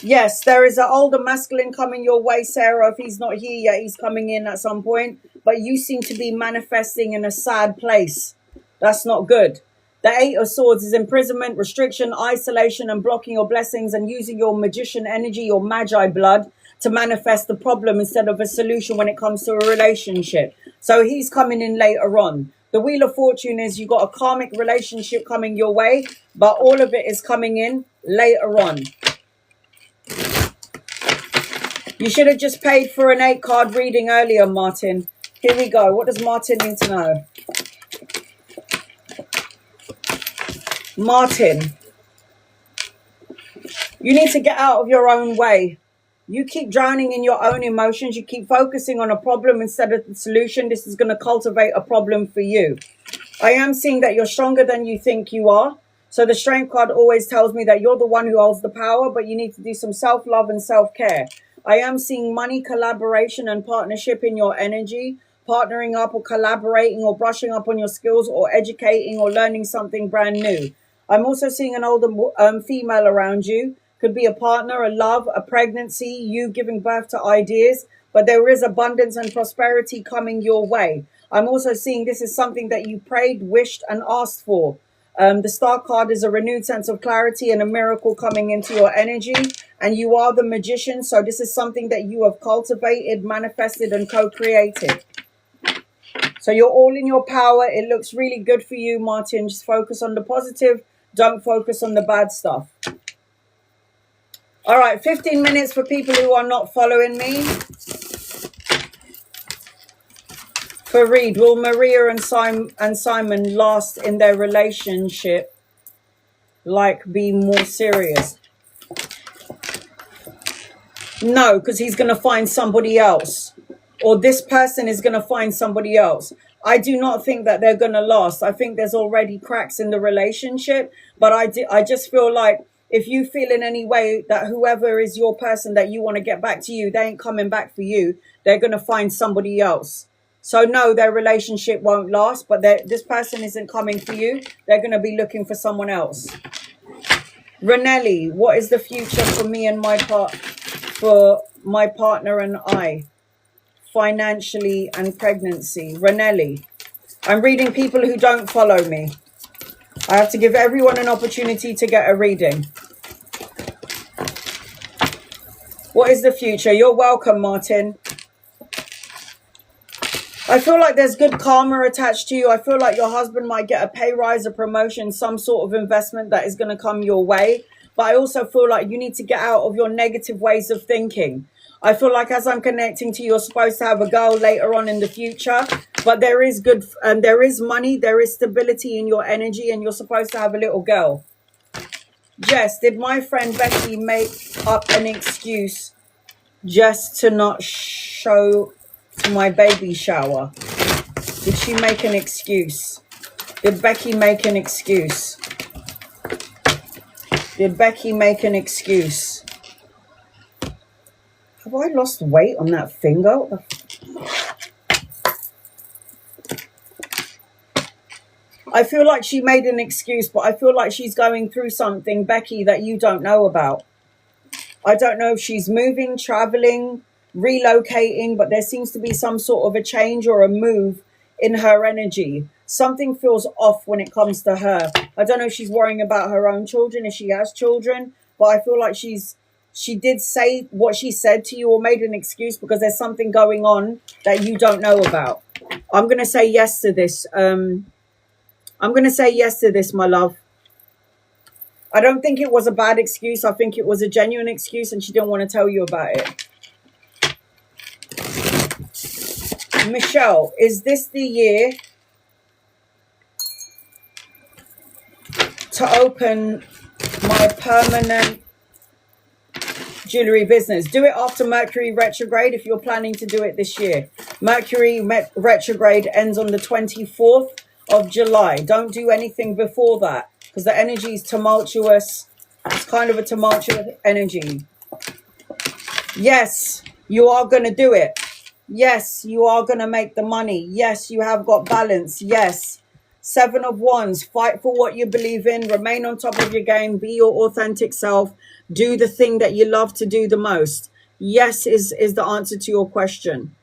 Yes, there is an older masculine coming your way, Sarah. If he's not here yet, he's coming in at some point. But you seem to be manifesting in a sad place. That's not good. The 8 of Swords is imprisonment, restriction, isolation, and blocking your blessings and using your magician energy, your magi blood, to manifest the problem instead of a solution when it comes to a relationship. So he's coming in later on. The Wheel of Fortune is you got a karmic relationship coming your way, but all of it is coming in later on. You should have just paid for an 8-card reading earlier, Martin. Here we go. What does Martin need to know? Martin, you need to get out of your own way. You keep drowning in your own emotions. You keep focusing on a problem instead of the solution. This is going to cultivate a problem for you. I am seeing that you're stronger than you think you are. So the Strength card always tells me that you're the one who holds the power, but you need to do some self-love and self-care. I am seeing money, collaboration, and partnership in your energy. Partnering up or collaborating or brushing up on your skills or educating or learning something brand new. I'm also seeing an older female around you. Could be a partner, a love, a pregnancy, you giving birth to ideas. But there is abundance and prosperity coming your way. I'm also seeing this is something that you prayed, wished, and asked for. The Star card is a renewed sense of clarity and a miracle coming into your energy. And you are the magician. So this is something that you have cultivated, manifested, and co-created. So you're all in your power. It looks really good for you, Martin. Just focus on the positive. Don't focus on the bad stuff. All right, 15 minutes for people who are not following me. For read, will Maria and Simon last in their relationship? Like, be more serious? No, because he's going to find somebody else. Or this person is going to find somebody else. I do not think that they're going to last. I think there's already cracks in the relationship. But I just feel like if you feel in any way that whoever is your person that you want to get back to you, they ain't coming back for you. They're going to find somebody else. So no, their relationship won't last. But this person isn't coming for you. They're going to be looking for someone else. Renelli, what is the future for me and for my partner and I? Financially and pregnancy. Renelli, I'm reading people who don't follow me. I have to give everyone an opportunity to get a reading. What is the future? You're welcome, Martin. I feel like there's good karma attached to you. I feel like your husband might get a pay rise, a promotion, some sort of investment that is going to come your way. But I also feel like you need to get out of your negative ways of thinking. I feel like as I'm connecting to you, you're supposed to have a girl later on in the future. But there is good, and there is money, there is stability in your energy, and you're supposed to have a little girl. Jess, did my friend Becky make up an excuse just to not show to my baby shower? Did she make an excuse? Did Becky make an excuse? Did Becky make an excuse? Have I lost weight on that finger? I feel like she made an excuse, but I feel like she's going through something, Becky, that you don't know about. I don't know if she's moving, traveling, relocating, but there seems to be some sort of a change or a move in her energy. Something feels off when it comes to her. I don't know if she's worrying about her own children, if she has children, but I feel like she did say what she said to you or made an excuse because there's something going on that you don't know about. I'm going to say yes to this. I'm going to say yes to this, my love. I don't think it was a bad excuse. I think it was a genuine excuse and she didn't want to tell you about it. Michelle, is this the year to open my permanent jewelry business? Do it after Mercury retrograde if you're planning to do it this year. Mercury retrograde ends on the 24th of July. Don't do anything before that because the energy is tumultuous. It's kind of a tumultuous energy. Yes, you are going to do it. Yes, you are going to make the money. Yes, you have got balance. Yes. 7 of Wands. Fight for what you believe in. Remain on top of your game. Be your authentic self. Do the thing that you love to do the most. Yes is the answer to your question.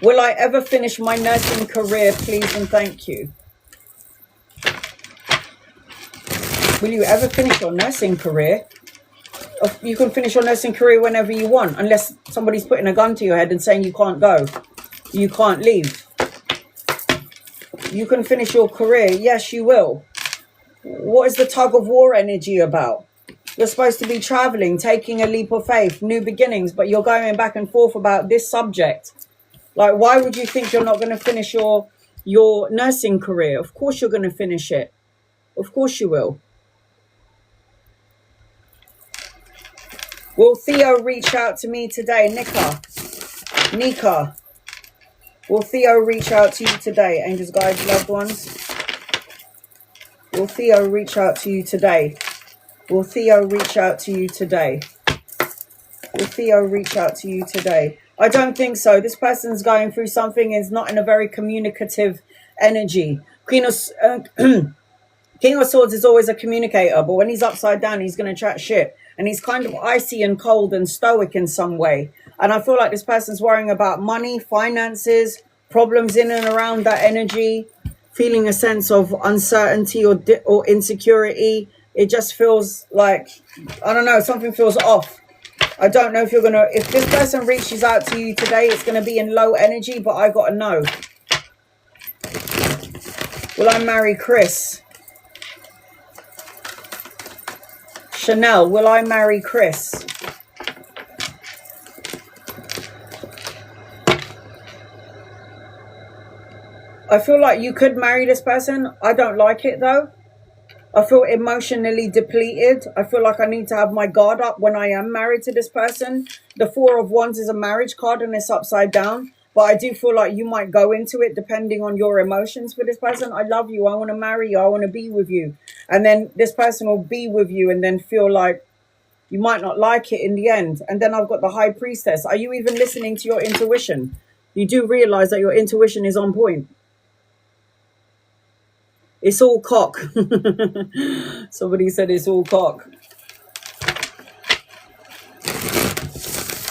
Will I ever finish my nursing career, please and thank you? Will you ever finish your nursing career? You can finish your nursing career whenever you want, unless somebody's putting a gun to your head and saying you can't go. You can't leave. You can finish your career. Yes, you will. What is the tug of war energy about? You're supposed to be traveling, taking a leap of faith, new beginnings, but you're going back and forth about this subject. Like, why would you think you're not going to finish your nursing career? Of course you're going to finish it. Of course you will. Will Theo reach out to me today? Nika. Will Theo reach out to you today? Angels, guides, loved ones. Will Theo reach out to you today? Will Theo reach out to you today? Will Theo reach out to you today? I don't think so. This person's going through something, is not in a very communicative energy. King of Swords is always a communicator, but when he's upside down, he's going to chat shit. And he's kind of icy and cold and stoic in some way. And I feel like this person's worrying about money, finances, problems in and around that energy, feeling a sense of uncertainty or insecurity. It just feels like, I don't know, something feels off. I don't know if you're going to, if this person reaches out to you today, it's going to be in low energy, but I got to know. Will I marry Chris? Chanel, will I marry Chris? I feel like you could marry this person. I don't like it though. I feel emotionally depleted. I feel like I need to have my guard up when I am married to this person. The 4 of Wands is a marriage card and it's upside down. But I do feel like you might go into it depending on your emotions for this person. I love you. I want to marry you. I want to be with you. And then this person will be with you and then feel like you might not like it in the end. And then I've got the High Priestess. Are you even listening to your intuition? You do realize that your intuition is on point. It's all cock. Somebody said it's all cock.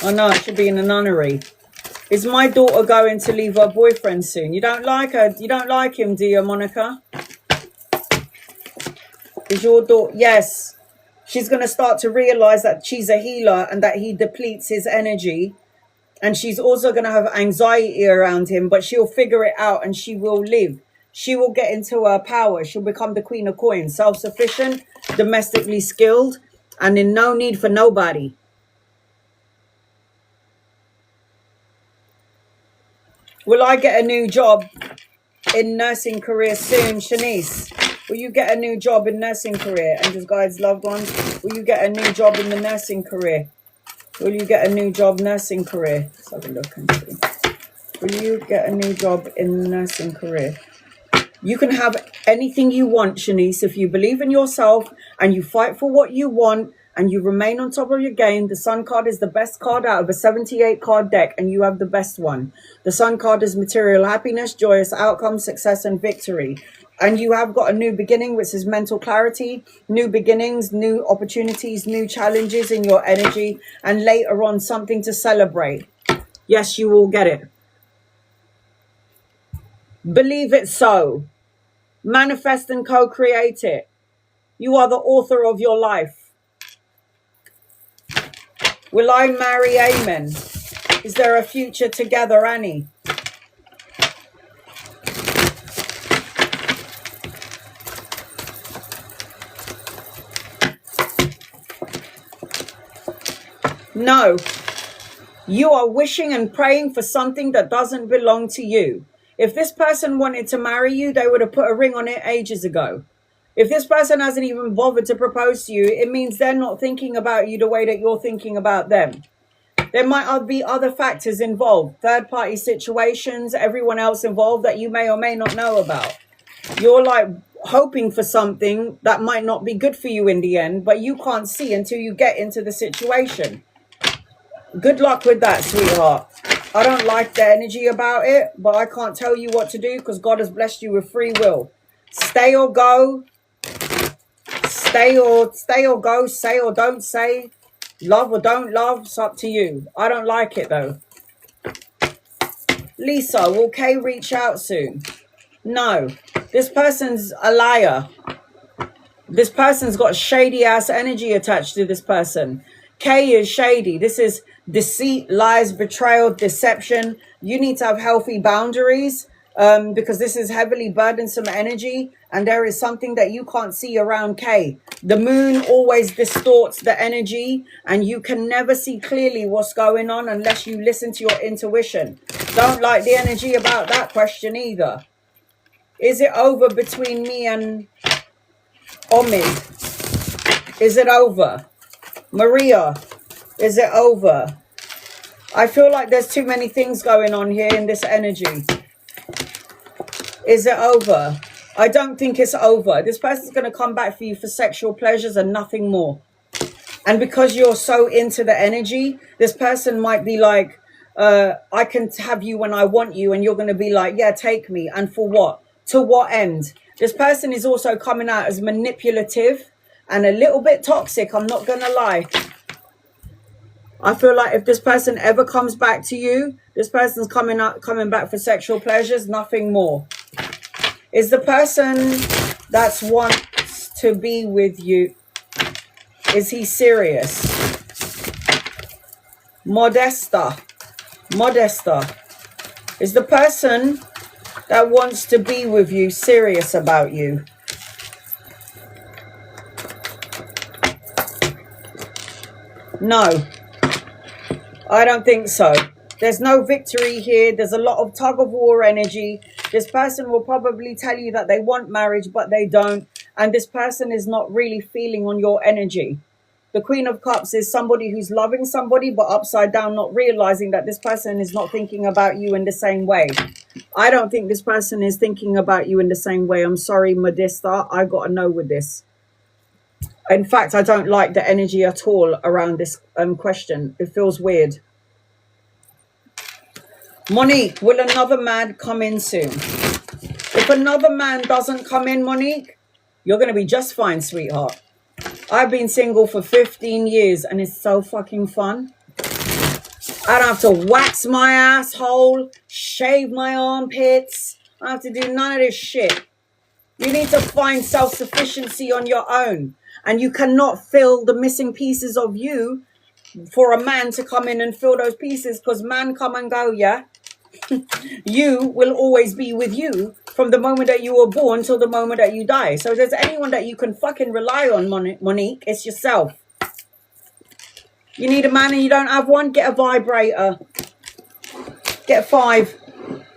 I know, I should be in a nunnery. Is my daughter going to leave her boyfriend soon? You don't like her? You don't like him, do you, Monica? Is your daughter? Yes. She's going to start to realize that she's a healer and that he depletes his energy. And she's also going to have anxiety around him, but she'll figure it out and she will live. She will get into her power. She'll become the queen of coins, self-sufficient, domestically skilled, and in no need for nobody. Will I get a new job in nursing career soon, Shanice? Will you get a new job in nursing career? And just guides loved ones, will you get a new job in the nursing career? Will you get a new job nursing career? Let's have a look and see. Will you get a new job in the nursing career? You can have anything you want, Shanice, if you believe in yourself and you fight for what you want and you remain on top of your game. The Sun card is the best card out of a 78 card deck, and you have the best one. The Sun card is material happiness, joyous outcome, success, and victory. And you have got a new beginning, which is mental clarity, new beginnings, new opportunities, new challenges in your energy, and later on something to celebrate. Yes, you will get it. Believe it so. Manifest and co-create it. You are the author of your life. Will I marry? Amen. Is there a future together, Annie? No. You are wishing and praying for something that doesn't belong to you. If this person wanted to marry you, they would have put a ring on it ages ago. If this person hasn't even bothered to propose to you, it means they're not thinking about you the way that you're thinking about them. There might be other factors involved, third-party situations, everyone else involved that you may or may not know about. You're like hoping for something that might not be good for you in the end, but you can't see until you get into the situation. Good luck with that, sweetheart. I don't like the energy about it, but I can't tell you what to do because God has blessed you with free will. Stay or go. Stay or go. Say or don't say. Love or don't love. It's up to you. I don't like it though. Lisa, will Kay reach out soon? No. This person's a liar. This person's got shady ass energy attached to this person. Kay is shady. This is deceit, lies, betrayal, deception. You need to have healthy boundaries because this is heavily burdensome energy, and there is something that you can't see around Kay. The moon always distorts the energy, and you can never see clearly what's going on unless you listen to your intuition. Don't like the energy about that question either. Is it over between me and Omid? Is it over? Maria, is it over? I feel like there's too many things going on here in this energy. Is it over? I don't think it's over. This person's going to come back for you for sexual pleasures and nothing more. And because you're so into the energy, this person might be like, I can have you when I want you. And you're going to be like, yeah, take me. And for what? To what end? This person is also coming out as manipulative and a little bit toxic. I'm not going to lie. I feel like if this person ever comes back to you, this person's coming back for sexual pleasures, nothing more. Is the person that wants to be with you, is he serious? Modesta. Is the person that wants to be with you serious about you? No, I don't think so. There's no victory here. There's a lot of tug of war energy. This person will probably tell you that they want marriage, but they don't. And this person is not really feeling on your energy. The Queen of Cups is somebody who's loving somebody, but upside down, not realizing that this person is not thinking about you in the same way. I don't think this person is thinking about you in the same way. I'm sorry, Modesta. I got to know with this. In fact, I don't like the energy at all around this question. It feels weird. Monique, will another man come in soon? If another man doesn't come in, Monique, you're going to be just fine, sweetheart. I've been single for 15 years and it's so fucking fun. I don't have to wax my asshole, shave my armpits. I don't have to do none of this shit. You need to find self-sufficiency on your own. And you cannot fill the missing pieces of you for a man to come in and fill those pieces, because man come and go, yeah? You will always be with you from the moment that you were born till the moment that you die. So if there's anyone that you can fucking rely on, Monique, it's yourself. You need a man and you don't have one? Get a vibrator. Get 5.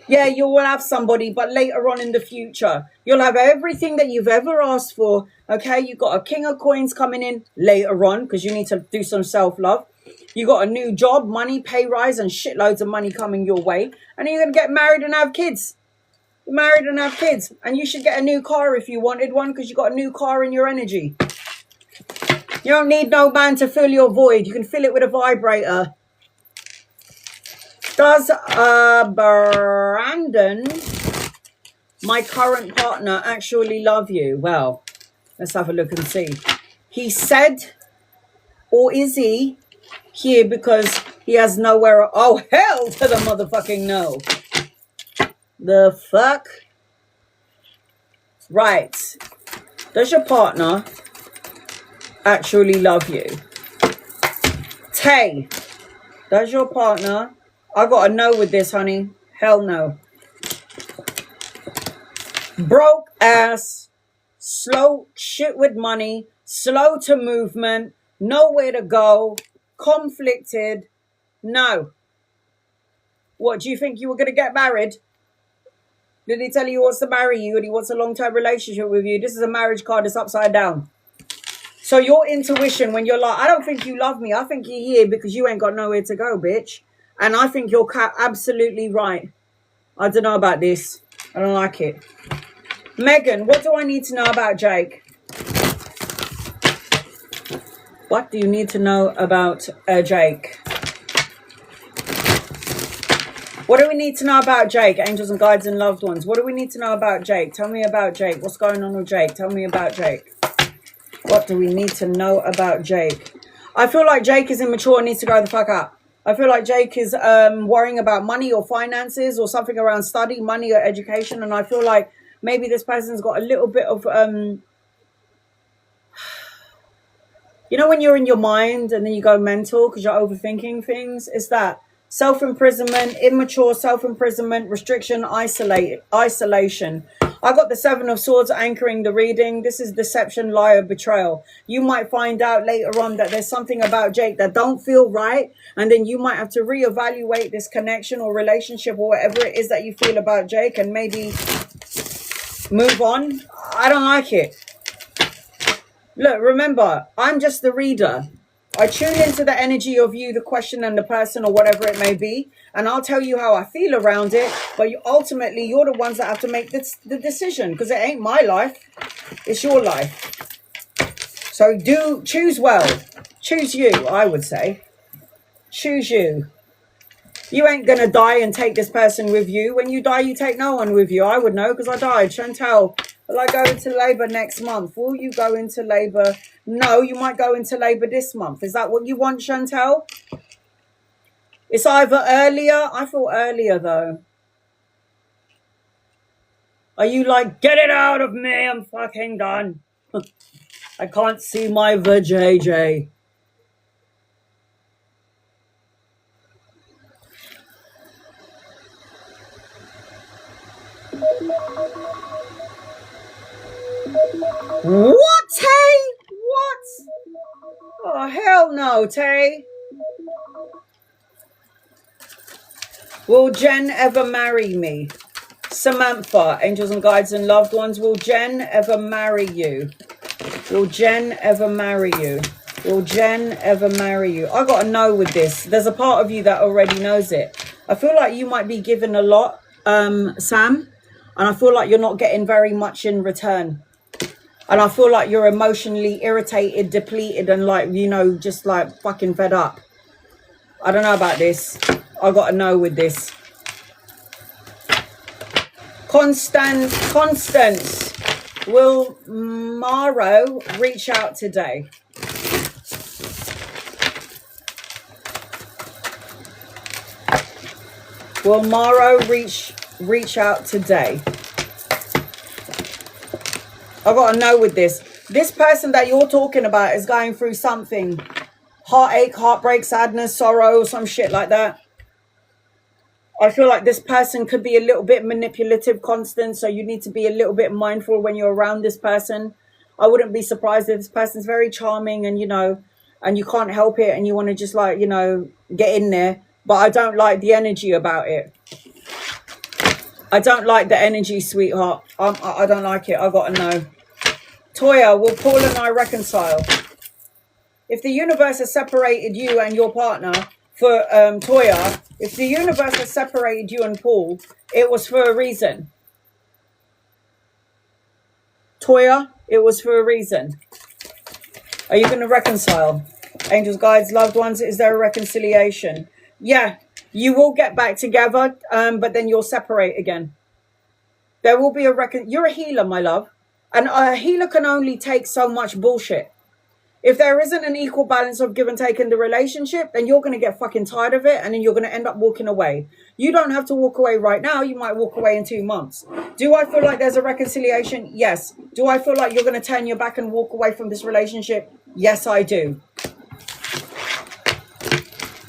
Yeah, you will have somebody, but later on in the future. You'll have everything that you've ever asked for. Okay, you got a king of coins coming in later on because you need to do some self-love. You got a new job, money, pay rise, and shitloads of money coming your way. And then you're going to get married and have kids. You're married and have kids. And you should get a new car if you wanted one because you got a new car in your energy. You don't need no man to fill your void. You can fill it with a vibrator. Does Brandon, my current partner, actually love you? Well, let's have a look and see. He said, or is he here because he has nowhere? Oh, hell to the motherfucking no. The fuck? Right. Does your partner actually love you? Tay, does your partner... I got a no with this, honey. Hell no. Broke ass, slow shit with money, slow to movement, nowhere to go, conflicted. No. What, do you think you were going to get married? Did he tell you he wants to marry you and he wants a long-term relationship with you? This is a marriage card that's upside down. So your intuition when you're like, I don't think you love me. I think you're here because you ain't got nowhere to go, bitch. And I think you're absolutely right. I don't know about this. I don't like it. Megan, what do I need to know about Jake? What do you need to know about Jake? What do we need to know about Jake? Angels and guides and loved ones. What do we need to know about Jake? Tell me about Jake. What's going on with Jake? Tell me about Jake. What do we need to know about Jake? I feel like Jake is immature and needs to grow the fuck up. I feel like Jake is worrying about money or finances or something around study, money or education. And I feel like maybe this person's got a little bit of, you know, when you're in your mind and then you go mental because you're overthinking things. It's that self-imprisonment, immature self-imprisonment, restriction, isolation. I got the 7 of Swords anchoring the reading. This is deception, liar, betrayal. You might find out later on that there's something about Jake that don't feel right. And then you might have to reevaluate this connection or relationship or whatever it is that you feel about Jake and maybe move on. I don't like it. Look, remember, I'm just the reader. I tune into the energy of you, the question and the person or whatever it may be. And I'll tell you how I feel around it. But ultimately, you're the ones that have to make the decision. Because it ain't my life. It's your life. So choose well. Choose you, I would say. Choose you. You ain't going to die and take this person with you. When you die, you take no one with you. I would know because I died. Chantal, will I go into labour next month? Will you go into labour? No, you might go into labour this month. Is that what you want, Chantal? It's either earlier. I feel earlier, though. Are you like, get it out of me, I'm fucking done. I can't see my vajayjay. What, Tay? What? Oh, hell no, Tay. Will Jen ever marry me? Samantha, angels and guides and loved ones, will Jen ever marry you? Will Jen ever marry you? Will Jen ever marry you? I got to know with this. There's a part of you that already knows it. I feel like you might be given a lot, Sam, and I feel like you're not getting very much in return. And I feel like you're emotionally irritated, depleted, and like, you know, just like fucking fed up. I don't know about this. I got to know with this. Constance, will Maro reach out today? Will Maro reach out today? I got to know with this. This person that you're talking about is going through something heartache, heartbreak, sadness, sorrow, some shit like that. I feel like this person could be a little bit manipulative, constant, so you need to be a little bit mindful when you're around this person. I wouldn't be surprised if this person's very charming and, you know, and you can't help it and you want to just, like, you know, get in there. But I don't like the energy about it. I don't like the energy, sweetheart. I don't like it. I got to know. Toya, will Paul and I reconcile? If the universe has separated you and your partner for Toya, if the universe has separated you and Paul, it was for a reason. Toya, it was for a reason. Are you going to reconcile? Angels, guides, loved ones, is there a reconciliation? Yeah, you will get back together, but then you'll separate again. There will be a You're a healer, my love. And a healer can only take so much bullshit. If there isn't an equal balance of give and take in the relationship, then you're going to get fucking tired of it and then you're going to end up walking away. You don't have to walk away right now. You might walk away in 2 months. Do I feel like there's a reconciliation? Yes. Do I feel like you're going to turn your back and walk away from this relationship? Yes, I do.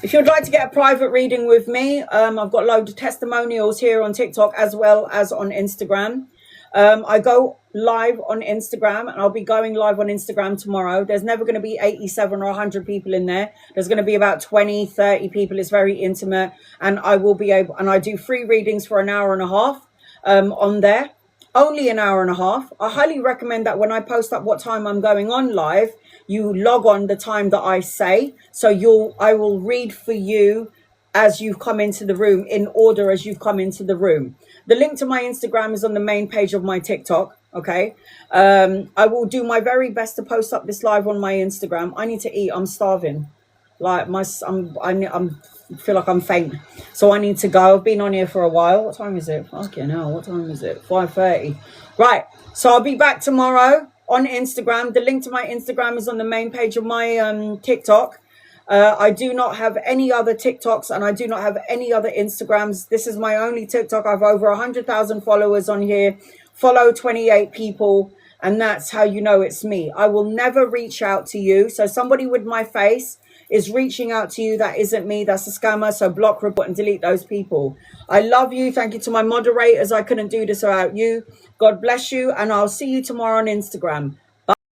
If you'd like to get a private reading with me, I've got loads of testimonials here on TikTok as well as on Instagram. I go live on Instagram and I'll be going live on Instagram tomorrow. There's never going to be 87 or 100 people in there. There's going to be about 20, 30 people. It's very intimate and I will be able, and I do free readings for an hour and a half on there. Only an hour and a half. I highly recommend that when I post up what time I'm going on live, you log on the time that I say. So I will read for you as you've come into the room, in order as you've come into the room. The link to my Instagram is on the main page of my TikTok. Okay. I will do my very best to post up this live on my Instagram. I need to eat. I'm starving. Like I feel like I'm faint. So I need to go. I've been on here for a while. What time is it? Fucking hell. What time is it? 5:30. Right. So I'll be back tomorrow on Instagram. The link to my Instagram is on the main page of my TikTok. I do not have any other TikToks and I do not have any other Instagrams. This is my only TikTok. I have over 100,000 followers on here. Follow 28 people. And that's how you know it's me. I will never reach out to you. So somebody with my face is reaching out to you. That isn't me. That's a scammer. So block, report and delete those people. I love you. Thank you to my moderators. I couldn't do this without you. God bless you. And I'll see you tomorrow on Instagram.